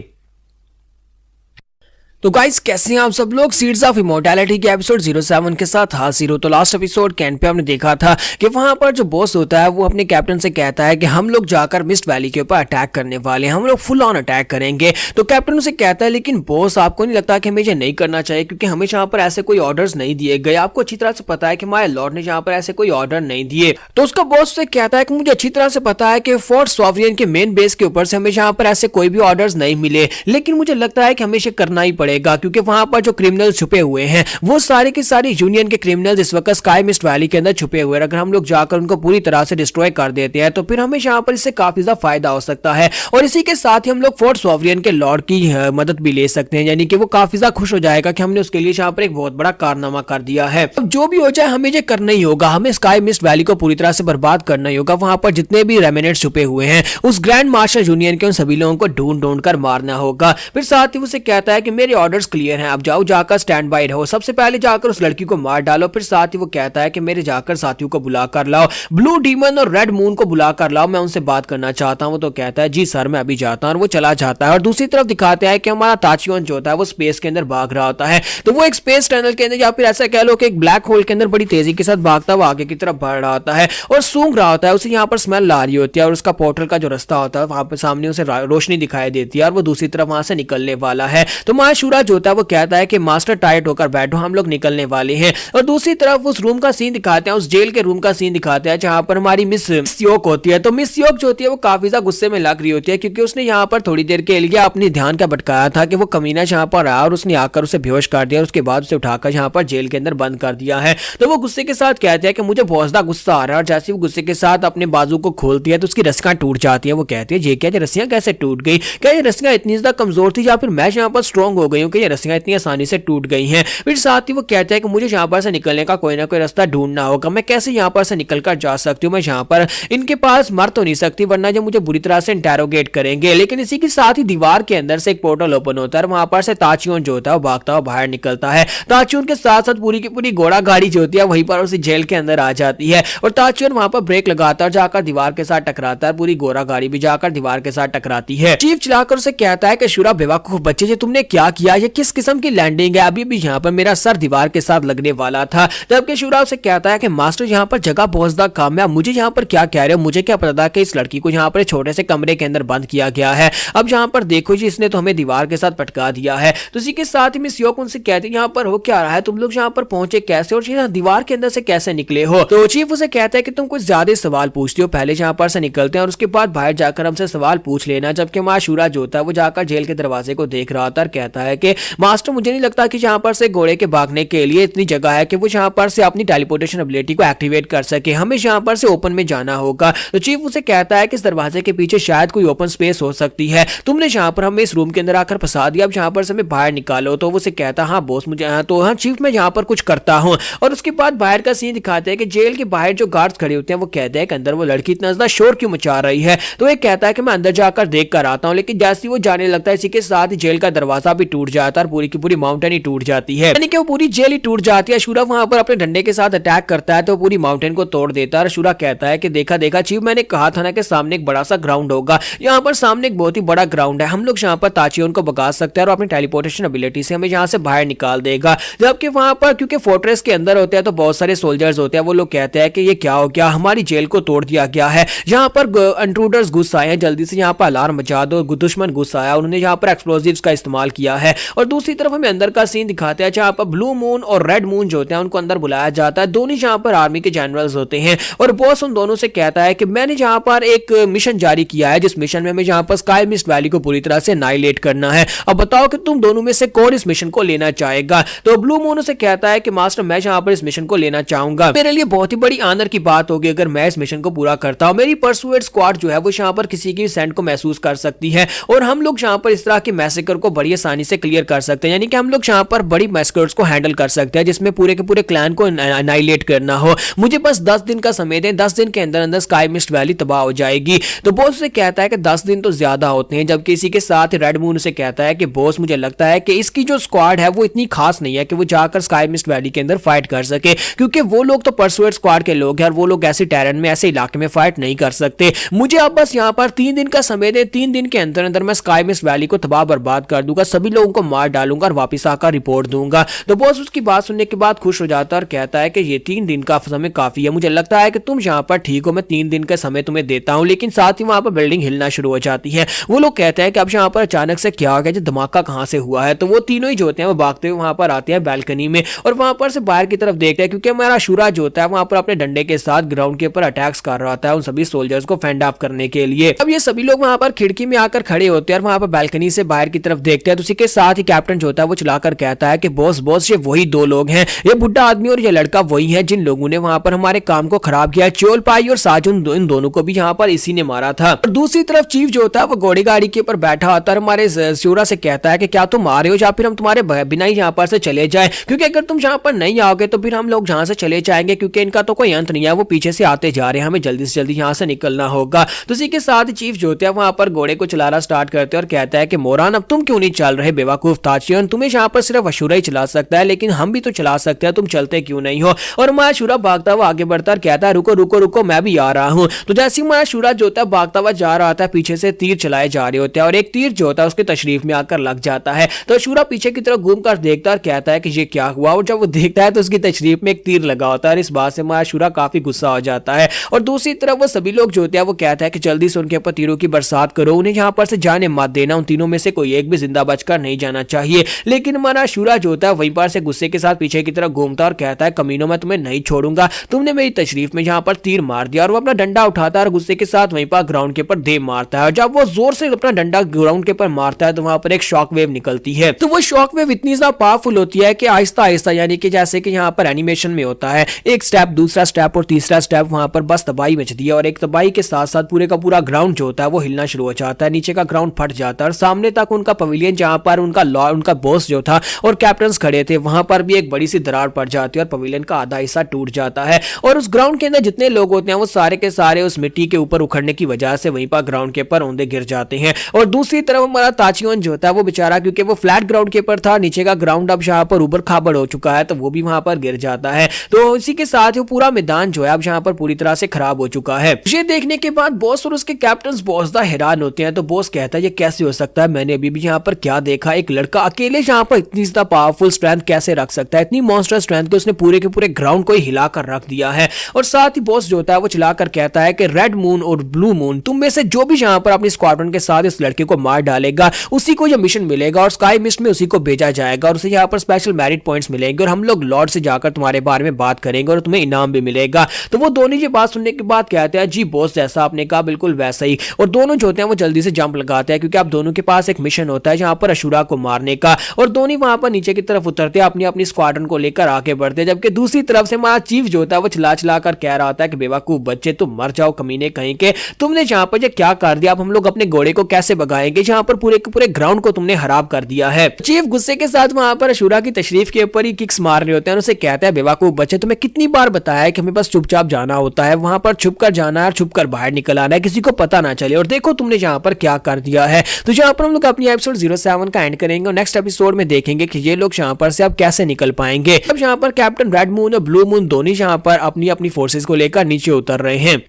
तो गाइस कैसे हैं आप सब लोग। सीड्स ऑफ इमोर्टैलिटी के एपिसोड 07 के साथ हाजिर हो। तो लास्ट एपिसोड कैंप पे हमने देखा था कि वहां पर जो बॉस होता है वो अपने कैप्टन से कहता है कि हम लोग जाकर मिस्ट वैली के ऊपर अटैक करने वाले हैं, हम लोग फुल ऑन अटैक करेंगे। तो कैप्टन उसे कहता है लेकिन बॉस आपको नहीं लगता कि हमें ये नहीं करना चाहिए क्योंकि हमें यहाँ पर ऐसे कोई ऑर्डर्स नहीं दिए गए, आपको अच्छी तरह से पता है कि हमारे लॉर्ड ने यहाँ पर ऐसे कोई ऑर्डर नहीं दिए। तो उसका बॉस से कहता है कि मुझे अच्छी तरह से पता है कि फोर्ट सॉवरियन के मेन बेस के ऊपर से हमें यहाँ पर ऐसे कोई भी ऑर्डर्स नहीं मिले, लेकिन मुझे लगता है कि हमें इसे करना ही पड़ेगा क्योंकि वहां पर जो क्रिमिनल छुपे हुए हैं वो सारे के सारे यूनियन के क्रिमिनल्स इस वक्त स्काई मिस्ट वैली के अंदर छुपे हुए हैं। अगर हम लोग जाकर उनको पूरी तरह से डिस्ट्रॉय कर देते हैं तो फिर हमें यहाँ पर इससे काफी ज्यादा फायदा हो सकता है और इसी के साथ ही हम लोग फोर्ट सॉवरियन के लॉर्ड की मदद भी ले सकते हैं, यानी कि वो काफी ज्यादा खुश हो जाएगा कि हमने उसके लिए यहाँ पर एक बहुत बड़ा कारनामा कर दिया है। अब जो भी हो जाए हमें ये करना ही होगा, हमें स्काई मिस्ट वैली को पूरी तरह से बर्बाद करना ही होगा। वहां पर जितने भी रेमिनेंट्स छुपे हुए हैं उस ग्रैंड मास्टर यूनियन के उन सभी लोगों को ढूंढ ढूंढ कर मारना होगा। फिर साथ ही उसे कहता है कि मेरे ऑर्डर्स क्लियर हैं, अब जाओ जाकर स्टैंड बाय रहो, सबसे पहले जाकर उस लड़की को मार डालो। फिर साथ ही वो कहता है कि मेरे जाकर साथियों को बुला कर लाओ, ब्लू डीमन और रेड मून को बुला कर लाओ, मैं उनसे बात करना चाहता हूं। तो कहता है जी सर मैं अभी जाता हूं और वो चला जाता है। और दूसरी तरफ दिखाते हैं कि हमारा ताचियोन जो होता है वो स्पेस के अंदर भाग रहा होता है। तो वो एक स्पेस टनल के अंदर या फिर ऐसा कह लो कि एक ब्लैक होल के अंदर बड़ी तेजी के साथ भागता हुआ आगे की तरफ बढ़ रहा होता है और सूंघ रहा होता है। उसे यहाँ पर स्मेल ला रही होती है और उसका पोर्टल का जो रास्ता होता है वहां पर सामने उसे रोशनी दिखाई देती है और वो दूसरी तरफ वहां से निकलने वाला है। तो महाशूरा जो होता है वो कहता है कि मास्टर टाइट होकर बैठो, हम लोग निकलने वाले हैं। और दूसरी तरफ उस रूम का सीन दिखाते हैं, उस जेल के रूम का सीन दिखाते हैं जहां पर हमारी मिस योक होती है। तो मिस योक जो होती है वो काफी ज्यादा गुस्से में लग रही होती है क्योंकि उसने यहाँ पर थोड़ी देर के लिए अपनी ध्यान का भटकाया था कि वो कमीना यहाँ पर आया और उसने आकर उसे बेहोश कर दिया और उसके बाद उसे उठाकर यहाँ पर जेल के अंदर बंद कर दिया है। तो वो गुस्से के साथ कहते हैं कि मुझे बहुत ज्यादा गुस्सा आ रहा है और जैसे वो गुस्से के साथ अपने बाजू को खोलती है तो उसकी रस्सियां टूट जाती है। वो कहती है ये क्या, ये रस्सियां कैसे टूट गई, क्या ये रस्सियां इतनी ज्यादा कमजोर थी या फिर मैं यहाँ पर स्ट्रॉन्ग हो गई हूँ कि ये रस्सियां इतनी आसानी से टूट गई हैं। फिर साथ ही वो कहता है कि मुझे यहाँ पर से निकलने का कोई ना कोई रास्ता ढूंढना होगा, मैं कैसे यहाँ पर से निकल कर जा सकती हूँ, मैं यहाँ पर इनके पास मर तो नहीं सकती वरना जो मुझे बुरी तरह से इंटेरोगेट करेंगे। लेकिन इसी के साथ ही दीवार के अंदर से एक पोर्टल ओपन होता है, वहां पर से ताचियोन जो होता है वो भागता हुआ बाहर निकलता है। ताचियोन के साथ साथ पूरी की पूरी घोड़ा गाड़ी जो होती है वहीं पर उसी जेल के अंदर आ जाती है और ताचियोन वहां पर ब्रेक लगाता है, जाकर दीवार के साथ टकराता है, पूरी घोड़ा गाड़ी भी जाकर दीवार के साथ टकराती है। चीफ चिल्लाकर उसे कहता है कि शूरा बेवकूफ बच्चे, ये तुमने क्या किया, ये किस किस्म की लैंडिंग है, अभी भी यहाँ पर मेरा सर दीवार के साथ लगने वाला था। जबकि शूरा उसे कहता है कि मास्टर यहाँ पर जगह बहुत ज्यादा कम है, मुझे यहाँ पर क्या कह रहे हो, मुझे क्या पता था कि इस लड़की को यहाँ पर छोटे से कमरे के अंदर बंद किया गया है, अब यहाँ पर देखो जी इसने तो हमें दीवार के साथ पटका दिया है। तो इसी के साथ ही मिस योक उनसे कहती है यहाँ पर हो क्या रहा है, तुम लोग यहाँ पर पहुंचे कैसे और यहाँ दीवार के अंदर से कैसे निकले हो। तो चीफ उसे कहता है कि तुम कुछ ज्यादा सवाल पूछती हो, पहले यहाँ पर से निकलते हैं और उसके बाद बाहर जाकर हमसे सवाल पूछ लेना। जबकि माशूरा जो होता है वो जाकर जेल के दरवाजे को देख रहा था और कहता है कि मास्टर मुझे नहीं लगता कि यहाँ पर से घोड़े के भागने के लिए इतनी जगह है कि वो यहाँ पर से अपनी टेलीपोर्टेशन एबिलिटी को एक्टिवेट कर सके, हमें यहाँ पर से ओपन में जाना होगा। तो चीफ उसे कहता है कि इस दरवाजे के पीछे शायद कोई ओपन स्पेस हो सकती है, तुमने यहाँ पर हमें इस रूम के अंदर आकर फंसा दिया, अब यहाँ पर से हमें बाहर निकालो। तो वो उसे कहता हाँ बॉस मुझे, हाँ तो हाँ चीफ मैं यहाँ पर कुछ करता हूँ। और उसके बाद बाहर का सीन दिखाते हैं कि जेल के बाहर जो गार्ड्स खड़े होते हैं वो कहते हैं कि अंदर वो लड़की इतना ज्यादा शोर क्यों मचा रही है। तो एक कहता है कि मैं अंदर जाकर देख कर आता हूँ, लेकिन जैसे वो जाने लगता है इसी के साथ ही जेल का दरवाजा भी टूट जाता है और पूरी की पूरी माउंटेन ही टूट जाती है, यानी कि वो पूरी जेल ही टूट जाती है। शूरा वहां पर अपने डंडे के साथ अटैक करता है तो पूरी माउंटेन को तोड़ देता है और शूरा कहता है कि देखा देखा चीफ मैंने कहा था ना कि सामने एक बड़ा सा ग्राउंड होगा, यहाँ पर सामने एक बहुत ही बड़ा ग्राउंड है, हम लोग यहाँ पर ताचियोन को भगा सकते हैं और अपनी टेलीपोर्टेशन एबिलिटी से हमें यहाँ से बाहर निकाल देगा। जबकि वहां पर क्योंकि फोर्ट्रेस के अंदर होते हैं तो बहुत सारे सोल्जर्स होते हैं, वो लोग कहते हैं कि ये क्या हो गया, हमारी जेल को तोड़ दिया गया है, यहाँ पर इंट्रूडर्स घुस आए हैं, जल्दी से यहाँ पर अलार्म मचा दो, दुश्मन घुस आया, उन्होंने यहाँ पर एक्सप्लोजिव्स का इस्तेमाल किया है। और दूसरी तरफ हमें अंदर का सीन दिखाते हैं जहाँ पर ब्लू मून और रेड मून जो होते हैं उनको अंदर बुलाया जाता है, दोनों यहाँ पर आर्मी के जनरल्स होते हैं और बॉस उन दोनों से कहता है कि मैंने यहाँ पर एक मिशन जारी किया है जिस मिशन में हमें यहाँ पर स्काई मिस्ट वैली को पूरी तरह से नाइलेट करना है, अब बताओ कि तुम दोनों में से कौन इस मिशन को लेना चाहेगा। तो ब्लू मून से कहता है कि मास्टर मैं यहाँ पर इस मिशन को लेना चाहूंगा, मेरे लिए बहुत ही बड़ी ऑनर की बात होगी अगर मैं इस मिशन को पूरा करता हूँ, मेरी परसुएट स्क्वाड जो है वो यहाँ पर किसी की सेंट को महसूस कर सकती है और हम लोग यहाँ पर इस तरह के मैसेकर को बड़ी आसानी से क्लियर कर सकते हैं, यानी कि हम लोग यहाँ पर बड़ी मैसेकर्स को हैंडल कर सकते हैं जिसमें पूरे के पूरे क्लैन को अनाइलेट करना हो, मुझे बस 10 दिन का समय दें, 10 दिन के अंदर अंदर स्काई मिस्ट वैली तबाह हो जाएगी। तो बॉस से कहता है कि 10 दिन तो ज्यादा होते हैं, जबकि इसी के साथ रेड मून से कहता है कि बॉस मुझे लगता है कि इसकी जो स्क्वाड है वो इतनी खास नहीं है कि वो जाकर स्काई मिस्ट वैली के अंदर फाइट कर सके, क्योंकि वो लोग तो परसुएट स्क्वाड के लोग हैं और वो लोग ऐसे टेरन में ऐसे इलाके में फाइट नहीं कर सकते, मुझे अब बस यहाँ पर 3 दिन का समय दे, 3 दिन के अंदर अंदर मैं स्काई मिस्ट वैली को तबाह बर्बाद कर दूंगा, सभी लोगों लोगों को मार डालूंगा और वापस आकर रिपोर्ट दूंगा। तो बॉस उसकी बात सुनने के बाद खुश हो जाता है और कहता है कि ये 3 दिन का समय काफी है, मुझे लगता है कि तुम यहाँ पर ठीक हो, मैं 3 दिन का समय तुम्हें देता हूँ। लेकिन साथ ही वहां पर बिल्डिंग हिलना शुरू हो जाती है। वो लोग कहते हैं कि अब यहाँ पर अचानक से क्या हो गया, धमाका कहाँ से हुआ है। तो वो तीनों ही जो होते हैं वो भागते हुए वहां पर आते हैं बैल्कनी में और वहां पर से बाहर की तरफ देखते हैं, क्योंकि हमारा शूरा जो होता है वहां पर अपने डंडे के साथ ग्राउंड के ऊपर अटैक्स कर रहा होता है उन सभी सोल्जर्स को फेंड ऑफ करने के लिए। अब ये सभी लोग वहां पर खिड़की में आकर खड़े होते हैं और वहां पर बैल्कनी से बाहर की तरफ देखते हैं। तो उसी के साथ ही कैप्टन जो होता है वो चलाकर कहता है कि बॉस बॉस ये वही 2 लोग हैं, ये बुढ़ा आदमी और ये लड़का वही है जिन लोगों ने वहां पर हमारे काम को खराब किया। चोल पाई और साजुन इन दोनों को भी यहाँ पर इसी ने मारा था। और दूसरी तरफ चीफ जो होता है वो घोड़ी गाड़ी के ऊपर बैठा होता है, हमारे शूरा से कहता है कि क्या तुम आ रहे हो या फिर हम तुम्हारे बिना ही यहाँ पर से चले जाए, क्योंकि अगर तुम यहाँ पर नहीं आओगे तो फिर हम लोग जहाँ से चले जाएंगे, क्योंकि इनका तो कोई अंत नहीं है, वो पीछे से आते जा रहे हैं, हमें जल्दी से जल्दी यहाँ से निकलना होगा। तो इसी के साथ चीफ जो होते हैं वहां पर घोड़े को चलाना स्टार्ट करते हैं और कहता है कि मोरान अब तुम क्यों नहीं चल रहे बेवकूफ ताचियन, तुम्हें यहाँ पर सिर्फ अशूरा ही चला सकता है, लेकिन हम भी तो चला सकते हैं, तुम चलते क्यों नहीं हो। और हमारा शूरा भागता हुआ आगे बढ़ता और कहता है रुको रुको रुको मैं भी आ रहा हूँ। तो जैसे हमारा शूरा जो होता है भागता हुआ जा रहा था, पीछे से तीर चलाए जा रहे होते हैं और एक तीर जो होता है उसके तशरीफ में आकर लग जाता है। तो शूरा पीछे की तरफ घूम कर देखता और कहता है कि ये क्या हुआ, और जब वो देखता है तो उसकी तशरीफ में एक तीर लगा होता है। इस बात से हमारा शूरा काफी गुस्सा हो जाता है। और दूसरी तरफ वो सभी लोग जो होते हैं वो कहता है कि जल्दी से उनके ऊपर तीरों की बरसात करो, उन्हें यहाँ पर से जाने मत देना, उन तीनों में से कोई एक भी जिंदा बचकर नहीं जाना चाहिए। लेकिन हमारा शूरा जो होता है वहीं पर से गुस्से के साथ पीछे की तरफ घूमता और कहता है कमीनों में तुम्हें नहीं छोड़ूंगा, तुमने मेरी तशरीफ में यहाँ पर तीर मार दिया। और वो अपना डंडा उठाता है और गुस्से के साथ वहीं पर ग्राउंड के ऊपर दे मारता है। और जब वो जोर से अपना डंडा ग्राउंड के ऊपर मारता है तो वहां पर एक शॉक वेव निकलती है। तो वो शॉक वेव इतनी ज्यादा पावरफुल होती है कि आहिस्ता आहिस्ता, यानी कि जैसे कि यहाँ पर एनिमेशन में होता है, एक स्टेप दूसरा स्टेप और तीसरा स्टेप, वहां पर बस तबाही मचती है। और एक तबाही के साथ साथ पूरे का पूरा ग्राउंड जो होता है वो हिलना शुरू हो जाता है, नीचे का ग्राउंड फट जाता है और सामने तक उनका पवेलियन जहां पर उनका बॉस जो था और कैप्टन खड़े थे वहां पर भी एक बड़ी सी दरार पड़ जाती है और पवेलियन का आधा हिस्सा टूट जाता है। और उस ग्राउंड के अंदर जितने लोग होते हैं वो सारे के सारे उस मिट्टी के ऊपर उखड़ने की वजह से वहीं पर ग्राउंड के ऊपर औंधे गिर जाते हैं। और दूसरी तरफ हमारा ताचियोन जो होता है वो बेचारा, क्योंकि वो फ्लैट ग्राउंड के ऊपर था, नीचे का ग्राउंड अब यहाँ पर उबड़ खाबड़ हो चुका है, तो वो भी वहां पर गिर जाता है। तो इसी के साथ वो पूरा मैदान जो है अब यहाँ पर पूरी तरह से खराब हो चुका है। ये देखने के बाद बॉस और उसके कैप्टन बहुत हैरान होते हैं। तो बॉस कहता है ये कैसे हो सकता है, मैंने अभी भी यहाँ पर क्या देखा, एक लड़का अकेले यहाँ पर इतनी ज्यादा पावरफुल स्ट्रेंथ कैसे रख सकता है, इतनी मॉन्स्टर स्ट्रेंथ को उसने पूरे के पूरे ग्राउंड को ही हिलाकर रख दिया है। और साथ ही बॉस जो होता है वो चलाकर कहता है कि रेड मून और ब्लू मून तुम में से जो भी यहाँ पर अपनी स्क्वाड्रन के साथ इस लड़के को मार डालेगा उसी को यह मिशन मिलेगा और स्काई मिस्ट में उसी को भेजा जाएगा और उसे यहाँ पर स्पेशल मेरिट पॉइंट्स मिलेंगे और हम लोग लॉर्ड से जाकर तुम्हारे बारे में बात करेंगे और तुम्हें इनाम भी मिलेगा। तो वो दोनों ये बात सुनने के बाद कहते हैं जी बॉस जैसा आपने कहा बिल्कुल वैसा ही। और दोनों जो होते हैं वो जल्दी से जंप लगाते हैं, क्योंकि आप दोनों के पास एक मिशन होता है जहां पर अशूरा को मारने का। और दोनों वहां पर नीचे की तरफ उतरते हैं, अपनी अपनी स्क्वाड्रन को लेकर आगे बढ़ते हैं। जबकि दूसरी तरफ से हमारा चीफ जो होता है वो चला चला कर कह रहा होता है कि बेवकूफ बच्चे तुम मर जाओ कमीने कहीं के, तुमने जहां पर क्या कर दिया, अब हम लोग अपने घोड़े को कैसे भगाएंगे जहां पर पूरे के पूरे ग्राउंड को तुमने खराब कर दिया है। चीफ गुस्से के साथ वहां पर अशूरा की तशरीफ के ऊपर ही किक्स मार रहे होते हैं, उसे कहता है बेवकूफ बच्चे तुम्हें कितनी बार बताया है कि हमें बस चुपचाप जाना होता है, वहां पर छुप कर जाना है और छुप कर बाहर निकल आना है, किसी को पता ना चले। और देखो तुमने यहाँ पर क्या कर दिया है। तो यहाँ पर हम लोग अपनी एपिसोड 07 का एंड करेंगे और नेक्स्ट एपिसोड में देखेंगे कि ये लोग यहाँ पर से अब कैसे निकल पाएंगे। अब यहाँ पर कैप्टन रेड मून और ब्लू मून दोनों यहाँ पर अपनी अपनी फोर्सेस को लेकर नीचे उतर रहे हैं।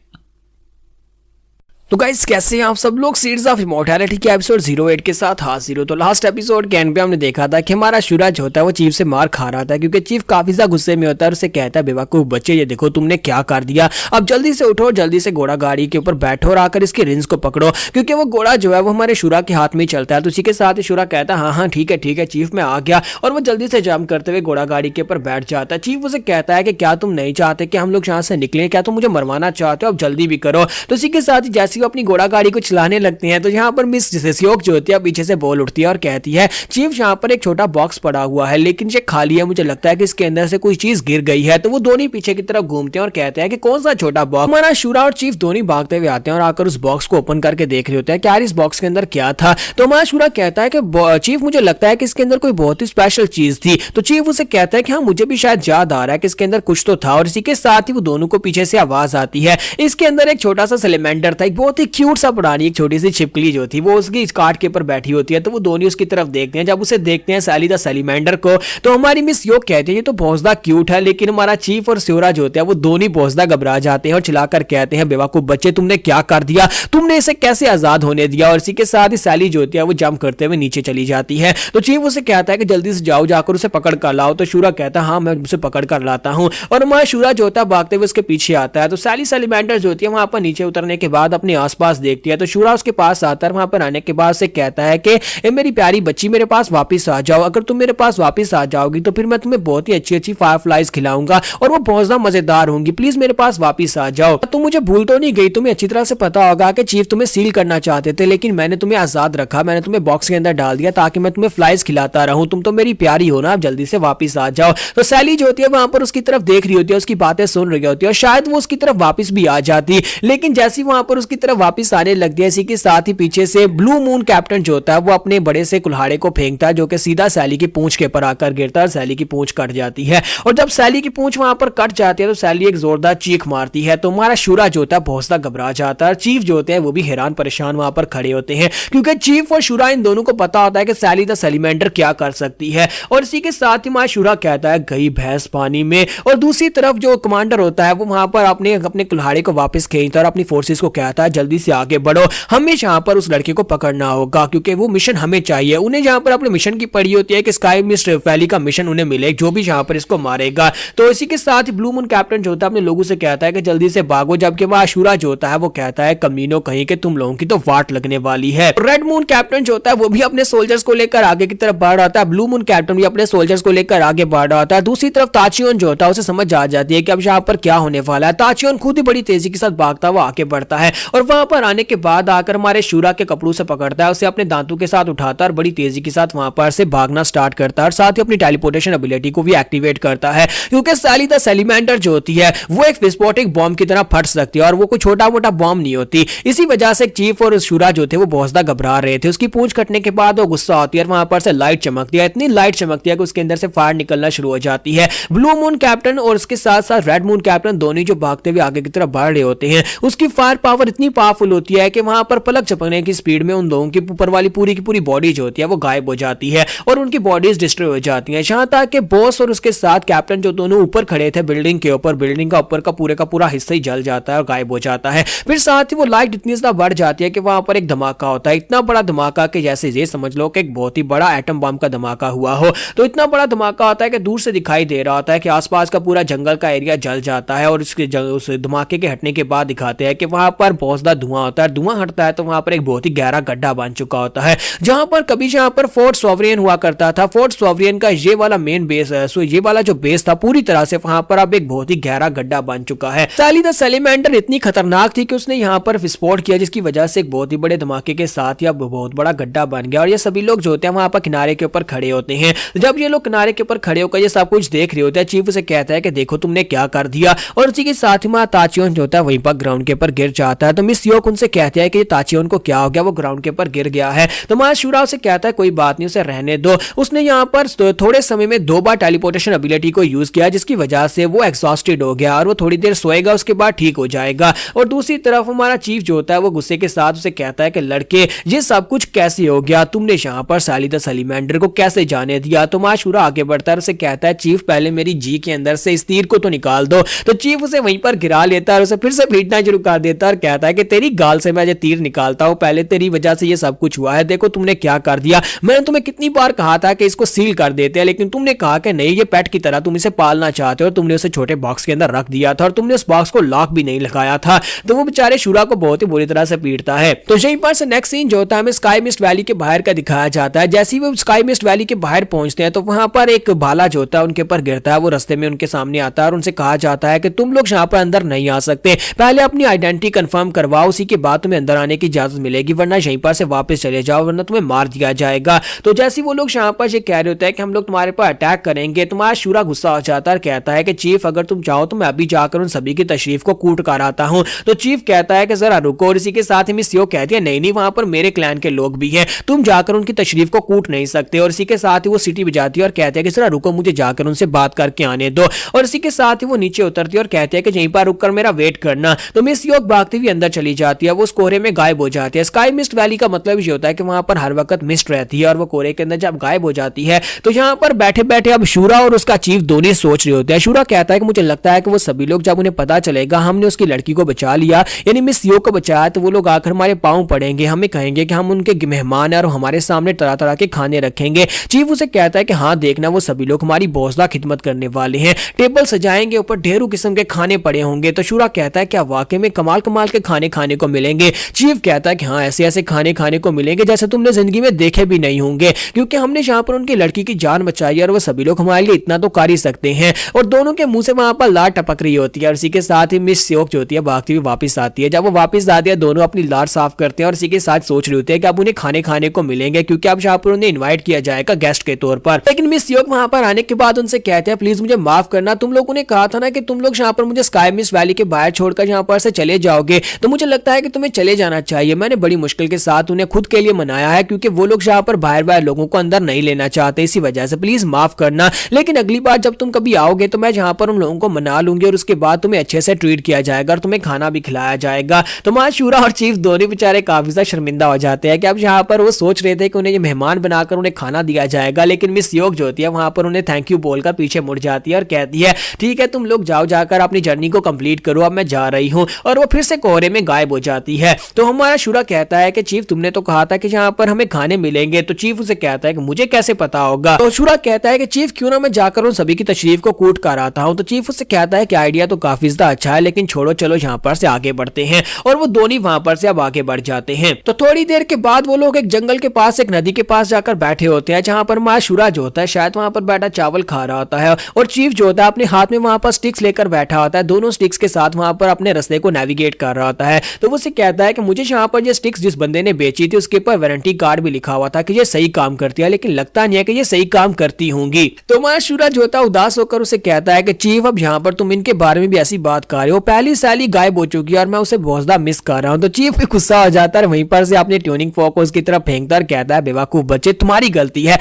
तो गाइस कैसे हैं आप सब लोग, सीड्स ऑफ इमॉर्टैलिटी के एपिसोड 08 के साथ हाजिर हो। तो लास्ट एपिसोड के एंड पे हमने देखा था कि हमारा शूरा जो होता है वो चीफ से मार खा रहा था, क्योंकि चीफ काफी ज्यादा गुस्से में होता है और उसे कहता है बेवकूफ बच्चे ये देखो तुमने क्या कर दिया, अब जल्दी से उठो, जल्दी से घोड़ा गाड़ी के ऊपर बैठो और आकर इसके रिंस को पकड़ो, क्योंकि वो घोड़ा जो है वो हमारे शूरा के हाथ में ही चलता है। तो उसी के साथ ही शूरा कहता है हाँ ठीक है चीफ मैं आ गया, और वो जल्दी से जंप करते हुए घोड़ा गाड़ी के ऊपर बैठ जाता है। चीफ उसे कहता है कि क्या तुम नहीं चाहते कि हम लोग यहाँ से निकले, क्या तुम मुझे मरवाना चाहते हो, अब जल्दी भी करो। तो इसी के साथ ही जैसे वो अपनी घोड़ा गाड़ी चलाने लगते हैं तो यहाँ पर मिस सेसियोक जो होती है पीछे से बोल उठती है और कहती है चीफ यहाँ पर एक छोटा बॉक्स पड़ा हुआ है लेकिन ये खाली है, मुझे लगता है कि इसके अंदर से कोई चीज गिर गई है। तो वो दोनों पीछे की तरफ घूमते हैं और कहते हैं कि कौन सा छोटा बॉक्स। हमारा शूरा और चीफ दोनों भागते हुए आते हैं और आकर उस बॉक्स को ओपन करके देख रहे होते हैं कि यार इस बॉक्स के अंदर क्या था। तो हमारा शूरा कहता है कि चीफ मुझे लगता है कि इसके अंदर कोई बहुत ही स्पेशल चीज थी। तो चीफ उसे कहता है कि हाँ मुझे भी शायद याद आ रहा है कि इसके अंदर कुछ तो था। और इसी के साथ ही वो दोनों को पीछे से आवाज आती है, इसके अंदर एक छोटा सा सिलेंडर था, एक बहुत ही क्यूट सा प्राणी, एक छोटी सी छिपकली जो थी वो उसकी कार्ड के ऊपर बैठी होती है। तो वो दोनों उसकी तरफ देखते हैं। जब उसे देखते हैं सैली द सैलीमैंडर को, तो हमारी मिस योक कहती है ये तो बहुत ज्यादा क्यूट है, लेकिन हमारा चीफ और स्योरा जो होते हैं वो दोनों बहुत ज्यादा घबरा जाते हैं और चिल्लाकर कहते हैं बेवकूफ बच्चे तुमने क्या कर दिया, तुमने इसे कैसे आजाद होने दिया। और इसी के साथ ही सैली जो होती है वो जंप करते हुए नीचे चली जाती है। तो चीफ उसे कहता है कि जल्दी से जाओ, जाकर उसे पकड़ कर लाओ। तो शूरा कहता है हाँ मैं उसे पकड़ कर लाता हूँ। और हमारा शूरा जो होता है भागते हुए उसके पीछे आता है। तो सैली सैलीमैंडर जो होती है वहां पर नीचे उतरने के बाद अपने आसपास देखती है। तो शूरा उसके पास आता है। वहां पर आने के बाद से कहता है कि ए मेरी प्यारी बच्ची मेरे पास वापस आ जाओ, अगर तुम मेरे पास वापस आ जाओगी तो फिर मैं तुम्हें बहुत ही अच्छी अच्छी फायरफ्लाइज खिलाऊंगा और वो बहुत ज्यादा मजेदार होंगी, प्लीज मेरे पास वापस आ जाओ। तुम मुझे भूल तो नहीं गई, तुम्हें अच्छी तरह से पता होगा कि चीफ तुम्हें सील करना चाहते थे, लेकिन मैंने तुम्हें आजाद रखा, मैंने तुम्हें बॉक्स के अंदर डाल दिया ताकि मैं तुम्हें फ्लाइज खिलाता रहूं, तुम तो मेरी प्यारी हो ना, अब जल्दी से वापस आ जाओ। तो सैली जो होती है वहां पर उसकी तरफ देख रही होती है, उसकी बातें सुन रही होती है और शायद वो उसकी तरफ वापस भी आ जाती, लेकिन जैसी वहां पर उसकी तरफ वापस आने लगती है इसी के साथ ही पीछे से ब्लू मून कैप्टन जो होता है वो अपने बड़े से कुल्हाड़े को फेंकता है जो कि सीधा सैली की पूंछ के ऊपर आकर गिरता है। सैली की पूंछ कट जाती है और जब सैली की पूंछ वहां पर कट जाती है तो सैली एक जोरदार चीख मारती है। तो हमारा शूरा जो होता है बहुत ज्यादा घबरा जाता है। चीफ जो होते हैं वो भी हैरान परेशान वहां पर खड़े होते हैं, क्योंकि चीफ और शूरा इन दोनों को पता होता है कि सैली द सैलीमैंडर क्या कर सकती है। और इसी के साथ ही हमारा शूरा कहता है गई भैंस पानी में। और दूसरी तरफ जो कमांडर होता है वो वहां पर अपने कुल्हाड़े को वापस खींचता है और अपनी फोर्सेस को कहता है जल्दी से आगे बढ़ो, हमें यहां पर उस लड़के को पकड़ना होगा क्योंकि वो मिशन हमें चाहिए। उन्हें जहां पर अपने मिशन की पड़ी होती है कि स्काई मिस्ट वैली का मिशन उन्हें मिले जो भी यहां पर इसको मारेगा। तो इसी के साथ ही ब्लू मून कैप्टन जो होता है अपने लोगों से कहता है कि जल्दी से भागो, जबकि वहां शूरा जो होता है वो कहता है कमीनों कहीं के तुम लोगों की तो वाट लगने वाली है। रेड मून कैप्टन जो होता है वो भी अपने सोल्जर्स को लेकर आगे की तरफ बढ़ रहा था। ब्लू मून कैप्टन भी अपने सोल्जर्स को लेकर आगे बढ़ रहा था। दूसरी तरफ ताचियोन जो होता है उसे समझ आ जाती है कि अब यहाँ पर क्या होने वाला है। ताचियोन खुद ही बड़ी तेजी के साथ भागता हुआ आगे बढ़ता है और वहां पर आने के बाद आकर हमारे शूरा के कपड़ों से पकड़ता है, उसे अपने दांतों के साथ उठाता है और बड़ी तेजी के साथ वहां पर से भागना स्टार्ट करता है और साथ ही अपनी टेलीपोर्टेशन एबिलिटी को भी एक्टिवेट करता है, क्योंकि सैली द सैलीमैंडर जो होती है वो एक विस्फोटक बॉम्ब की तरह फट सकती है और वो कोई छोटा मोटा बॉम्ब नहीं होती। इसी वजह से चीफ और शूरा जो थे वो बहुत ज्यादा घबरा रहे थे। उसकी पूंछ कटने के बाद वो गुस्सा होती है और वहां पर से लाइट चमकती है, इतनी लाइट चमकती है कि उसके अंदर से फायर निकलना शुरू हो जाती है। ब्लू मून कैप्टन और उसके साथ साथ रेड मून कैप्टन दोनों जो भागते हुए आगे की तरफ बढ़ रहे होते हैं, उसकी फायर पावर इतनी पावरफुल होती है कि वहां पर पलक झपकने की स्पीड में उन लोगों की ऊपर वाली पूरी की पूरी बॉडी जो होती है वो गायब हो जाती है और उनकी बॉडीज डिस्ट्रॉय हो जाती हैं। यहां तक कि बॉस और उसके साथ कैप्टन जो दोनों ऊपर खड़े थे बिल्डिंग के ऊपर, बिल्डिंग का ऊपर का पूरा हिस्सा ही जल जाता है और गायब हो जाता है। फिर साथ ही वो लाइट इतनी ज्यादा बढ़ जाती है कि वहां पर एक धमाका होता है, इतना बड़ा धमाका कि जैसे ये समझ लो कि एक बहुत ही बड़ा एटम बम का धमाका हुआ हो। तो इतना बड़ा धमाका होता है कि दूर से दिखाई दे रहा होता है कि आसपास का पूरा जंगल का एरिया जल जाता है और उस धमाके के हटने के बाद दिखाते हैं कि वहां पर बहुत ज्यादा धुआं होता है। धुआं हटता है तो वहां पर एक बहुत ही गहरा गड्ढा बन चुका होता है, जहां पर कभी यहां पर फोर्ट सॉवरियन हुआ करता था। फोर्ट सॉवरियन का ये वाला मेन बेस है, सो ये वाला जो बेस था पूरी तरह से वहां पर अब एक बहुत ही गहरा गड्ढा बन चुका है। सैली द सैलीमैंडर इतनी खतरनाक थी कि उसने यहाँ पर विस्फोट किया, जिसकी वजह से एक बहुत ही बड़े धमाके के साथ ही अब बहुत बड़ा गड्ढा बन गया और ये सभी लोग जो होते हैं वहां पर किनारे के ऊपर खड़े होते हैं। जब ये लोग किनारे के ऊपर खड़े होकर ये सब कुछ देख रहे होते हैं, चीफ उसे कहता है कि देखो तुमने क्या कर दिया और उसी के साथ ही ताचियोन जो होता है वहीं पर ग्राउंड के ऊपर गिर जाता है। तो मिस योक उनसे कहती है कि ताचियोन को क्या हो गया, वो ग्राउंड के ऊपर गिर गया है। तो हमारा शूरा उसे कहता है कोई बात नहीं, उसे रहने दो। उसने यहाँ पर थोड़े समय में 2 बार टेलीपोर्टेशन एबिलिटी को यूज किया, जिसकी वजह से वो एग्जॉस्टेड हो गया और वो थोड़ी देर सोएगा, उसके बाद ठीक हो जाएगा। और दूसरी तरफ हमारा चीफ जो होता है वो गुस्से के साथ उसे कहता है कि लड़के ये सब कुछ कैसे हो गया, तुमने यहाँ पर सैली द सैलीमैंडर को कैसे जाने दिया। तो हमारा शूरा आगे बढ़ता है, उसे कहता है चीफ पहले मेरी जी के अंदर से इस तीर को तो निकाल दो। तो चीफ उसे वहीं पर गिरा लेता है और उसे फिर से पीटना शुरू कर देता है और कहता है कि तेरी गाल से मैं ये तीर निकालता हूं, पहले तेरी वजह से ये सब कुछ हुआ है, देखो तुमने क्या कर दिया। मैंने तुम्हें कितनी बार कहा था कि इसको सील कर देते हैं, लेकिन तुमने कहा कि नहीं ये पेट की तरह तुम इसे पालना चाहते हो, तुमने उसे छोटे बॉक्स के अंदर रख दिया था और तुमने उस बॉक्स को लॉक भी नहीं लगाया था। तो वो बेचारे शूरा को बहुत ही बुरी तरह से पीटता है। तो यहीं पर से नेक्स्ट सीन जो होता है हमें स्काई मिस्ट वैली के बाहर का दिखाया जाता है। जैसे ही वो स्काई मिस्ट वैली के बाहर पहुंचते हैं तो वहां पर एक भाला जो होता है उनके ऊपर गिरता है, वो रास्ते में उनके सामने आता है और उनसे कहा जाता है कि तुम लोग यहाँ पर अंदर नहीं आ सकते, पहले अपनी आइडेंटिटी कंफर्म करवाओ, उसी के बाद तुम्हें अंदर आने की इजाजत मिलेगी, वरना यहीं पर से वापस चले जाओ वरना तुम्हें मार दिया जाएगा। तो जैसे वो लोग यहाँ पर ये कह रहे होते हैं कि हम लोग तुम्हारे पर अटैक करेंगे, तुम्हारा शूरा गुस्सा हो जाता है, कहता है कि चीफ अगर तुम चाहो तो मैं अभी जाकर उन सभी की तशरीफ को कूट कर आता हूँ। तो चीफ कहता है कि जरा रुको, और इसी के साथ ही मिस यो कहती है नहीं वहां पर मेरे क्लैन के लोग भी हैं, तुम जाकर उनकी तशरीफ को कूट नहीं सकते। और इसी के साथ ही वो सिटी बजाती है और कहते हैं कि जरा रुको, मुझे जाकर उनसे बात करके आने दो। और इसी के साथ ही वो नीचे उतरती है और कहते हैं कि यहीं पर रुककर मेरा वेट करना। तो मिस योक भागती हुई अंदर चली जाती है, वो उस कोहरे में गायब हो जाती है। स्काई मिस्ट वैली का मतलब ये होता है कि वहां पर हर वक्त मिस्ट रहती है और वो कोहरे के अंदर जब गायब हो जाती है तो यहाँ पर बैठे बैठे अब शूरा और उसका चीफ दोनों सोच रहे होते हैं। शूरा कहता है कि मुझे लगता है कि वो सभी लोग जब उन्हें पता चलेगा हमने उसकी लड़की को बचा लिया, यानी मिस यो को बचाया, तो वो लोग आकर हमारे पांव पड़ेंगे, हमें कहेंगे कि हम उनके मेहमान हैं और हमारे सामने तरह तरह के खाने रखेंगे। चीफ उसे कहता है कि हाँ देखना, वो सभी लोग हमारी बौसला खिदमत करने वाले हैं, टेबल सजाएंगे, ऊपर ढेरों किस्म के खाने पड़े होंगे। तो शूरा कहता है क्या वाकई में कमाल कमाल के खाने खाने को मिलेंगे? चीफ कहता है कि हाँ ऐसे ऐसे खाने खाने को मिलेंगे जैसे तुमने जिंदगी में देखे भी नहीं होंगे, क्योंकि हमने यहाँ पर उनकी लड़की की जान बचाई और वो सभी लोग हमारे लिए इतना तो कर ही सकते हैं। और दोनों के मुंह से वहां पर लार टपक रही होती है और इसी के साथ ही मिस स्योक जो होती है भागती हुई वापस आती है। जब वो वापस आती है दोनों अपनी लार साफ करते हैं और इसी के साथ सोच रहे होते हैं कि अब उन्हें खाने खाने को मिलेंगे, क्योंकि अब यहाँ पर उन्हें इन्वाइट किया जाएगा गेस्ट के तौर पर। लेकिन मिस स्योक वहां पर आने के बाद उनसे कहते हैं प्लीज मुझे माफ करना, तुम लोगों ने कहा था ना कि तुम लोग यहाँ पर मुझे स्काई मिस्ट वैली के बाहर छोड़कर यहाँ पर से चले जाओगे, तो मुझे लगता है कि तुम्हें चले जाना चाहिए। मैंने बड़ी मुश्किल के साथ उन्हें खुद के लिए मनाया है, क्योंकि वो लोग यहाँ पर बाहर बाहर लोगों को अंदर नहीं लेना चाहते, इसी वजह से प्लीज माफ करना। लेकिन अगली बार जब तुम कभी आओगे तो मैं यहाँ पर उन लोगों को मना लूंगी और उसके बाद तुम्हें अच्छे से ट्रीट किया जाएगा और तुम्हें खाना भी खिलाया जाएगा। तो मां शूरा और चीफ दोनों बेचारे काफी ज्यादा शर्मिंदा हो जाते हैं कि अब यहाँ पर वो सोच रहे थे कि उन्हें मेहमान बनाकर उन्हें खाना दिया जाएगा, लेकिन मिस योग जो होती है वहां पर उन्हें थैंक यू बोलकर पीछे मुड़ जाती है और कहती है ठीक है तुम लोग जाओ, जाकर अपनी जर्नी को कंप्लीट करो, अब मैं जा रही हूँ। और वो फिर से कोहरे में गायब हो जाती है। तो हमारा शूरा कहता है कि चीफ तुमने तो कहा था कि यहाँ पर हमें खाने मिलेंगे, तो चीफ उसे कहता है कि मुझे कैसे पता होगा। तो शूरा कहता है कि चीफ क्यों ना मैं जाकर उन सभी की तशरीफ को कूट कर आता हूँ। तो चीफ उससे कहता है कि आइडिया तो काफी ज्यादा अच्छा है, लेकिन छोड़ो चलो यहाँ पर से आगे बढ़ते हैं। और वो दोनों वहां पर से अब आगे बढ़ जाते हैं। तो थोड़ी देर के बाद वो लोग एक जंगल के पास एक नदी के पास जाकर बैठे होते हैं, जहां पर मां शूरा जो होता है शायद वहां पर बैठा चावल खा रहा होता है और चीफ जो होता है अपने हाथ में वहां पर स्टिक्स लेकर बैठा होता है, दोनों स्टिक्स के साथ वहां पर अपने रास्ते को नेविगेट कर रहा होता है। तो वो उसे कहता है कि मुझे यहाँ पर ये स्टिक्स जिस बंदे ने बेची थी उसके ऊपर वारंटी कार्ड भी लिखा हुआ था कि ये सही काम करती है, लेकिन लगता नहीं है कि ये सही काम करती होंगी। तो मां शूरा जो होता है उदास होकर उसे कहता है कि चीफ अब यहाँ पर तुम इनके बारे में भी ऐसी बात कर रहे हो, पहली साली गायब हो चुकी है और मैं उसे बहुत ज्यादा मिस कर रहा हूँ। तो चीफ भी गुस्सा हो जाता है, वहीं पर से अपने ट्यूनिंग फॉर्क को उसकी तरफ फेंकता है, कहता है बेवकूफ बच्चे तुम्हारी गलती है,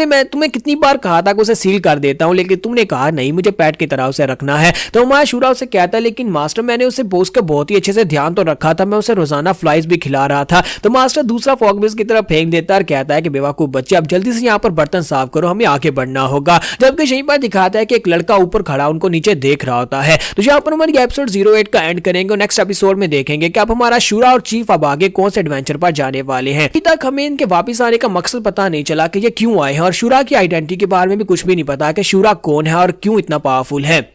मैं तुम्हें कितनी बार कहा था कि उसे सील कर देता हूँ, लेकिन तुमने कहा नहीं मुझे पेट की तरह उसे रखना है। तो मां शूरा उसे कहता है लेकिन मास्टर मैंने उसे पोस्ट का बहुत ही अच्छे से ध्यान तो रखा था, मैं उसे रोजाना फ्लाइज भी खिला रहा था। तो मास्टर दूसरा फॉग भी उसकी तरफ फेंक देता है और कहता है कि बेवकूफ बच्चे अब जल्दी से यहाँ पर बर्तन साफ करो, हमें आगे बढ़ना होगा। जबकि यहीं पर दिखाता है कि एक लड़का ऊपर खड़ा उनको नीचे देख रहा होता है। तो यहाँ पर हमारी एपिसोड 08 का एंड करेंगे और नेक्स्ट एपिसोड में देखेंगे कि अब हमारा शूरा और चीफ अब आगे कौन से एडवेंचर पर जाने वाले हैं। अभी तक हमें इनके वापस आने का मकसद पता नहीं चला कि ये क्यों आए हैं और शूरा की आइडेंटिटी के बारे में भी कुछ भी नहीं पता कि शूरा कौन है और क्यों इतना पावरफुल है।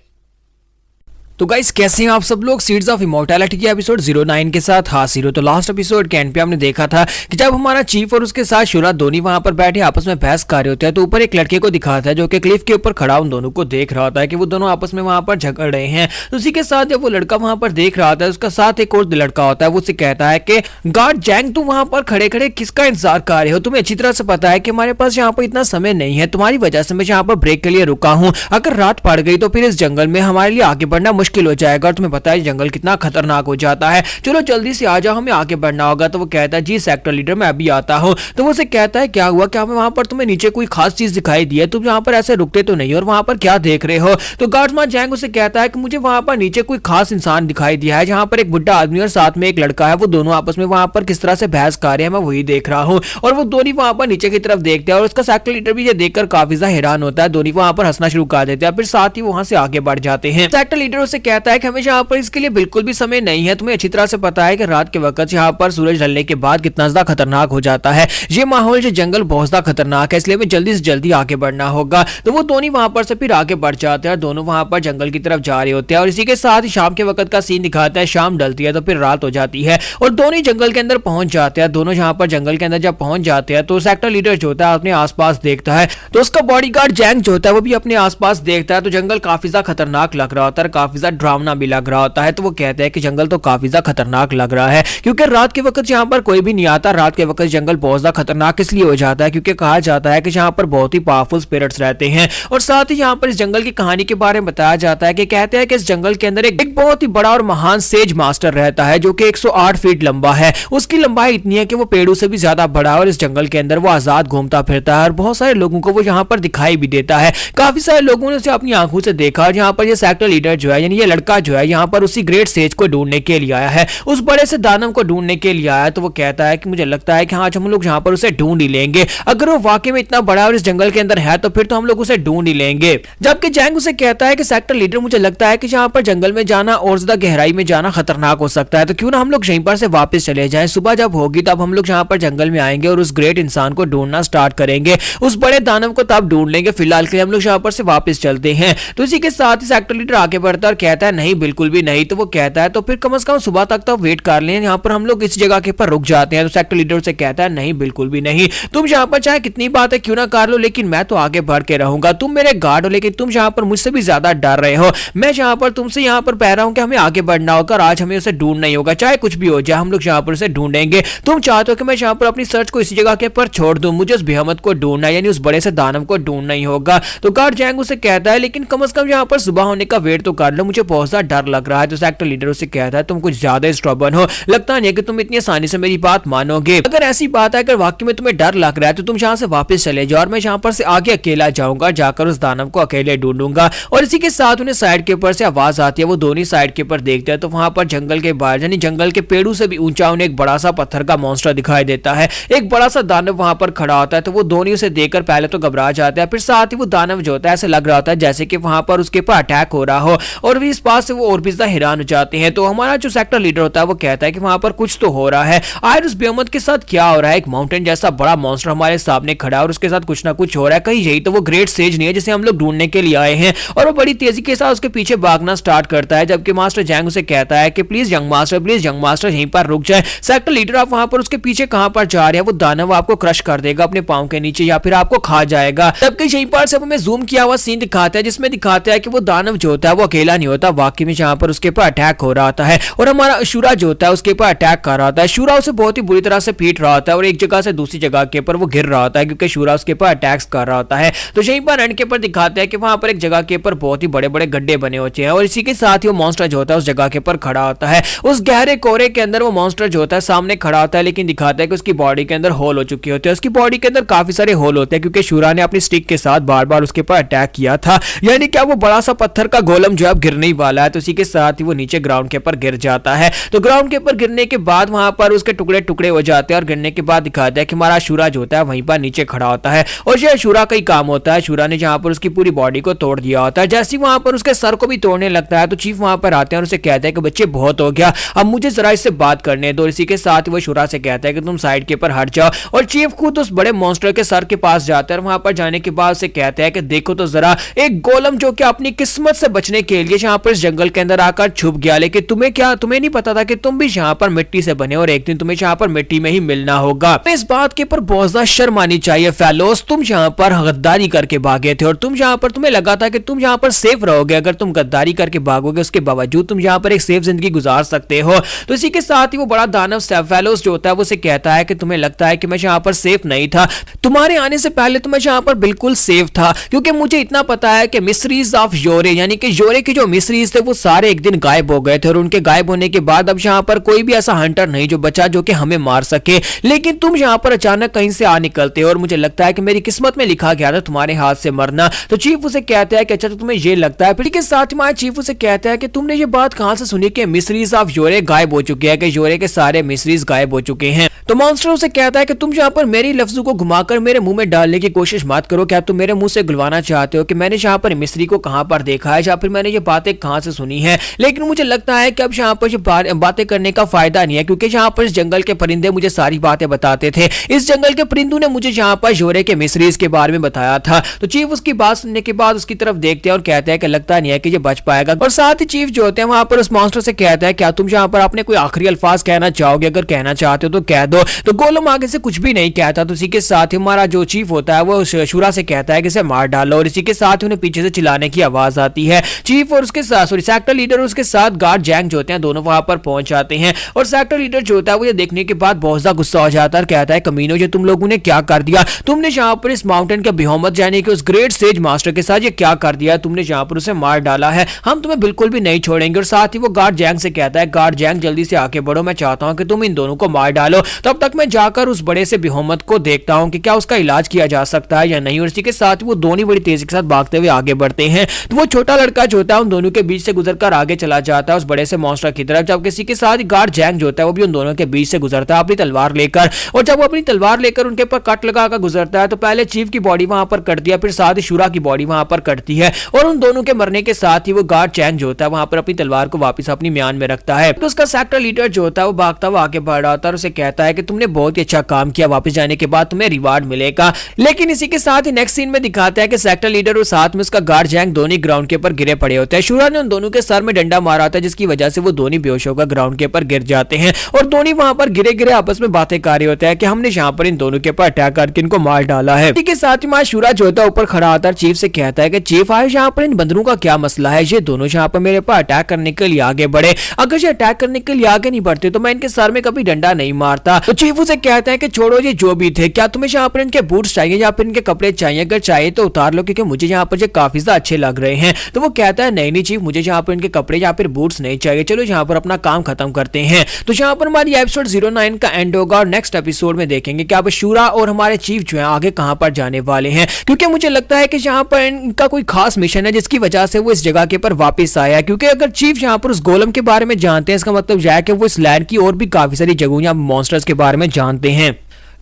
तो गाइस कैसे हैं आप सब लोग सीड्स ऑफ इमॉर्टैलिटी के एपिसोड 09 के साथ हाजिर हो। तो लास्ट एपिसोड के एंड पे हमने देखा था कि जब हमारा चीफ और उसके साथ शूरा दोनों वहां पर बैठे आपस में बहस कर रहे होते हैं, तो ऊपर एक लड़के को दिखाता है जो कि क्लिफ के ऊपर खड़ा उन दोनों को देख रहा होता है कि वो दोनों आपस में वहां पर झगड़ रहे हैं। तो उसी के साथ जब वो लड़का वहां पर देख रहा होता है उसका साथ एक और लड़का होता है, वो उससे कहता है कि गार्ड जैंग तुम वहां पर खड़े खड़े किसका इंतजार कर रहे हो, तुम्हें अच्छी तरह से पता है कि हमारे पास यहाँ पर इतना समय नहीं है, तुम्हारी वजह से मैं यहाँ पर ब्रेक के लिए रुका हूँ, अगर रात पड़ गई तो फिर इस जंगल में हमारे लिए आगे बढ़ना मुश्किल हो जाएगा और तुम्हें पता है जंगल कितना खतरनाक हो जाता है, चलो जल्दी से आ जाओ हमें आगे बढ़ना होगा। तो वो कहता है जी सेक्टर लीडर मैं अभी आता हूँ। तो वो उसे कहता है क्या हुआ, क्या वहां पर तुम्हें नीचे कोई खास चीज दिखाई दी है, तुम यहाँ पर ऐसे रुकते तो नहीं और वहां पर क्या देख रहे हो। तो गार्ड्समैन जैंग उसे कहता है कि मुझे वहां पर नीचे कोई खास इंसान दिखाई दिया है, जहां पर एक बुढ़ा आदमी और साथ में एक लड़का है, वो दोनों आपस में वहां पर किस तरह से बहस कर रहे हैं मैं वही देख रहा हूँ। और वो दोनों वहां पर नीचे की तरफ देखते हैं और उसका सेक्टर लीडर भी ये देखकर काफी ज्यादा हैरान होता है, दोनों वहां पर हंसना शुरू कर देते हैं, फिर साथ ही वहां से आगे बढ़ जाते हैं। सेक्टर लीडर उसे कहता है कि हमें यहाँ पर इसके लिए बिल्कुल भी समय नहीं है, तुम्हें अच्छी तरह से पता है कि रात के वक्त यहाँ पर सूरज ढलने के बाद कितना ज्यादा खतरनाक हो जाता है, ये माहौल जो जंगल बहुत ज्यादा खतरनाक है, इसलिए हमें जल्दी से जल्दी आगे बढ़ना होगा। तो वो दोनों वहां पर से फिर आगे बढ़ जाते हैं और दोनों वहां पर जंगल की तरफ जा रहे होते हैं और इसी के साथ शाम के वक्त का सीन दिखाता है, शाम ढलती है तो फिर रात हो जाती है और दोनों जंगल के अंदर पहुंच जाते हैं। दोनों यहाँ पर जंगल के अंदर जब पहुंच जाते हैं तो सेक्टर लीडर जो होता है अपने आसपास देखता है, तो उसका बॉडीगार्ड जैंग जो होता है वो भी अपने आसपास देखता है, तो जंगल काफी ज्यादा खतरनाक लग रहा होता है, काफी ज्यादा डरावना भी लग रहा होता है। तो वो कहते हैं कि जंगल तो काफी ज्यादा खतरनाक लग रहा है क्योंकि रात के वक्त यहाँ पर कोई भी नहीं आता, रात के वक्त जंगल बहुत ज्यादा खतरनाक इसलिए हो जाता है क्योंकि कहा जाता है कि यहाँ पर बहुत ही पावरफुल स्पिरिट्स रहते हैं। और साथ ही यहाँ पर इस जंगल की कहानी के बारे में बताया जाता है कि कहते हैं कि इस जंगल के अंदर एक बहुत ही बड़ा और महान सेज मास्टर रहता है जो कि 108 फीट लंबा है, उसकी लंबाई इतनी है कि वो पेड़ों से भी ज्यादा बड़ा है और इस जंगल के अंदर वो आजाद घूमता फिरता है और बहुत सारे लोगों को वो यहाँ पर दिखाई भी देता है। काफी सारे लोगों ने उसे अपनी आंखों से देखा और यहाँ पर ये सेक्टर लीडर जो है यानी लेकिन ये लड़का जो है यहाँ पर उसी ग्रेट सेज को ढूंढने के लिए आया है, उस बड़े से दानव को ढूंढने के लिए आया। तो वो कहता है कि मुझे लगता है कि आज हम लोग यहाँ पर उसे ढूंढ ही लेंगे, अगर वो वाकई में इतना बड़ा और इस जंगल के अंदर है तो फिर तो हम लोग उसे ढूंढ ही लेंगे। जबकि जैंग उसे कहता है कि सेक्टर लीडर मुझे लगता है कि यहाँ पर जंगल में जाना और ज्यादा गहराई में जाना खतरनाक हो सकता है, तो क्यों ना हम लोग यहीं पर से वापस चले जाएं, सुबह जब होगी तब हम लोग यहाँ पर जंगल में आएंगे और उस ग्रेट इंसान को ढूंढना स्टार्ट करेंगे, उस बड़े दानव को तब ढूंढ लेंगे, फिलहाल के लिए हम लोग यहाँ पर से वापस चलते हैं। तो इसी के साथ ही सेक्टर लीडर आगे बढ़ता है और कहता है नहीं बिल्कुल भी नहीं। तो वो कहता है तो फिर कम से कम सुबह तक तो वेट कर लें, यहाँ पर हम लोग इस जगह के पर रुक जाते हैं। तो सेक्टर लीडर से कहता है नहीं बिल्कुल भी नहीं, तुम यहाँ पर चाहे कितनी बात है क्यों ना कर लो, लेकिन मैं तो आगे बढ़ के रहूंगा, तुम मेरे गार्ड हो लेकिन तुम यहाँ पर मुझसे भी ज्यादा डर रहे हो, मैं यहाँ पर तुमसे यहाँ पर कह रहा हूँ कि हमें आगे बढ़ना होगा और आज हमें उसे ढूंढना ही होगा, चाहे कुछ भी हो जाए हम लोग यहाँ पर उसे ढूंढेंगे। तुम चाहते हो कि मैं यहाँ पर अपनी सर्च को इसी जगह के पर छोड़ दूं, मुझे उस बेहमत को ढूंढना यानी उस बड़े से दानव को ढूंढना ही होगा। तो गार्ड जैंग उसे कहता है लेकिन कम से कम यहाँ पर सुबह होने का वेट तो कर लो, मुझे बहुत ज्यादा डर लग रहा है। तो सेक्टर लीडर उसे कहता है तुम कुछ ज्यादा स्ट्रॉबन हो, लगता नहीं है कि तुम इतनी आसानी से मेरी बात मानोगे, अगर ऐसी बात है अगर वाकई में तुम्हें डर लग रहा है तो तुम यहाँ से वापस चले जाओ और मैं यहाँ पर से आगे अकेला जाऊंगा, जाकर उस दानव को अकेले ढूंढूंगा। और इसी के साथ उन्हें साइड के ऊपर से आवाज आती है, वो दोनों साइड के ऊपर देखते हैं तो वहां पर जंगल के बाहर यानी जंगल के पेड़ों से भी ऊंचा उन्हें एक बड़ा सा पत्थर का मॉन्स्टर दिखाई देता है, एक बड़ा सा दानव वहां पर खड़ा होता है। तो वो दोनों उसे देखकर पहले तो घबरा जाते हैं, फिर साथ ही वो दानव जो होता है ऐसे लग रहा होता है जैसे कि वहां पर उसके ऊपर अटैक हो रहा हो, और भी इस बात से वो और भी ज्यादा हैरान हो जाते हैं। तो हमारा जो सेक्टर लीडर होता है वो कहता है कि वहां पर कुछ तो हो रहा है, आखिर उस बेहमत के साथ क्या हो रहा है, एक माउंटेन जैसा बड़ा मॉन्स्टर हमारे सामने खड़ा है और उसके साथ कुछ ना कुछ हो रहा है, कहीं यही तो वो ग्रेट सेज नहीं है जिसे हम लोग ढूंढने के लिए आए हैं। और वो बड़ी तेजी के साथ उसके पीछे भागना स्टार्ट करता है, जबकि मास्टर जैंग उसे कहता है कि प्लीज यंग मास्टर यहीं पर रुक जाए, सेक्टर लीडर आप वहां पर उसके पीछे कहां पर जा रहे हैं, वो दानव आपको क्रश कर देगा अपने पांव के नीचे या फिर आपको खा जाएगा। जबकि यहीं पर से हमें जूम किया हुआ सीन दिखाता है जिसमें दिखाता है कि वो दानव जो होता है वो अकेला नहीं होता, वाकई में जहां पर उसके ऊपर अटैक हो रहा होता है और हमारा अशूरा जो होता है उसके ऊपर अटैक कर रहा होता है, शूरा उसे बहुत ही बुरी तरह से पीट रहा होता है और एक जगह से दूसरी जगह के ऊपर वो गिर रहा होता है क्योंकि शूरा उसके ऊपर अटैक्स कर रहा होता है। तो यहीं पर एंड के ऊपर दिखाते हैं कि वहां पर एक जगह के ऊपर बहुत ही बड़े बड़े गड्ढे बने होते हैं और इसी के साथ ही वो मॉन्स्टर जो होता है उस जगह के ऊपर खड़ा होता है, उस गहरे कोहरे के अंदर वो मॉन्स्टर जो होता है सामने खड़ा होता है, लेकिन दिखाता है कि उसकी बॉडी के अंदर होल हो चुके होते हैं, उसकी बॉडी के अंदर काफी सारे होल होते हैं क्योंकि शूरा ने अपनी स्टिक के साथ बार बार उसके ऊपर अटैक किया था, यानी क्या वो बड़ा सा पत्थर का गोलम जो है गिरने ही वाला है। तो इसी के साथ ही वो नीचे ग्राउंड के ऊपर गिर जाता है। तो ग्राउंड के ऊपर गिरने के बाद वहां पर उसके टुकड़े टुकड़े हो जाते हैं और गिरने के बाद दिखाता है कि हमारा शूरा जो होता है वहीं पर नीचे खड़ा होता है और ये शूरा का ही काम होता है, शूरा ने जहां पर उसकी पूरी बॉडी को तोड़ दिया होता है। जैसे ही वहां पर उसके सर को भी तोड़ने लगता है तो चीफ वहां पर आते हैं और उसे कहते हैं कि बच्चे बहुत हो गया, अब मुझे जरा इससे बात करने दो। इसी के साथ वो शूरा से कहता है कि तुम साइड के ऊपर हट जाओ और चीफ खुद उस बड़े मॉन्स्टर के सर के पास जाता है और वहां पर जाने के बाद उसे कहता है कि देखो तो जरा एक गोलम जो कि अपनी किस्मत से बचने के लिए यहाँ पर इस जंगल के अंदर आकर छुप गया, लेकिन तुम्हें नहीं पता था कि तुम भी यहाँ पर मिट्टी से बने और एक दिन तुम्हें यहाँ पर मिट्टी में ही मिलना होगा। इस बात के ऊपर बहुत ज्यादा शर्म आनी चाहिए फेलोस, तुम यहाँ पर गद्दारी करके भागे थे और तुम यहाँ पर तुम्हें लगा था कि तुम यहाँ पर सेफ रहोगे, अगर तुम गद्दारी करके भागोगे उसके बावजूद तुम यहाँ पर एक सेफ जिंदगी गुजार सकते हो। तो इसी के साथ ही वो बड़ा दानव फेलोस जो होता है वो उसे कहता है कि तुम्हें लगता है कि मैं यहाँ पर सेफ नहीं था, तुम्हारे आने से पहले तो मैं यहाँ पर बिल्कुल सेफ था, क्योंकि मुझे इतना पता है कि मिस्ट्रीज ऑफ योरे यानी कि योरे के जो मिस्ट्रीज थे वो सारे एक दिन गायब हो गए थे और उनके गायब होने के बाद अब यहाँ पर कोई भी ऐसा हंटर नहीं जो बचा जो कि हमें मार सके, लेकिन तुम यहाँ पर अचानक कहीं से आ निकलते हो और मुझे लगता है कि मेरी किस्मत में लिखा गया था तुम्हारे हाथ से मरना। तो चीफ उसे कहता है कि अच्छा तो तुम्हें ये लगता है, फिर के साथ में चीफ उसे कहता है कि तुमने ये बात कहां से सुनी कि मिस्ट्रीज ऑफ योरे गायब हो चुके हैं, कि योरे के सारे मिस्ट्रीज गायब हो चुके हैं। तो मॉन्स्टर उसे कहता है कि तुम यहाँ पर मेरी लफ्जों को घुमाकर मेरे मुंह में डालने की कोशिश मत करो, क्या तुम मेरे मुंह से गुलवाना चाहते हो कि मैंने यहाँ पर मिस्त्री को कहां पर देखा है या फिर मैंने ये बातें कहां से सुनी है। लेकिन मुझे लगता है कि अब यहाँ पर ये बातें करने का फायदा नहीं है, क्योंकि यहाँ पर इस जंगल के परिंदे मुझे सारी बातें बताते थे, इस जंगल के परिंदों ने मुझे यहाँ पर योरे के मिस्ट्रीज के बारे में बताया था। तो चीफ उसकी बात सुनने के बाद उसकी तरफ देखते हैं और कहते हैं कि लगता नहीं है कि ये बच पाएगा। और साथ ही चीफ जो होते हैं वहां पर उस मॉन्स्टर से कहता है क्या तुम यहाँ पर अपने कोई आखिरी अल्फाज कहना चाहोगे, अगर कहना चाहते हो तो कह दो। तो गोलम आगे से कुछ भी नहीं कहता। तो इसी के साथ ही हमारा जो चीफ होता है वो शूरा से कहता है कि इसे मार डालो और इसी के साथ ही उन्हें पीछे से चिल्लाने की आवाज आती है। चीफ और उसके साथ सेक्टर लीडर और उसके साथ गार्ड जैंग जो होते हैं दोनों वहां पर पहुंच जाते हैं और सेक्टर लीडर जो होता है वो ये देखने के बाद बहुत ज्यादा गुस्सा हो जाता है और कहता है कमीनों ये तुम लोगों ने क्या कर दिया, तुमने यहाँ पर इस माउंटेन के बेहमत यानी कि उस ग्रेट सेज मास्टर के साथ ये क्या कर दिया, तुमने यहाँ पर उसे मार डाला है, हम तुम्हें बिल्कुल भी नहीं छोड़ेंगे। और साथ ही वो गार्ड जैंग से कहता है गार्ड जैंग जल्दी से आके बढ़ो, मैं चाहता हूँ कि तुम इन दोनों को मार डालो। तब तक मैं जाकर उस बड़े से बेहोमत को देखता हूँ कि क्या उसका इलाज किया जा सकता है या नहीं। और इसी के साथ वो दोनों बड़ी तेजी के साथ भागते हुए आगे बढ़ते हैं। तो वो छोटा लड़का जो होता है उन दोनों के बीच से गुजरकर आगे चला जाता है उस बड़े से मॉन्स्टर की तरफ, जब किसी के साथ गार्ड जैंग जो होता है वो भी उन दोनों के बीच से गुजरता है अपनी तलवार लेकर। और जब वो अपनी तलवार लेकर उनके ऊपर कट लगाकर गुजरता है तो पहले चीफ की बॉडी वहां पर कटती है, फिर साथ ही शूरा की बॉडी वहां पर कटती है। और उन दोनों के मरने के साथ ही वो गार्ड चैंग जो होता है वहां पर अपनी तलवार को वापस अपनी म्यान में रखता है। तो उसका सेक्टर लीडर जो होता है वो भागता हुआ आगे बढ़ रहा होता है और उसे कहता है कि तुमने बहुत ही अच्छा काम किया, वापस जाने के बाद तुम्हें रिवार्ड मिलेगा। लेकिन इसी के साथ ही नेक्स्ट सीन में दिखाता है कि सेक्टर लीडर और साथ में उसका गार्ड जैंग दोनों ग्राउंड के ऊपर गिरे पड़े होते हैं। शूरा ने उन दोनों के सर में डंडा मारा था जिसकी वजह से वो दोनों बेहोश होकर ग्राउंड के ऊपर गिर जाते हैं। और दोनों वहां पर गिरे गिरे आपस में बातें कर रहे होते हैं कि हमने यहाँ पर इन दोनों के ऊपर अटैक करके इनको मार डाला है। इसी के साथ ही मां शूरा जो होता है ऊपर खड़ा होता है, चीफ से कहता है कि चीफ आज यहाँ पर इन बंदरों का क्या मसला है, ये दोनों यहाँ पर मेरे पर अटैक करने के लिए आगे बढ़े, अगर ये अटैक करने के लिए आगे नहीं बढ़ते तो मैं इनके सर में कभी डंडा नहीं मारता। तो चीफ उसे कहता है कि छोड़ो ये जो भी थे, क्या तुम्हें यहाँ पर इनके बूट्स चाहिए या फिर इनके कपड़े चाहिए, अगर चाहिए तो उतार लो क्योंकि मुझे यहाँ पर ये काफी ज्यादा अच्छे लग रहे हैं। तो वो कहता है नहीं नहीं चीफ, मुझे यहाँ पर इनके कपड़े या फिर बूट्स नहीं चाहिए, चलो यहाँ पर अपना काम खत्म करते हैं। तो यहाँ पर हमारी एपिसोड 09 का एंड होगा और नेक्स्ट एपिसोड में देखेंगे कि अब शूरा और हमारे चीफ जो है आगे कहां पर जाने वाले हैं, क्योंकि मुझे लगता है कि यहाँ पर इनका कोई खास मिशन है जिसकी वजह से वो इस जगह के पर वापस आया है। क्योंकि अगर चीफ यहाँ पर उस गोलम के बारे में जानते हैं इसका मतलब यह है कि वो इस लैंड की और भी काफी सारी जगहों या मॉन्स्टर्स के बारे में जानते हैं।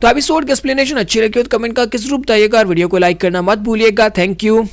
तो एपिसोड की एक्सप्लेनेशन अच्छी लगी हो तो कमेंट करके जरूर बताइएगा और वीडियो को लाइक करना मत भूलिएगा। Thank you.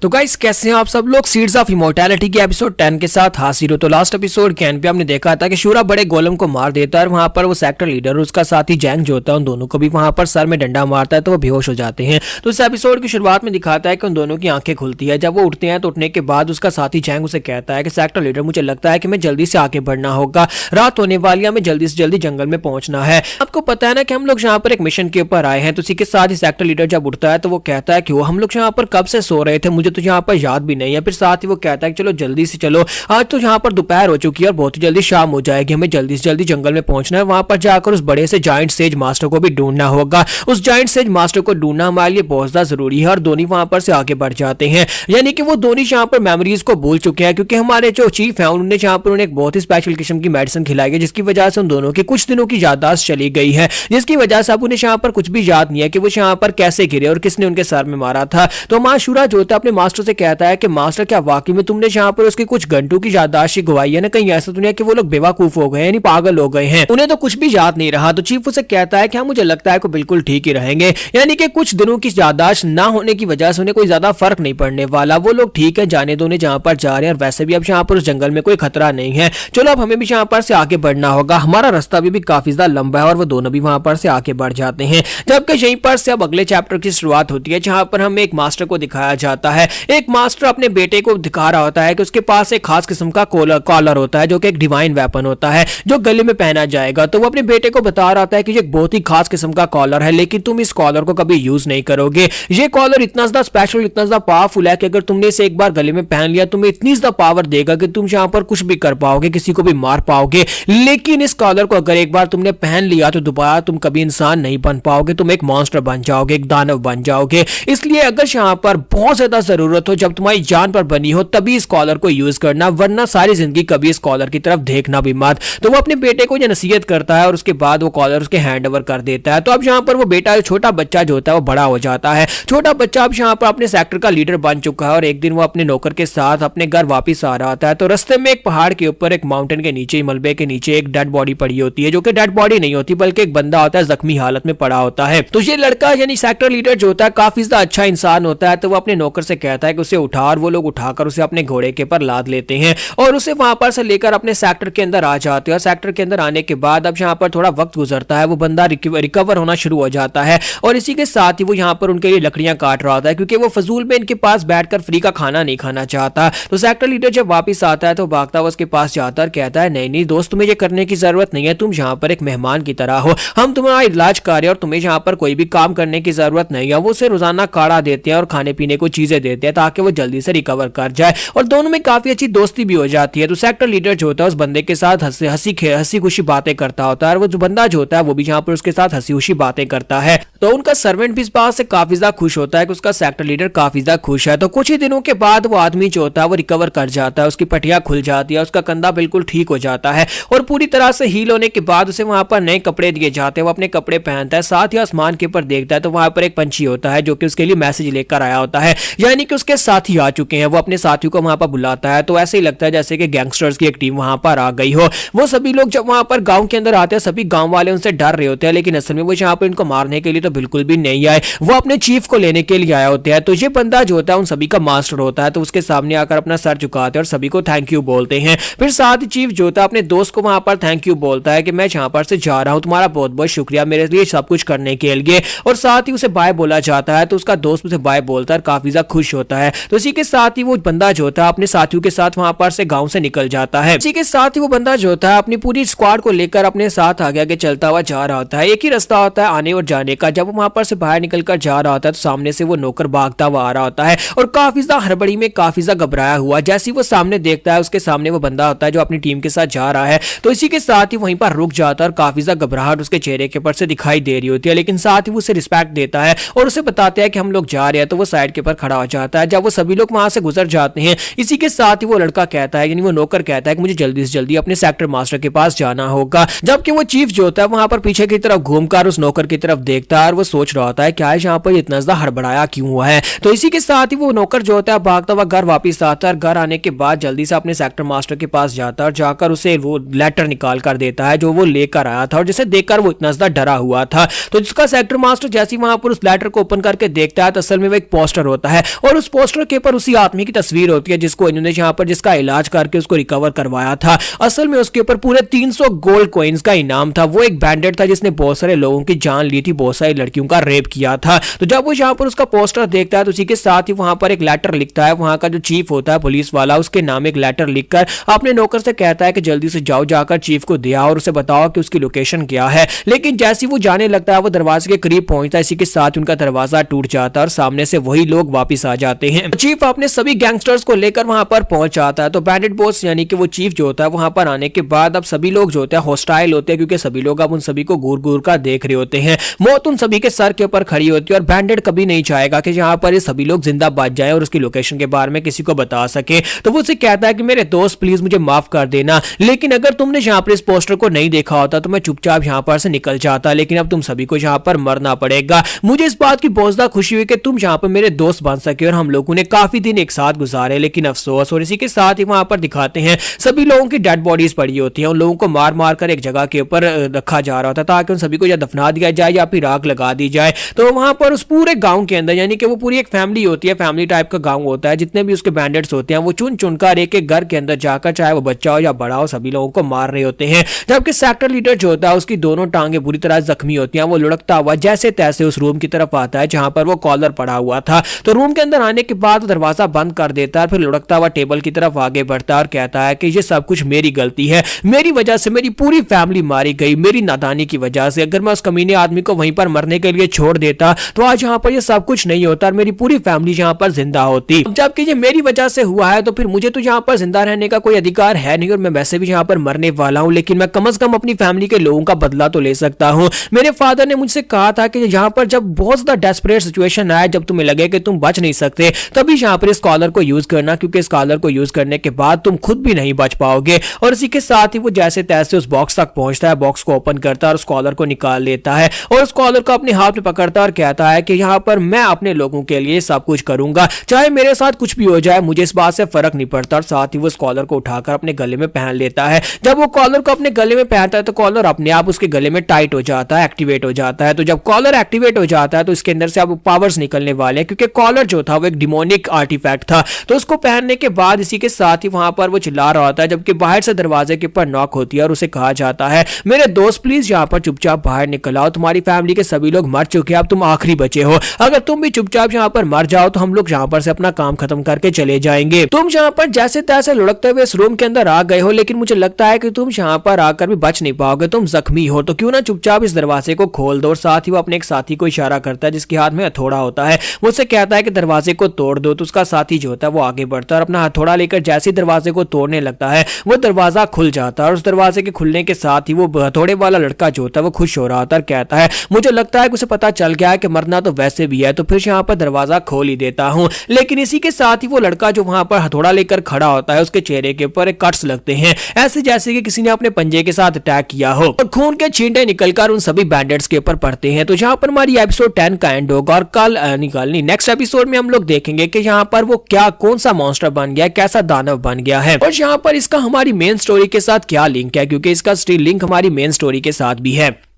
तो गाइस कैसे हैं आप सब लोग। सीड्स ऑफ इमोर्टैलिटी के एपिसोड 10 के साथ हाजिर हो। तो लास्ट एपिसोड के एंड पे हमने देखा था कि शूरा बड़े गोलम को मार देता है और वहां पर वो सेक्टर लीडर और उसका साथी जैंग जो होता है उन दोनों को भी वहां पर सर में डंडा मारता है तो वो बेहोश हो जाते हैं। तो इस एपिसोड की शुरुआत में दिखाता है कि उन दोनों की आंखें खुलती है। जब वो उठते हैं तो उठने के बाद उसका साथी जैंग उसे कहता है कि सेक्टर लीडर मुझे लगता है कि मैं जल्दी से आगे बढ़ना होगा, रात होने वाली है, हमें जल्दी से जल्दी जंगल में पहुंचना है। आपको पता है ना कि हम लोग यहाँ पर एक मिशन के ऊपर आए हैं। तो इसी के साथ ही सेक्टर लीडर जब उठता है तो वो कहता है कि हम लोग यहाँ पर कब से सो रहे थे, मुझे तो यहाँ पर याद नहीं है। फिर साथ ही वो कहता है कि चलो जल्दी से चलो, आज तो यहाँ पर दोपहर हो चुकी है और बहुत ही जल्दी शाम हो जाएगी, हमें जल्दी से जल्दी जंगल में पहुंचना है, वहां पर जाकर उस बड़े से जाइंट सेज मास्टर को भी ढूंढना होगा। उस जाइंट सेज मास्टर को ढूंढना हमारे लिए बहुत ज्यादा जरूरी है। और दोनों वहां पर से आगे बढ़ जाते हैं, यानी कि वो दोनों यहाँ पर मेमोरीज को भूल चुके हैं क्योंकि हमारे जो चीफ है उन्होंने यहाँ पर उन्हें एक बहुत ही स्पेशल किस्म की मेडिसिन खिलाई है जिसकी वजह से उन दोनों की कुछ दिनों की याददाश्त चली गई है, जिसकी वजह से अब उन्हें यहाँ पर कुछ भी याद नहीं है कि वो यहाँ पर कैसे गिरे और किसने उनके सर में मारा था। तो मां शूरा जो होता है अपने मास्टर से कहता है कि मास्टर क्या वाकई में तुमने यहाँ पर उसके कुछ घंटों की याददाश्त गवाई है ना, कहीं ऐसा तो नहीं है कि वो लोग बेवकूफ हो गए यानी पागल हो गए हैं, उन्हें तो कुछ भी याद नहीं रहा। तो चीफ उसे कहता है कि हाँ मुझे लगता है कि बिल्कुल ठीक ही रहेंगे, यानी कि कुछ दिनों की याददाश्त ना होने की वजह से उन्हें कोई ज्यादा फर्क नहीं पड़ने वाला, वो लोग ठीक है जाने दो जहाँ पर जा रहे हैं और वैसे भी अब यहाँ पर उस जंगल में कोई खतरा नहीं है, चलो अब हमें भी यहाँ पर से आगे बढ़ना होगा, हमारा रास्ता भी काफी ज्यादा लंबा है। और वो दोनों भी वहां पर से आगे बढ़ जाते हैं। जबकि यहीं पर से अब अगले चैप्टर की शुरुआत होती है जहां पर हमें एक मास्टर को दिखाया जाता है। एक मास्टर अपने बेटे को दिखा रहा होता है कि उसके पास एक खास किस्म का कॉलर होता है जो कि एक डिवाइन वेपन होता है जो गले में पहना जाएगा। तो वो अपने बेटे को बता रहा होता है कि ये एक बहुत ही खास किस्म का कॉलर है लेकिन तुम इस कॉलर को कभी यूज नहीं करोगे, ये कॉलर इतना ज्यादा स्पेशल इतना ज्यादा पावरफुल है कि अगर तुमने इसे एक बार गले में पहन लिया तुम्हें इतनी ज्यादा पावर देगा कि तुम यहाँ पर कुछ भी कर पाओगे, किसी को भी मार पाओगे। लेकिन इस कॉलर को अगर एक बार तुमने पहन लिया तो दोबारा तुम कभी इंसान नहीं बन पाओगे, तुम एक मॉन्स्टर बन जाओगे, एक दानव बन जाओगे। इसलिए अगर यहाँ पर बहुत ज्यादा जरूरत हो जब तुम्हारी जान पर बनी हो तभी इस कॉलर को यूज करना, वरना सारी जिंदगी कभी इस कॉलर की तरफ देखना भी मत। तो वो अपने बेटे को यह नसीहत करता है और उसके बाद वो कॉलर उसके हैंड ओवर कर देता है। तो अब यहाँ पर वो बेटा छोटा बच्चा जो होता है वो बड़ा हो जाता है। छोटा बच्चा अब यहाँ पर अपने सेक्टर का लीडर बन चुका है और एक दिन वो अपने नौकर के साथ अपने घर वापस आ रहा होता है। तो रास्ते में एक पहाड़ के ऊपर एक माउंटेन के नीचे मलबे के नीचे एक डेड बॉडी पड़ी होती है जो कि डेड बॉडी नहीं होती बल्कि एक बंदा होता है जख्मी हालत में पड़ा होता है। तो ये लड़का यानी सेक्टर लीडर जो होता है काफी ज्यादा अच्छा इंसान होता है। तो वो अपने नौकर से कहता है कि उसे उठा, और वो लोग उठाकर उसे अपने घोड़े के पर लाद लेते हैं और उसे वहां पर से लेकर अपने सेक्टर के अंदर आ जाते हैं। और सेक्टर के अंदर आने के बाद अब यहाँ पर थोड़ा वक्त गुजरता है, वो बंदा रिकवर होना शुरू हो जाता है और इसी के साथ ही वो यहाँ पर उनके लिए लकड़ियां काट रहा होता है क्योंकि वो फजूल में इनके पास बैठकर फ्री का खाना नहीं खाना चाहता। तो सेक्टर लीडर जब वापस आता है तो भागता हुआ उसके पास जाता है और कहता है नहीं नहीं दोस्त, तुम्हें ये करने की जरूरत नहीं है, तुम यहाँ पर एक मेहमान की तरह हो, हम तुम्हारा इलाज कर रहे हैं और तुम्हें यहाँ पर कोई भी काम करने की जरूरत नहीं है। वो उसे रोजाना काढ़ा देते हैं और खाने पीने को चीजें देते देते हैं ताकि वो जल्दी से रिकवर कर जाए और दोनों में काफी अच्छी दोस्ती भी हो जाती है। तो सेक्टर लीडर जो होता है उस बंदे के साथ हंसी खुशी बातें करता होता है और वो जो बंदा जो होता है वो भी यहाँ पर उसके साथ हंसी खुशी बातें करता है। तो उनका सर्वेंट भी इस बात से काफी ज्यादा खुश होता है कि उसका सेक्टर लीडर काफी ज्यादा खुश है। तो कुछ ही दिनों के बाद वो आदमी जो होता है वो रिकवर कर जाता है, उसकी पटिया खुल जाती है, उसका कंधा बिल्कुल ठीक हो जाता है और पूरी तरह से हील होने के बाद उसे वहां पर नए कपड़े दिए जाते हैं। वो अपने कपड़े पहनता है, साथ ही आसमान के ऊपर देखता है तो वहां पर एक पंछी होता है जो कि उसके लिए मैसेज लेकर आया होता है, यानी कि उसके साथी आ चुके हैं। वो अपने साथियों को वहां पर बुलाता है तो ऐसे ही लगता है जैसे कि गैंगस्टर्स की एक टीम वहां पर आ गई हो। वो सभी लोग जब वहां पर गांव के अंदर आते हैं सभी गांव वाले उनसे डर रहे होते हैं, लेकिन असल में वो यहाँ पर इनको मारने के लिए तो बिल्कुल भी नहीं आए, वो अपने चीफ को लेने के लिए आया होते हैं। तो ये बंदा जो होता है उन सभी का मास्टर होता है, तो उसके सामने आकर अपना सर झुकाते हैं और सभी को थैंक यू बोलते हैं। फिर साथ ही चीफ जो होता है अपने दोस्त को वहां पर थैंक यू बोलता है कि मैं यहाँ पर से जा रहा हूँ, तुम्हारा बहुत बहुत शुक्रिया मेरे लिए सब कुछ करने के लिए, और साथ ही उसे बाय बोला जाता है। तो उसका दोस्त उसे बाय बोलता है, काफी ज्यादा खुश होता है। तो इसी के साथ ही वो बंदा जो होता है अपने साथियों के साथ वहां पर से गांव से निकल जाता है। इसी के साथ ही वो बंदा जो होता है अपनी पूरी स्क्वाड को लेकर अपने साथ आगे आगे चलता हुआ जा रहा होता है। एक ही रास्ता होता है आने और जाने का। जब वो वहां पर से बाहर निकलकर जा रहा होता है तो सामने से वो नौकर भागता हुआ आ रहा होता है और काफी ज्यादा हड़बड़ी में काफी ज्यादा घबराया हुआ। जैसे ही वो सामने देखता है उसके सामने वो बंदा होता है जो अपनी टीम के साथ जा रहा है, तो इसी के साथ ही वहीं पर रुक जाता है और काफी ज्यादा घबराहट उसके चेहरे के ऊपर से दिखाई दे रही होती है, लेकिन साथ ही वो उसे रिस्पेक्ट देता है और उसे बताते हैं कि हम लोग जा रहे हैं। तो वो साइड के ऊपर खड़ा हो जाता है। जब वो सभी लोग वहां से गुजर जाते हैं इसी के साथ ही वो लड़का कहता है, यानी वो नौकर कहता है कि मुझे जल्दी से जल्दी अपने सेक्टर मास्टर के पास जाना होगा। जबकि वो चीफ जो होता है वहां पर पीछे की तरफ घूमकर उस नौकर की तरफ देखता है और वो सोच रहा होता है क्या है यहाँ पर इतना ज्यादा हड़बड़ाया क्यों हुआ है। तो इसी के साथ ही वो नौकर जो होता है भागता हुआ घर वापस आता है। घर आने के बाद जल्दी से अपने सेक्टर मास्टर के पास जाता है और जाकर उसे वो लेटर निकाल कर देता है जो वो लेकर आया था और जिसे देखकर वो इतना ज्यादा डरा हुआ था। तो जिसका सेक्टर मास्टर जैसे वहां पर उस लेटर को ओपन करके देखता है तो असल में वो एक पोस्टर होता है और उस पोस्टर के ऊपर उसी आदमी की तस्वीर होती है जिसको इन्होंने यहाँ पर जिसका इलाज करके उसको रिकवर करवाया था। असल में उसके ऊपर पूरे 300 गोल्ड कॉइंस का इनाम था। वो एक बैंडेड था जिसने बहुत सारे लोगों की जान ली थी, बहुत सारी लड़कियों का रेप किया था। तो जब वो यहाँ पर उसका पोस्टर देखता है तो उसी के साथ ही वहां पर एक लेटर लिखता है। वहां का जो चीफ होता है पुलिस वाला उसके नाम एक लेटर लिखकर अपने नौकर से कहता है कि जल्दी से जाओ, जाकर चीफ को दिया और उसे बताओ कि उसकी लोकेशन क्या है। लेकिन जैसे वो जाने लगता है वो दरवाजे के करीब पहुंचता है, इसी के साथ उनका दरवाजा टूट जाता है और सामने से वही लोग वापस आ जाते हैं। चीफ अपने सभी गैंगस्टर्स को लेकर वहां पर पहुंच जाता है। तो बैंडेड बॉस यानी कि वो चीफ जो होता है वहां पर आने के बाद अब सभी लोग जो होते हैं हॉस्टाइल होते हैं क्योंकि सभी लोग अब उन सभी को घूर घूर कर देख रहे होते हैं। मौत उन सभी के सर के ऊपर खड़ी होती है और बैंडेड कभी नहीं चाहेगा कि यहाँ पर ये सभी लोग जिंदा बच जाएं और उसकी लोकेशन के बारे में किसी को बता सके। तो वो उसे कहता है कि मेरे दोस्त प्लीज मुझे माफ कर देना, लेकिन अगर तुमने यहाँ पर इस पोस्टर को नहीं देखा होता तो मैं चुपचाप यहाँ पर से निकल जाता, लेकिन अब तुम सभी को यहाँ पर मरना पड़ेगा। मुझे इस बात की बहुत ज्यादा खुशी हुई कि तुम यहाँ पर मेरे दोस्त बन सके और हम लोगों ने काफी दिन एक साथ गुजारे, लेकिन अफसोस। और इसी के साथ ही वहां पर दिखाते हैं सभी लोगों की डेड बॉडीज पड़ी होती हैं, उन लोगों को मार मार कर एक जगह के ऊपर रखा जा रहा था ताकि उन सभी को या दफना दिया जाए या फिर आग लगा दी जाए। तो वहां पर उस पूरे गांव के अंदर यानी कि वो पूरी एक फैमिली होती है, फैमिली टाइप का गांव होता है, जितने भी उसके बैंडेड्स होते हैं वो चुन चुनकर एक एक घर के अंदर जाकर चाहे वो बच्चा हो या बड़ा हो सभी लोगों को मार रहे होते हैं। जबकि सेक्टर लीडर जो होता है उसकी दोनों टांगे बुरी तरह जख्मी होती हैं। वो लुढ़कता हुआ जैसे तैसे उस रूम की तरफ आता है जहां पर वो कॉलर पड़ा हुआ था। तो रूम के अंदर आने के बाद दरवाजा बंद कर देता है, फिर लुढ़कता हुआ टेबल की तरफ आगे बढ़ता है और कहता है कि ये सब कुछ मेरी गलती है, मेरी वजह से मेरी पूरी फैमिली मारी गई, मेरी नादानी की वजह से। अगर मैं उस कमीने आदमी को वहीं पर मरने के लिए छोड़ देता तो आज यहाँ पर ये सब कुछ नहीं होता और मेरी पूरी फैमिली यहाँ पर जिंदा होती। जबकि ये मेरी वजह से हुआ है तो फिर मुझे तो यहाँ पर जिंदा रहने का कोई अधिकार है नहीं और मैं वैसे भी यहाँ पर मरने वाला हूँ, लेकिन मैं कम से कम अपनी फैमिली के लोगों का बदला तो ले सकता हूँ। मेरे फादर ने मुझसे कहा था कि यहाँ पर जब बहुत ज्यादा डेस्परेट सिचुएशन आए, जब तुम्हें लगे कि तुम बच नहीं सकते, तभी यहाँ पर इस कॉलर को यूज करना, क्योंकि इस कॉलर को यूज करने के बाद तुम खुद भी नहीं बच पाओगे। और इसी के साथ ही वो जैसे तैसे उस बॉक्स तक पहुंचता है, बॉक्स को ओपन करता है और उस कॉलर को निकाल लेता है और उस कॉलर को अपने हाथ में पकड़ता है और कहता है कि यहाँ पर मैं अपने लोगों के लिए सब कुछ करूंगा, चाहे मेरे साथ कुछ भी हो जाए, मुझे इस बात से फर्क नहीं पड़ता। और साथ ही वो उस कॉलर को उठाकर अपने गले में पहन लेता है। जब वो कॉलर को अपने गले में पहनता है तो कॉलर अपने आप उसके गले में टाइट हो जाता है, एक्टिवेट हो जाता है। तो जब कॉलर एक्टिवेट हो जाता है तो इसके अंदर से अब पावर्स निकलने वाले हैं, क्योंकि कॉलर जो था वो एक डिमोनिक आर्टिफैक्ट था। तो उसको पहनने के बाद इसी के साथ ही वहां पर वो चिल्ला रहा होता है, जबकि बाहर से दरवाजे के ऊपर नॉक होती है और उसे कहा जाता है मेरे दोस्त प्लीज यहाँ पर चुपचाप बाहर निकल आओ, तुम्हारी फैमिली के सभी लोग मर चुके हैं, अब तुम आखिरी बचे हो, अगर तुम भी चुपचाप यहाँ पर मर जाओ तो हम लोग यहाँ पर से अपना काम खत्म करके चले जाएंगे। तुम यहाँ पर जैसे तैसे लुढ़कते हुए इस रूम के अंदर आ गए हो, लेकिन मुझे लगता है कि तुम यहाँ पर आकर भी बच नहीं पाओगे, तुम जख्मी हो, तो क्यों ना चुपचाप इस दरवाजे को खोल दो। और साथ ही वो अपने एक साथी को इशारा करता है जिसके हाथ में हथौड़ा होता है, वो उससे कहता है कि दरवाजा दरवाजे को तोड़ दो। तो उसका साथी जो होता है वो आगे बढ़ता है और अपना हथौड़ा लेकर जैसे ही दरवाजे को तोड़ने लगता है वो दरवाजा खुल जाता है और उस दरवाजे के खुलने के साथ ही वो हथौड़े वाला लड़का जो होता है वो खुश हो रहा होता है और कहता है मुझे लगता है कि उसे पता चल गया है कि मरना तो वैसे भी है, तो फिर यहाँ पर दरवाजा खोल ही देता हूँ। लेकिन इसी के साथ ही वो लड़का जो वहां पर हथौड़ा लेकर खड़ा होता है उसके चेहरे के ऊपर कट्स लगते हैं, ऐसे जैसे कि किसी ने अपने पंजे के साथ अटैक किया हो और खून के छींटे निकलकर उन सभी बैंडेट्स के ऊपर पड़ते हैं। तो यहाँ पर हमारी एपिसोड 10 का एंड होगा और कल निकालनी नेक्स्ट एपिसोड में हम लोग देखेंगे कि यहाँ पर वो क्या कौन सा मॉन्स्टर बन गया, कैसा दानव बन गया है और यहाँ पर इसका हमारी मेन स्टोरी के साथ क्या लिंक है, क्योंकि इसका स्टिल लिंक हमारी मेन स्टोरी के साथ भी है।